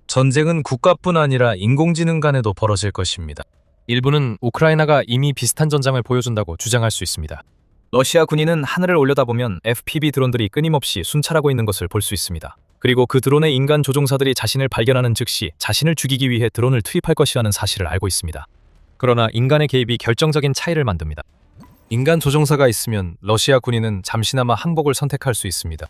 전쟁은 국가뿐 아니라 인공지능 간에도 벌어질 것입니다. 일부는 우크라이나가 이미 비슷한 전장을 보여준다고 주장할 수 있습니다. 러시아 군인은 하늘을 올려다보면 FPV 드론들이 끊임없이 순찰하고 있는 것을 볼 수 있습니다. 그리고 그 드론의 인간 조종사들이 자신을 발견하는 즉시 자신을 죽이기 위해 드론을 투입할 것이라는 사실을 알고 있습니다. 그러나 인간의 개입이 결정적인 차이를 만듭니다. 인간 조종사가 있으면 러시아 군인은 잠시나마 항복을 선택할 수 있습니다.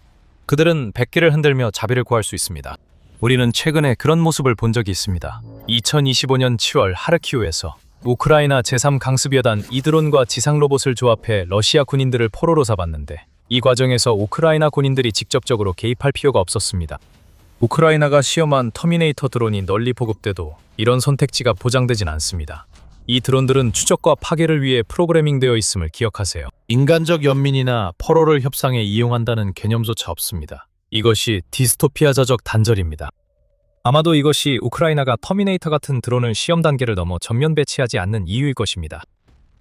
그들은 백기를 흔들며 자비를 구할 수 있습니다. 우리는 최근에 그런 모습을 본 적이 있습니다. 2025년 7월 하르키우에서 우크라이나 제3강습여단 이드론과 지상 로봇을 조합해 러시아 군인들을 포로로 잡았는데 이 과정에서 우크라이나 군인들이 직접적으로 개입할 필요가 없었습니다. 우크라이나가 시험한 터미네이터 드론이 널리 보급돼도 이런 선택지가 보장되진 않습니다. 이 드론들은 추적과 파괴를 위해 프로그래밍되어 있음을 기억하세요. 인간적 연민이나 포로를 협상에 이용한다는 개념조차 없습니다. 이것이 디스토피아자적 단절입니다. 아마도 이것이 우크라이나가 터미네이터 같은 드론을 시험 단계를 넘어 전면 배치하지 않는 이유일 것입니다.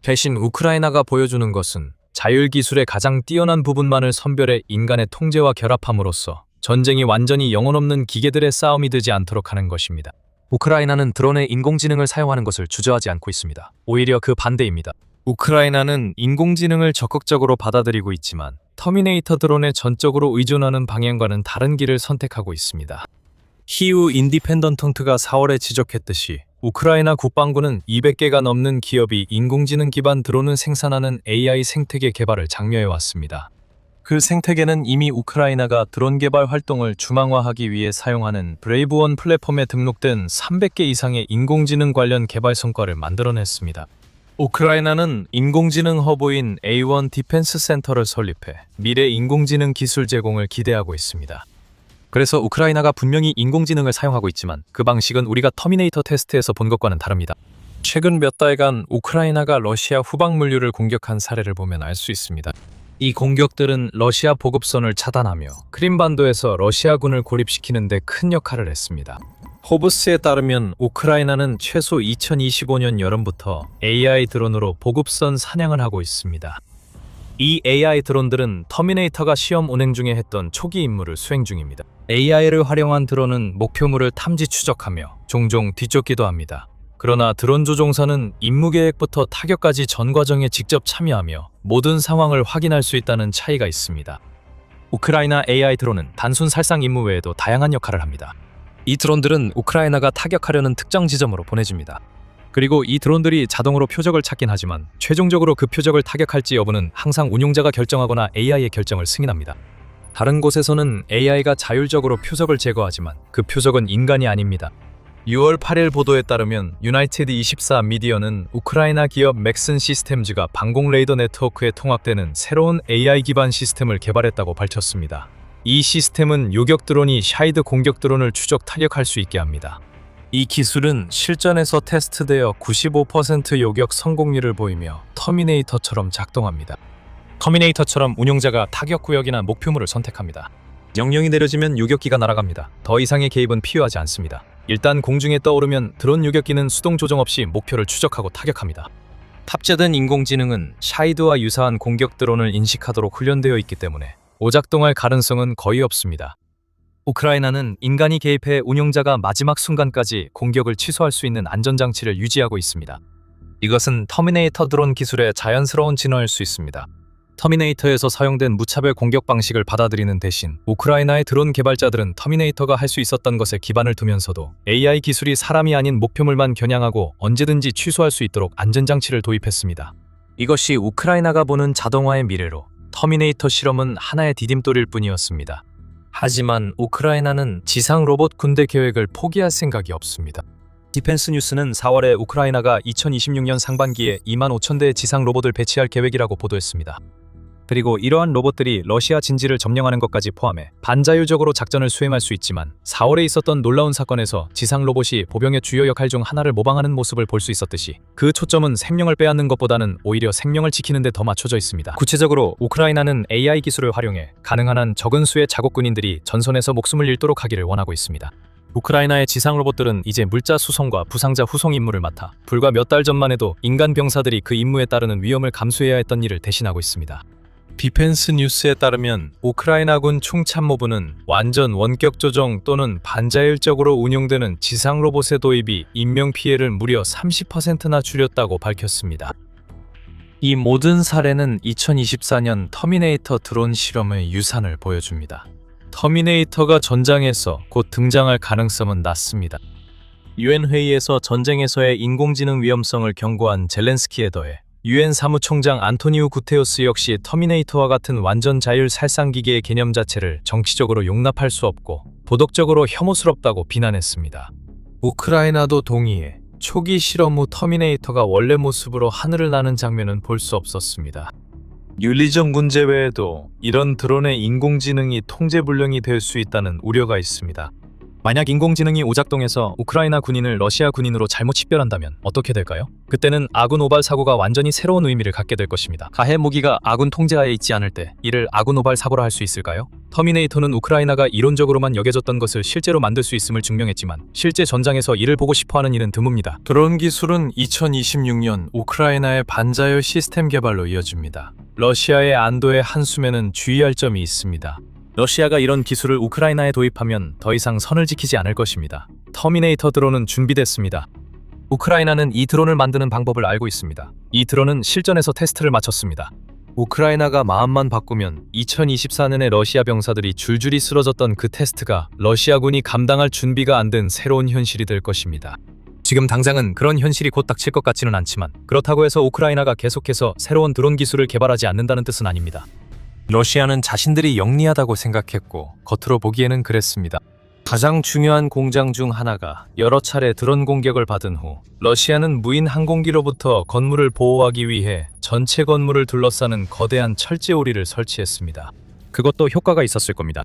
대신 우크라이나가 보여주는 것은 자율기술의 가장 뛰어난 부분만을 선별해 인간의 통제와 결합함으로써 전쟁이 완전히 영혼 없는 기계들의 싸움이 되지 않도록 하는 것입니다. 우크라이나는 드론의 인공지능을 사용하는 것을 주저하지 않고 있습니다. 오히려 그 반대입니다. 우크라이나는 인공지능을 적극적으로 받아들이고 있지만 터미네이터 드론에 전적으로 의존하는 방향과는 다른 길을 선택하고 있습니다. 키이우 인디펜던턴트가 4월에 지적했듯이 우크라이나 국방부는 200개가 넘는 기업이 인공지능 기반 드론을 생산하는 AI 생태계 개발을 장려해왔습니다. 그 생태계는 이미 우크라이나가 드론 개발 활동을 주망화하기 위해 사용하는 브레이브원 플랫폼에 등록된 300개 이상의 인공지능 관련 개발 성과를 만들어냈습니다. 우크라이나는 인공지능 허브인 A1 디펜스 센터를 설립해 미래 인공지능 기술 제공을 기대하고 있습니다. 그래서 우크라이나가 분명히 인공지능을 사용하고 있지만 그 방식은 우리가 터미네이터 테스트에서 본 것과는 다릅니다. 최근 몇 달간 우크라이나가 러시아 후방 물류를 공격한 사례를 보면 알 수 있습니다. 이 공격들은 러시아 보급선을 차단하며 크림반도에서 러시아군을 고립시키는 데 큰 역할을 했습니다. 호브스에 따르면 우크라이나는 최소 2025년 여름부터 AI 드론으로 보급선 사냥을 하고 있습니다. 이 AI 드론들은 터미네이터가 시험 운행 중에 했던 초기 임무를 수행 중입니다. AI를 활용한 드론은 목표물을 탐지 추적하며 종종 뒤쫓기도 합니다. 그러나 드론 조종사는 임무 계획부터 타격까지 전 과정에 직접 참여하며 모든 상황을 확인할 수 있다는 차이가 있습니다. 우크라이나 AI 드론은 단순 살상 임무 외에도 다양한 역할을 합니다. 이 드론들은 우크라이나가 타격하려는 특정 지점으로 보내줍니다. 그리고 이 드론들이 자동으로 표적을 찾긴 하지만 최종적으로 그 표적을 타격할지 여부는 항상 운용자가 결정하거나 AI의 결정을 승인합니다. 다른 곳에서는 AI가 자율적으로 표적을 제거하지만 그 표적은 인간이 아닙니다. 6월 8일 보도에 따르면 유나이티드 24 미디어는 우크라이나 기업 맥슨 시스템즈가 방공 레이더 네트워크에 통합되는 새로운 AI 기반 시스템을 개발했다고 밝혔습니다. 이 시스템은 요격 드론이 샤이드 공격 드론을 추적 타격할 수 있게 합니다. 이 기술은 실전에서 테스트되어 95% 요격 성공률을 보이며 터미네이터처럼 작동합니다. 터미네이터처럼 운용자가 타격 구역이나 목표물을 선택합니다. 명령이 내려지면 요격기가 날아갑니다. 더 이상의 개입은 필요하지 않습니다. 일단 공중에 떠오르면 드론 요격기는 수동 조정 없이 목표를 추적하고 타격합니다. 탑재된 인공지능은 샤이드와 유사한 공격 드론을 인식하도록 훈련되어 있기 때문에 오작동할 가능성은 거의 없습니다. 우크라이나는 인간이 개입해 운용자가 마지막 순간까지 공격을 취소할 수 있는 안전장치를 유지하고 있습니다. 이것은 터미네이터 드론 기술의 자연스러운 진화일 수 있습니다. 터미네이터에서 사용된 무차별 공격 방식을 받아들이는 대신 우크라이나의 드론 개발자들은 터미네이터가 할 수 있었던 것에 기반을 두면서도 AI 기술이 사람이 아닌 목표물만 겨냥하고 언제든지 취소할 수 있도록 안전장치를 도입했습니다. 이것이 우크라이나가 보는 자동화의 미래로 터미네이터 실험은 하나의 디딤돌일 뿐이었습니다. 하지만 우크라이나는 지상 로봇 군대 계획을 포기할 생각이 없습니다. 디펜스 뉴스는 4월에 우크라이나가 2026년 상반기에 25,000대의 지상 로봇을 배치할 계획이라고 보도했습니다. 그리고 이러한 로봇들이 러시아 진지를 점령하는 것까지 포함해 반자율적으로 작전을 수행할 수 있지만 4월에 있었던 놀라운 사건에서 지상 로봇이 보병의 주요 역할 중 하나를 모방하는 모습을 볼 수 있었듯이 그 초점은 생명을 빼앗는 것보다는 오히려 생명을 지키는 데 더 맞춰져 있습니다. 구체적으로 우크라이나는 AI 기술을 활용해 가능한 한 적은 수의 자국 군인들이 전선에서 목숨을 잃도록 하기를 원하고 있습니다. 우크라이나의 지상 로봇들은 이제 물자 수송과 부상자 후송 임무를 맡아 불과 몇 달 전만 해도 인간 병사들이 그 임무에 따르는 위험을 감수해야 했던 일을 대신하고 있습니다. 디펜스 뉴스에 따르면 우크라이나군 총참모부는 완전 원격 조정 또는 반자율적으로 운용되는 지상 로봇의 도입이 인명피해를 무려 30%나 줄였다고 밝혔습니다. 이 모든 사례는 2024년 터미네이터 드론 실험의 유산을 보여줍니다. 터미네이터가 전장에서 곧 등장할 가능성은 낮습니다. 유엔 회의에서 전쟁에서의 인공지능 위험성을 경고한 젤렌스키에 더해 유엔 사무총장 안토니우 구테우스 역시 터미네이터와 같은 완전 자율 살상기계의 개념 자체를 정치적으로 용납할 수 없고 도덕적으로 혐오스럽다고 비난했습니다. 우크라이나도 동의해 초기 실험 후 터미네이터가 원래 모습으로 하늘을 나는 장면은 볼 수 없었습니다. 윤리적 문제 외에도 이런 드론의 인공지능이 통제불능이 될 수 있다는 우려가 있습니다. 만약 인공지능이 오작동해서 우크라이나 군인을 러시아 군인으로 잘못 식별한다면 어떻게 될까요? 그때는 아군 오발 사고가 완전히 새로운 의미를 갖게 될 것입니다. 가해 무기가 아군 통제하에 있지 않을 때 이를 아군 오발 사고라 할 수 있을까요? 터미네이터는 우크라이나가 이론적으로만 여겨졌던 것을 실제로 만들 수 있음을 증명했지만 실제 전장에서 이를 보고 싶어하는 이는 드뭅니다. 드론 기술은 2026년 우크라이나의 반자율 시스템 개발로 이어집니다. 러시아의 안도의 한숨에는 주의할 점이 있습니다. 러시아가 이런 기술을 우크라이나에 도입하면 더 이상 선을 지키지 않을 것입니다. 터미네이터 드론은 준비됐습니다. 우크라이나는 이 드론을 만드는 방법을 알고 있습니다. 이 드론은 실전에서 테스트를 마쳤습니다. 우크라이나가 마음만 바꾸면 2024년에 러시아 병사들이 줄줄이 쓰러졌던 그 테스트가 러시아군이 감당할 준비가 안 된 새로운 현실이 될 것입니다. 지금 당장은 그런 현실이 곧 닥칠 것 같지는 않지만 그렇다고 해서 우크라이나가 계속해서 새로운 드론 기술을 개발하지 않는다는 뜻은 아닙니다. 러시아는 자신들이 영리하다고 생각했고 겉으로 보기에는 그랬습니다. 가장 중요한 공장 중 하나가 여러 차례 드론 공격을 받은 후 러시아는 무인 항공기로부터 건물을 보호하기 위해 전체 건물을 둘러싸는 거대한 철제오리를 설치했습니다. 그것도 효과가 있었을 겁니다.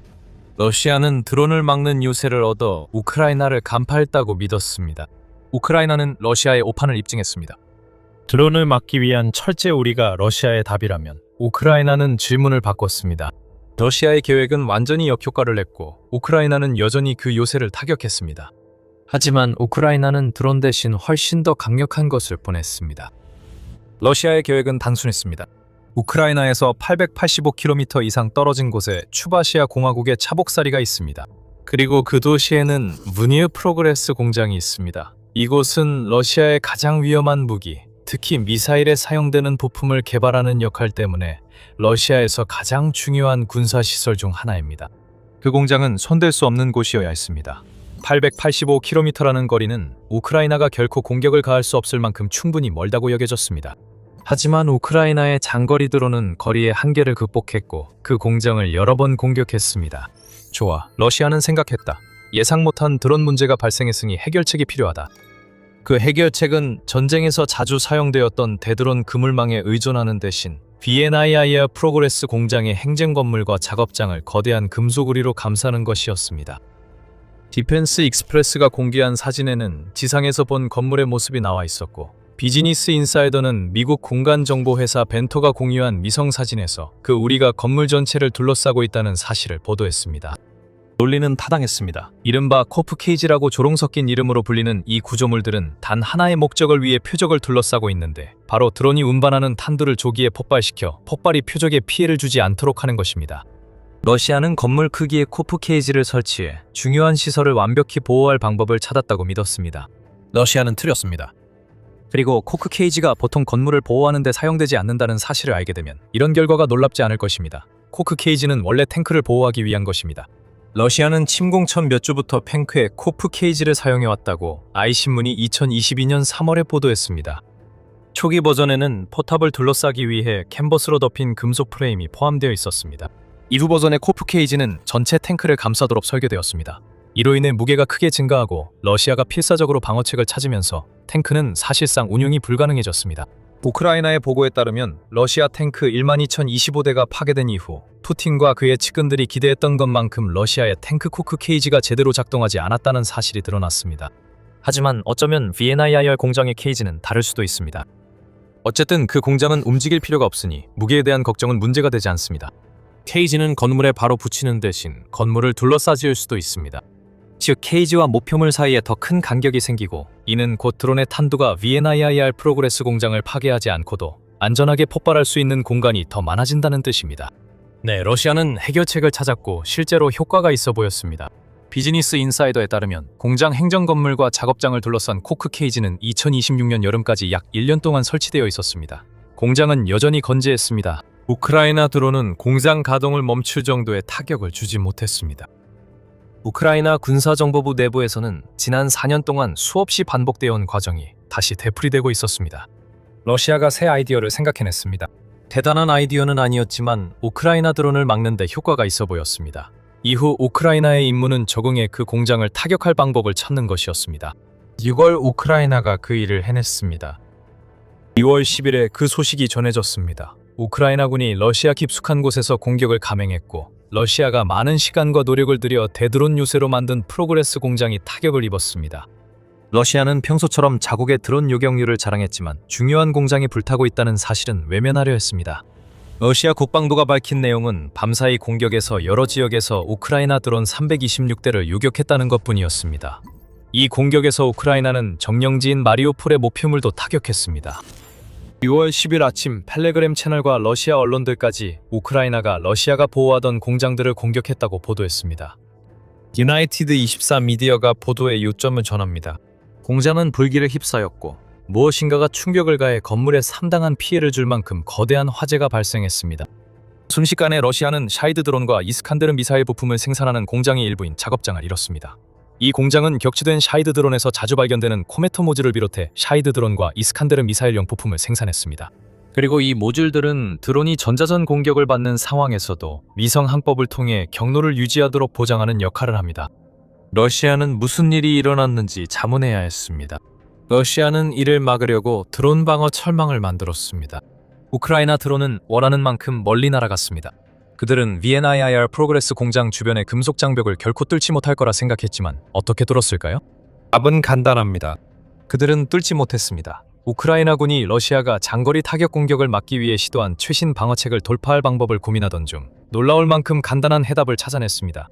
러시아는 드론을 막는 요새를 얻어 우크라이나를 간파했다고 믿었습니다. 우크라이나는 러시아의 오판을 입증했습니다. 드론을 막기 위한 철제오리가 러시아의 답이라면 우크라이나는 질문을 바꿨습니다. 러시아의 계획은 완전히 역효과를 냈고 우크라이나는 여전히 그 요새를 타격했습니다. 하지만 우크라이나는 드론 대신 훨씬 더 강력한 것을 보냈습니다. 러시아의 계획은 단순했습니다. 우크라이나에서 885km 이상 떨어진 곳에 추바시아 공화국의 차복사리가 있습니다. 그리고 그 도시에는 무니르 프로그레스 공장이 있습니다. 이곳은 러시아의 가장 위험한 무기, 특히 미사일에 사용되는 부품을 개발하는 역할 때문에 러시아에서 가장 중요한 군사시설 중 하나입니다. 그 공장은 손댈 수 없는 곳이어야 했습니다. 885km라는 거리는 우크라이나가 결코 공격을 가할 수 없을 만큼 충분히 멀다고 여겨졌습니다. 하지만 우크라이나의 장거리 드론은 거리의 한계를 극복했고 그 공장을 여러 번 공격했습니다. 좋아, 러시아는 생각했다. 예상 못한 드론 문제가 발생했으니 해결책이 필요하다. 그 해결책은 전쟁에서 자주 사용되었던 대드론 그물망에 의존하는 대신 VNIIR 프로그레스 공장의 행정 건물과 작업장을 거대한 금속 우리로 감싸는 것이었습니다. 디펜스 익스프레스가 공개한 사진에는 지상에서 본 건물의 모습이 나와 있었고, 비즈니스 인사이더는 미국 공간정보회사 벤토가 공유한 위성 사진에서 그 우리가 건물 전체를 둘러싸고 있다는 사실을 보도했습니다. 논리는 타당했습니다. 이른바 코프 케이지라고 조롱 섞인 이름으로 불리는 이 구조물들은 단 하나의 목적을 위해 표적을 둘러싸고 있는데, 바로 드론이 운반하는 탄두를 조기에 폭발시켜 폭발이 표적에 피해를 주지 않도록 하는 것입니다. 러시아는 건물 크기의 코프 케이지를 설치해 중요한 시설을 완벽히 보호할 방법을 찾았다고 믿었습니다. 러시아는 틀렸습니다. 그리고 코크 케이지가 보통 건물을 보호하는 데 사용되지 않는다는 사실을 알게 되면 이런 결과가 놀랍지 않을 것입니다. 코크 케이지는 원래 탱크를 보호하기 위한 것입니다. 러시아는 침공 첫 몇 주부터 탱크에 코프 케이지를 사용해왔다고 아이신문이 2022년 3월에 보도했습니다. 초기 버전에는 포탑을 둘러싸기 위해 캔버스로 덮인 금속 프레임이 포함되어 있었습니다. 이후 버전의 코프 케이지는 전체 탱크를 감싸도록 설계되었습니다. 이로 인해 무게가 크게 증가하고 러시아가 필사적으로 방어책을 찾으면서 탱크는 사실상 운용이 불가능해졌습니다. 우크라이나의 보고에 따르면 러시아 탱크 12,025대가 파괴된 이후 푸틴과 그의 측근들이 기대했던 것만큼 러시아의 탱크 코크 케이지가 제대로 작동하지 않았다는 사실이 드러났습니다. 하지만 어쩌면 VNIIR 공장의 케이지는 다를 수도 있습니다. 어쨌든 그 공장은 움직일 필요가 없으니 무게에 대한 걱정은 문제가 되지 않습니다. 케이지는 건물에 바로 붙이는 대신 건물을 둘러싸지을 수도 있습니다. 즉 케이지와 목표물 사이에 더 큰 간격이 생기고, 이는 곧 드론의 탄두가 VNIIR 프로그레스 공장을 파괴하지 않고도 안전하게 폭발할 수 있는 공간이 더 많아진다는 뜻입니다. 네, 러시아는 해결책을 찾았고 실제로 효과가 있어 보였습니다. 비즈니스 인사이더에 따르면 공장 행정 건물과 작업장을 둘러싼 코크 케이지는 2026년 여름까지 약 1년 동안 설치되어 있었습니다. 공장은 여전히 건재했습니다. 우크라이나 드론은 공장 가동을 멈출 정도의 타격을 주지 못했습니다. 우크라이나 군사정보부 내부에서는 지난 4년 동안 수없이 반복되어 온 과정이 다시 되풀이되고 있었습니다. 러시아가 새 아이디어를 생각해냈습니다. 대단한 아이디어는 아니었지만 우크라이나 드론을 막는 데 효과가 있어 보였습니다. 이후 우크라이나의 임무는 적응해 그 공장을 타격할 방법을 찾는 것이었습니다. 6월 우크라이나가 그 일을 해냈습니다. 2월 10일에 그 소식이 전해졌습니다. 우크라이나군이 러시아 깊숙한 곳에서 공격을 감행했고, 러시아가 많은 시간과 노력을 들여 대드론 유세로 만든 프로그레스 공장이 타격을 입었습니다. 러시아는 평소처럼 자국의 드론 요격률을 자랑했지만 중요한 공장이 불타고 있다는 사실은 외면하려 했습니다. 러시아 국방부가 밝힌 내용은 밤사이 공격에서 여러 지역에서 우크라이나 드론 326대를 요격했다는 것뿐이었습니다. 이 공격에서 우크라이나는 점령지인 마리우폴의 목표물도 타격했습니다. 6월 10일 아침 텔레그램 채널과 러시아 언론들까지 우크라이나가 러시아가 보호하던 공장들을 공격했다고 보도했습니다. 유나이티드 24 미디어가 보도의 요점을 전합니다. 공장은 불길을 휩싸였고 무엇인가가 충격을 가해 건물에 상당한 피해를 줄 만큼 거대한 화재가 발생했습니다. 순식간에 러시아는 샤이드 드론과 이스칸데르 미사일 부품을 생산하는 공장의 일부인 작업장을 잃었습니다. 이 공장은 격추된 샤이드 드론에서 자주 발견되는 코메터 모듈을 비롯해 샤이드 드론과 이스칸데르 미사일용 부품을 생산했습니다. 그리고 이 모듈들은 드론이 전자전 공격을 받는 상황에서도 위성 항법을 통해 경로를 유지하도록 보장하는 역할을 합니다. 러시아는 무슨 일이 일어났는지 자문해야 했습니다. 러시아는 이를 막으려고 드론 방어 철망을 만들었습니다. 우크라이나 드론은 원하는 만큼 멀리 날아갔습니다. 그들은 VNIIR 프로그레스 공장 주변의 금속 장벽을 결코 뚫지 못할 거라 생각했지만 어떻게 뚫었을까요? 답은 간단합니다. 그들은 뚫지 못했습니다. 우크라이나군이 러시아가 장거리 타격 공격을 막기 위해 시도한 최신 방어책을 돌파할 방법을 고민하던 중 놀라울 만큼 간단한 해답을 찾아냈습니다.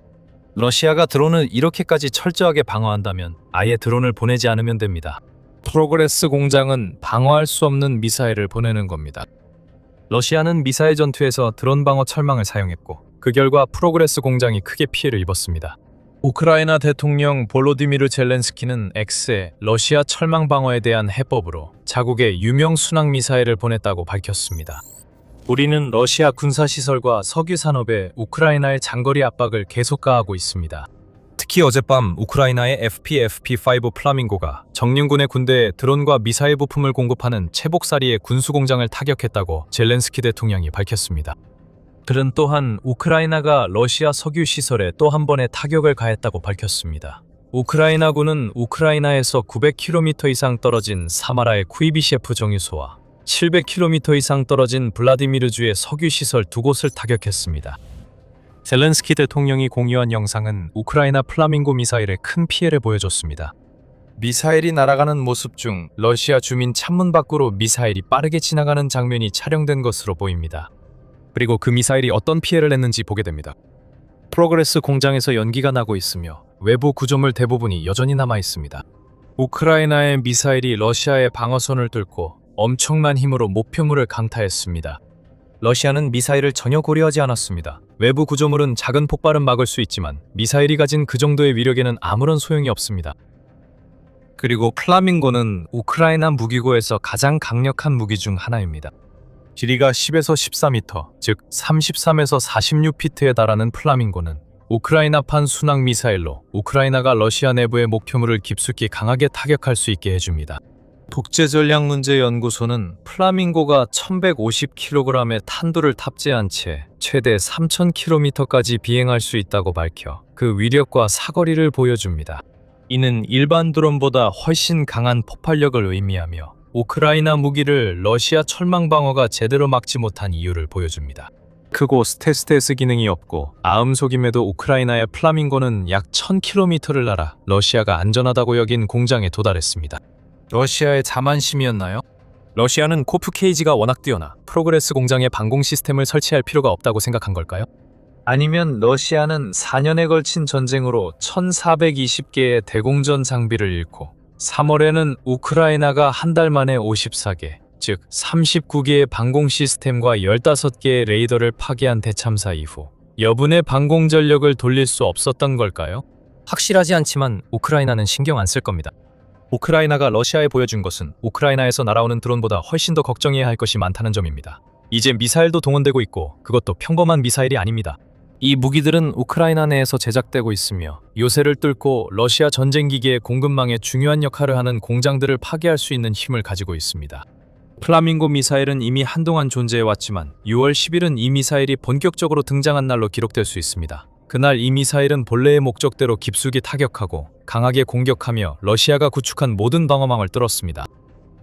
러시아가 드론을 이렇게까지 철저하게 방어한다면 아예 드론을 보내지 않으면 됩니다. 프로그레스 공장은 방어할 수 없는 미사일을 보내는 겁니다. 러시아는 미사일 전투에서 드론 방어 철망을 사용했고, 그 결과 프로그레스 공장이 크게 피해를 입었습니다. 우크라이나 대통령 볼로디미르 젤렌스키는 X에 러시아 철망 방어에 대한 해법으로 자국의 유명 순항 미사일을 보냈다고 밝혔습니다. 우리는 러시아 군사시설과 석유 산업에 우크라이나의 장거리 압박을 계속 가하고 있습니다. 특히 어젯밤 우크라이나의 FPFP-5 플라밍고가 정령군의 군대에 드론과 미사일 부품을 공급하는 채복사리의 군수공장을 타격했다고 젤렌스키 대통령이 밝혔습니다. 그는 또한 우크라이나가 러시아 석유 시설에 또 한 번의 타격을 가했다고 밝혔습니다. 우크라이나군은 우크라이나에서 900km 이상 떨어진 사마라의 쿠이비셰프 정유소와 700km 이상 떨어진 블라디미르주의 석유 시설 두 곳을 타격했습니다. 젤렌스키 대통령이 공유한 영상은 우크라이나 플라밍고 미사일의 큰 피해를 보여줬습니다. 미사일이 날아가는 모습 중 러시아 주민 창문 밖으로 미사일이 빠르게 지나가는 장면이 촬영된 것으로 보입니다. 그리고 그 미사일이 어떤 피해를 냈는지 보게 됩니다. 프로그레스 공장에서 연기가 나고 있으며 외부 구조물 대부분이 여전히 남아 있습니다. 우크라이나의 미사일이 러시아의 방어선을 뚫고 엄청난 힘으로 목표물을 강타했습니다. 러시아는 미사일을 전혀 고려하지 않았습니다. 외부 구조물은 작은 폭발은 막을 수 있지만 미사일이 가진 그 정도의 위력에는 아무런 소용이 없습니다. 그리고 플라밍고는 우크라이나 무기고에서 가장 강력한 무기 중 하나입니다. 길이가 10에서 14m, 즉 33에서 46피트에 달하는 플라밍고는 우크라이나판 순항 미사일로 우크라이나가 러시아 내부의 목표물을 깊숙이 강하게 타격할 수 있게 해줍니다. 국제전략문제연구소는 플라밍고가 1150kg의 탄두를 탑재한 채 최대 3000km까지 비행할 수 있다고 밝혀 그 위력과 사거리를 보여줍니다. 이는 일반 드론보다 훨씬 강한 폭발력을 의미하며 우크라이나 무기를 러시아 철망방어가 제대로 막지 못한 이유를 보여줍니다. 크고 스텔스 기능이 없고 아음속임에도 우크라이나의 플라밍고는 약 1000km를 날아 러시아가 안전하다고 여긴 공장에 도달했습니다. 러시아의 자만심이었나요? 러시아는 코프 케이지가 워낙 뛰어나 프로그레스 공장에 방공 시스템을 설치할 필요가 없다고 생각한 걸까요? 아니면 러시아는 4년에 걸친 전쟁으로 1420개의 대공전 장비를 잃고 3월에는 우크라이나가 한 달 만에 54개, 즉 39개의 방공 시스템과 15개의 레이더를 파괴한 대참사 이후 여분의 방공 전력을 돌릴 수 없었던 걸까요? 확실하지 않지만 우크라이나는 신경 안 쓸 겁니다. 우크라이나가 러시아에 보여준 것은 우크라이나에서 날아오는 드론보다 훨씬 더 걱정해야 할 것이 많다는 점입니다. 이제 미사일도 동원되고 있고 그것도 평범한 미사일이 아닙니다. 이 무기들은 우크라이나 내에서 제작되고 있으며 요새를 뚫고 러시아 전쟁기기의 공급망에 중요한 역할을 하는 공장들을 파괴할 수 있는 힘을 가지고 있습니다. 플라밍고 미사일은 이미 한동안 존재해왔지만 6월 10일은 이 미사일이 본격적으로 등장한 날로 기록될 수 있습니다. 그날 이 미사일은 본래의 목적대로 깊숙이 타격하고 강하게 공격하며 러시아가 구축한 모든 방어망을 뚫었습니다.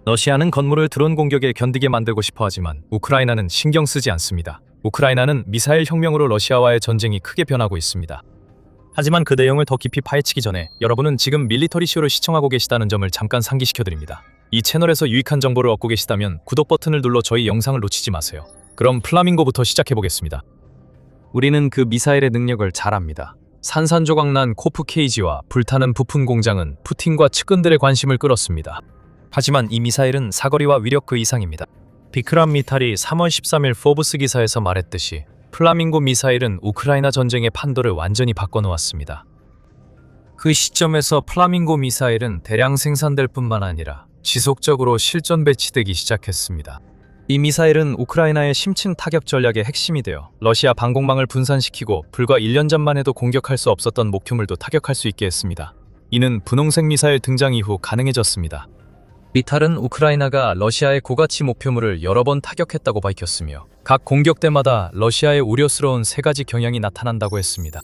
러시아는 건물을 드론 공격에 견디게 만들고 싶어 하지만 우크라이나는 신경 쓰지 않습니다. 우크라이나는 미사일 혁명으로 러시아와의 전쟁이 크게 변하고 있습니다. 하지만 그 내용을 더 깊이 파헤치기 전에 여러분은 지금 밀리터리쇼를 시청하고 계시다는 점을 잠깐 상기시켜드립니다. 이 채널에서 유익한 정보를 얻고 계시다면 구독 버튼을 눌러 저희 영상을 놓치지 마세요. 그럼 플라밍고부터 시작해보겠습니다. 우리는 그 미사일의 능력을 잘 압니다. 산산조각난 코프 케이지와 불타는 부품 공장은 푸틴과 측근들의 관심을 끌었습니다. 하지만 이 미사일은 사거리와 위력 그 이상입니다. 비크람 미탈이 3월 13일 포브스 기사에서 말했듯이 플라밍고 미사일은 우크라이나 전쟁의 판도를 완전히 바꿔놓았습니다. 그 시점에서 플라밍고 미사일은 대량 생산될 뿐만 아니라 지속적으로 실전 배치되기 시작했습니다. 이 미사일은 우크라이나의 심층 타격 전략의 핵심이 되어 러시아 방공망을 분산시키고 불과 1년 전만 해도 공격할 수 없었던 목표물도 타격할 수 있게 했습니다. 이는 분홍색 미사일 등장 이후 가능해졌습니다. 미탈은 우크라이나가 러시아의 고가치 목표물을 여러 번 타격했다고 밝혔으며 각 공격 때마다 러시아의 우려스러운 세 가지 경향이 나타난다고 했습니다.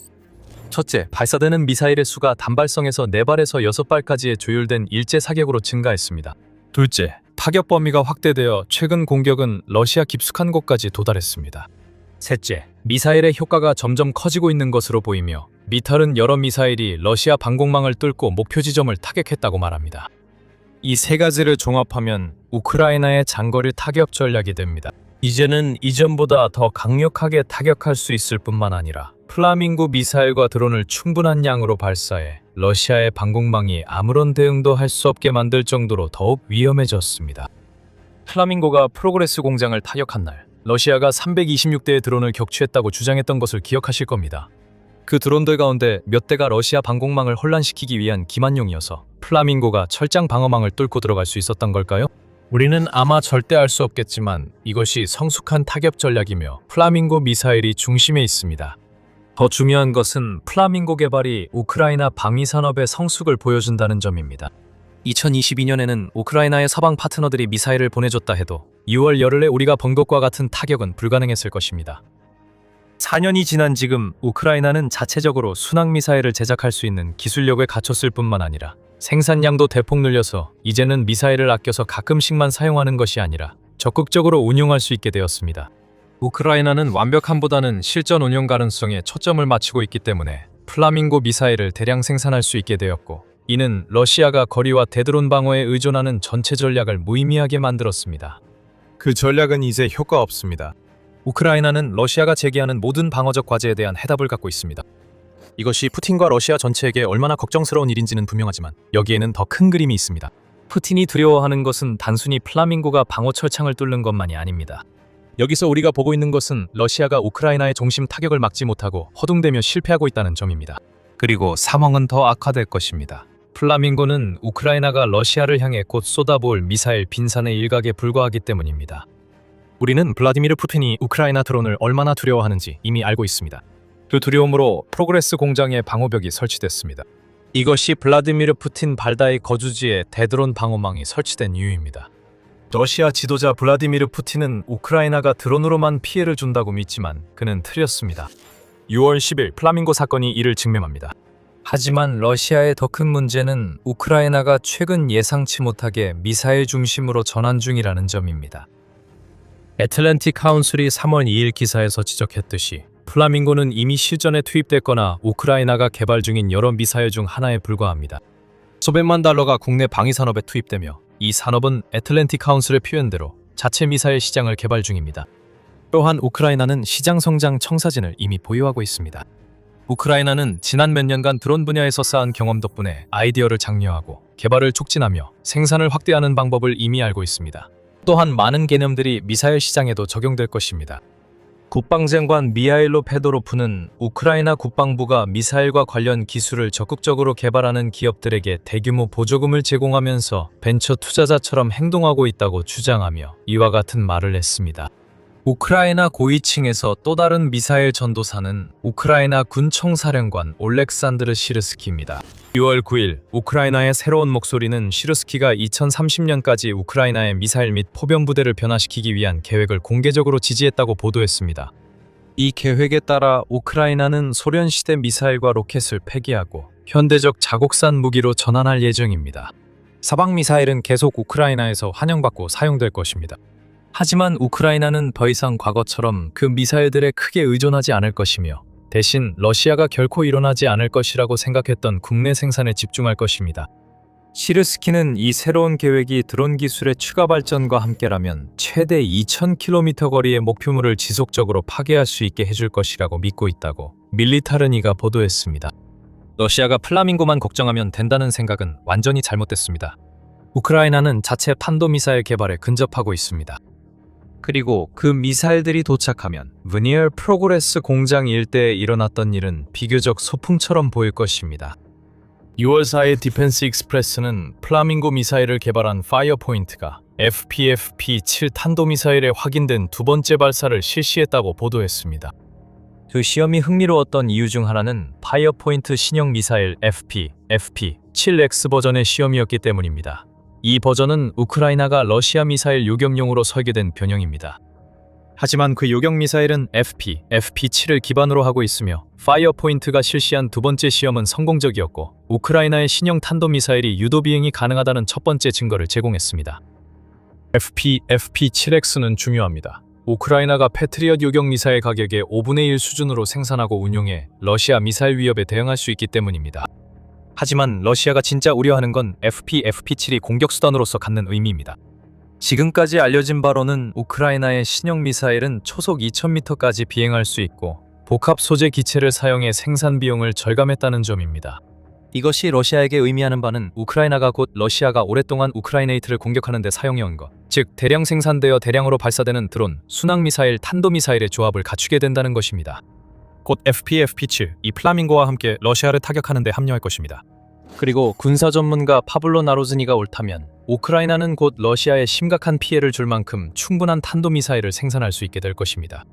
첫째, 발사되는 미사일의 수가 단발성에서 4발에서 6발까지의 조율된 일제 사격으로 증가했습니다. 둘째, 타격 범위가 확대되어 최근 공격은 러시아 깊숙한 곳까지 도달했습니다. 셋째, 미사일의 효과가 점점 커지고 있는 것으로 보이며 미탈은 여러 미사일이 러시아 방공망을 뚫고 목표 지점을 타격했다고 말합니다. 이 세 가지를 종합하면 우크라이나의 장거리 타격 전략이 됩니다. 이제는 이전보다 더 강력하게 타격할 수 있을 뿐만 아니라 플라밍고 미사일과 드론을 충분한 양으로 발사해 러시아의 방공망이 아무런 대응도 할 수 없게 만들 정도로 더욱 위험해졌습니다. 플라밍고가 프로그레스 공장을 타격한 날, 러시아가 326대의 드론을 격추했다고 주장했던 것을 기억하실 겁니다. 그 드론들 가운데 몇 대가 러시아 방공망을 혼란시키기 위한 기만용이어서 플라밍고가 철장 방어망을 뚫고 들어갈 수 있었던 걸까요? 우리는 아마 절대 알 수 없겠지만 이것이 성숙한 타격 전략이며 플라밍고 미사일이 중심에 있습니다. 더 중요한 것은 플라밍고 개발이 우크라이나 방위 산업의 성숙을 보여준다는 점입니다. 2022년에는 우크라이나의 서방 파트너들이 미사일을 보내줬다 해도 6월 열흘에 우리가 본 것과 같은 타격은 불가능했을 것입니다. 4년이 지난 지금 우크라이나는 자체적으로 순항미사일을 제작할 수 있는 기술력을 갖췄을 뿐만 아니라 생산량도 대폭 늘려서 이제는 미사일을 아껴서 가끔씩만 사용하는 것이 아니라 적극적으로 운용할 수 있게 되었습니다. 우크라이나는 완벽함보다는 실전 운용 가능성에 초점을 맞추고 있기 때문에 플라밍고 미사일을 대량 생산할 수 있게 되었고, 이는 러시아가 거리와 대드론 방어에 의존하는 전체 전략을 무의미하게 만들었습니다. 그 전략은 이제 효과 없습니다. 우크라이나는 러시아가 제기하는 모든 방어적 과제에 대한 해답을 갖고 있습니다. 이것이 푸틴과 러시아 전체에게 얼마나 걱정스러운 일인지는 분명하지만 여기에는 더 큰 그림이 있습니다. 푸틴이 두려워하는 것은 단순히 플라밍고가 방어 철창을 뚫는 것만이 아닙니다. 여기서 우리가 보고 있는 것은 러시아가 우크라이나의 중심 타격을 막지 못하고 허둥대며 실패하고 있다는 점입니다. 그리고 상황은 더 악화될 것입니다. 플라밍고는 우크라이나가 러시아를 향해 곧 쏟아부을 미사일 빈산의 일각에 불과하기 때문입니다. 우리는 블라디미르 푸틴이 우크라이나 드론을 얼마나 두려워하는지 이미 알고 있습니다. 그 두려움으로 프로그레스 공장에 방호벽이 설치됐습니다. 이것이 블라디미르 푸틴 발다의 거주지에 대드론 방어망이 설치된 이유입니다. 러시아 지도자 블라디미르 푸틴은 우크라이나가 드론으로만 피해를 준다고 믿지만 그는 틀렸습니다. 6월 10일 플라밍고 사건이 이를 증명합니다. 하지만 러시아의 더 큰 문제는 우크라이나가 최근 예상치 못하게 미사일 중심으로 전환 중이라는 점입니다. 애틀랜틱 카운슬이 3월 2일 기사에서 지적했듯이 플라밍고는 이미 실전에 투입됐거나 우크라이나가 개발 중인 여러 미사일 중 하나에 불과합니다. 수백만 달러가 국내 방위 산업에 투입되며 이 산업은 애틀랜틱 카운슬의 표현대로 자체 미사일 시장을 개발 중입니다. 또한 우크라이나는 시장 성장 청사진을 이미 보유하고 있습니다. 우크라이나는 지난 몇 년간 드론 분야에서 쌓은 경험 덕분에 아이디어를 장려하고 개발을 촉진하며 생산을 확대하는 방법을 이미 알고 있습니다. 또한 많은 개념들이 미사일 시장에도 적용될 것입니다. 국방장관 미하일로 페도로프는 우크라이나 국방부가 미사일과 관련 기술을 적극적으로 개발하는 기업들에게 대규모 보조금을 제공하면서 벤처 투자자처럼 행동하고 있다고 주장하며 이와 같은 말을 했습니다. 우크라이나 고위층에서 또 다른 미사일 전도사는 우크라이나 군총사령관 올렉산드르 시르스키입니다. 6월 9일 우크라이나의 새로운 목소리는 시르스키가 2030년까지 우크라이나의 미사일 및 포병 부대를 변화시키기 위한 계획을 공개적으로 지지했다고 보도했습니다. 이 계획에 따라 우크라이나는 소련 시대 미사일과 로켓을 폐기하고 현대적 자국산 무기로 전환할 예정입니다. 서방 미사일은 계속 우크라이나에서 환영받고 사용될 것입니다. 하지만 우크라이나는 더 이상 과거처럼 그 미사일들에 크게 의존하지 않을 것이며 대신 러시아가 결코 일어나지 않을 것이라고 생각했던 국내 생산에 집중할 것입니다. 시르스키는 이 새로운 계획이 드론 기술의 추가 발전과 함께라면 최대 2000km 거리의 목표물을 지속적으로 파괴할 수 있게 해줄 것이라고 믿고 있다고 밀리타르니가 보도했습니다. 러시아가 플라밍고만 걱정하면 된다는 생각은 완전히 잘못됐습니다. 우크라이나는 자체 탄도미사일 개발에 근접하고 있습니다. 그리고 그 미사일들이 도착하면 브니얼 프로그레스 공장 일대에 일어났던 일은 비교적 소풍처럼 보일 것입니다. 6월 4일 디펜스 익스프레스는 플라밍고 미사일을 개발한 파이어포인트가 FPFP-7 탄도미사일에 확인된 두 번째 발사를 실시했다고 보도했습니다. 그 시험이 흥미로웠던 이유 중 하나는 파이어포인트 신형 미사일 FPFP-7X 버전의 시험이었기 때문입니다. 이 버전은 우크라이나가 러시아 미사일 요격용으로 설계된 변형입니다. 하지만 그 요격 미사일은 FP-7을 기반으로 하고 있으며 파이어포인트가 실시한 두 번째 시험은 성공적이었고 우크라이나의 신형 탄도미사일이 유도 비행이 가능하다는 첫 번째 증거를 제공했습니다. FP-7X는 중요합니다. 우크라이나가 패트리엇 요격 미사일 가격의 5분의 1 수준으로 생산하고 운용해 러시아 미사일 위협에 대응할 수 있기 때문입니다. 하지만 러시아가 진짜 우려하는 건 FP-7이 공격수단으로서 갖는 의미입니다. 지금까지 알려진 바로는 우크라이나의 신형 미사일은 초속 2000m까지 비행할 수 있고 복합 소재 기체를 사용해 생산 비용을 절감했다는 점입니다. 이것이 러시아에게 의미하는 바는 우크라이나가 곧 러시아가 오랫동안 우크라이네이트를 공격하는 데 사용해온 것, 즉 대량 생산되어 대량으로 발사되는 드론, 순항미사일, 탄도미사일의 조합을 갖추게 된다는 것입니다. 곧 FPFP-7, 이 플라밍고와 함께 러시아를 타격하는 데 합류할 것입니다. 그리고 군사 전문가 파블로 나로즈니가 옳다면 우크라이나는 곧 러시아에 심각한 피해를 줄 만큼 충분한 탄도미사일을 생산할 수 있게 될 것입니다.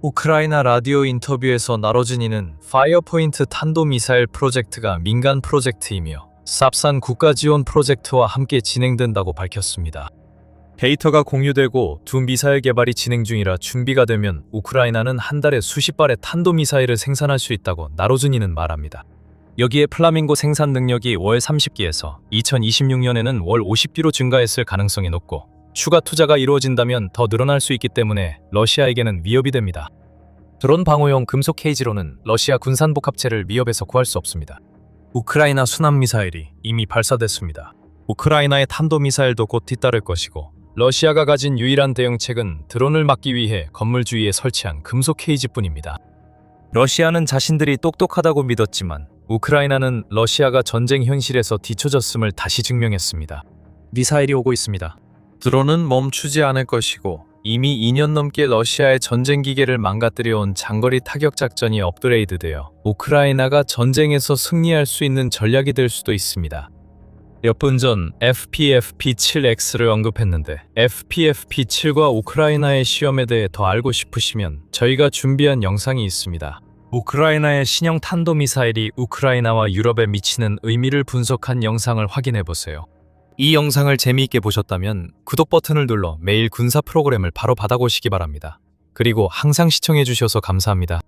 우크라이나 라디오 인터뷰에서 나로즈니는 파이어포인트 탄도미사일 프로젝트가 민간 프로젝트이며 삽산 국가지원 프로젝트와 함께 진행된다고 밝혔습니다. 데이터가 공유되고 두 미사일 개발이 진행 중이라 준비가 되면 우크라이나는 한 달에 수십 발의 탄도미사일을 생산할 수 있다고 나로즈니는 말합니다. 여기에 플라밍고 생산 능력이 월 30기에서 2026년에는 월 50기로 증가했을 가능성이 높고 추가 투자가 이루어진다면 더 늘어날 수 있기 때문에 러시아에게는 위협이 됩니다. 드론 방어용 금속 케이지로는 러시아 군산복합체를 위협에서 구할 수 없습니다. 우크라이나 순환미사일이 이미 발사됐습니다. 우크라이나의 탄도미사일도 곧 뒤따를 것이고 러시아가 가진 유일한 대응책은 드론을 막기 위해 건물 주위에 설치한 금속 케이지뿐입니다. 러시아는 자신들이 똑똑하다고 믿었지만 우크라이나는 러시아가 전쟁 현실에서 뒤처졌음을 다시 증명했습니다. 미사일이 오고 있습니다. 드론은 멈추지 않을 것이고 이미 2년 넘게 러시아의 전쟁 기계를 망가뜨려온 장거리 타격 작전이 업그레이드되어 우크라이나가 전쟁에서 승리할 수 있는 전략이 될 수도 있습니다. 몇 분 전 FPFP-7X를 언급했는데 FPFP-7과 우크라이나의 시험에 대해 더 알고 싶으시면 저희가 준비한 영상이 있습니다. 우크라이나의 신형 탄도미사일이 우크라이나와 유럽에 미치는 의미를 분석한 영상을 확인해보세요. 이 영상을 재미있게 보셨다면 구독 버튼을 눌러 매일 군사 프로그램을 바로 받아보시기 바랍니다. 그리고 항상 시청해주셔서 감사합니다.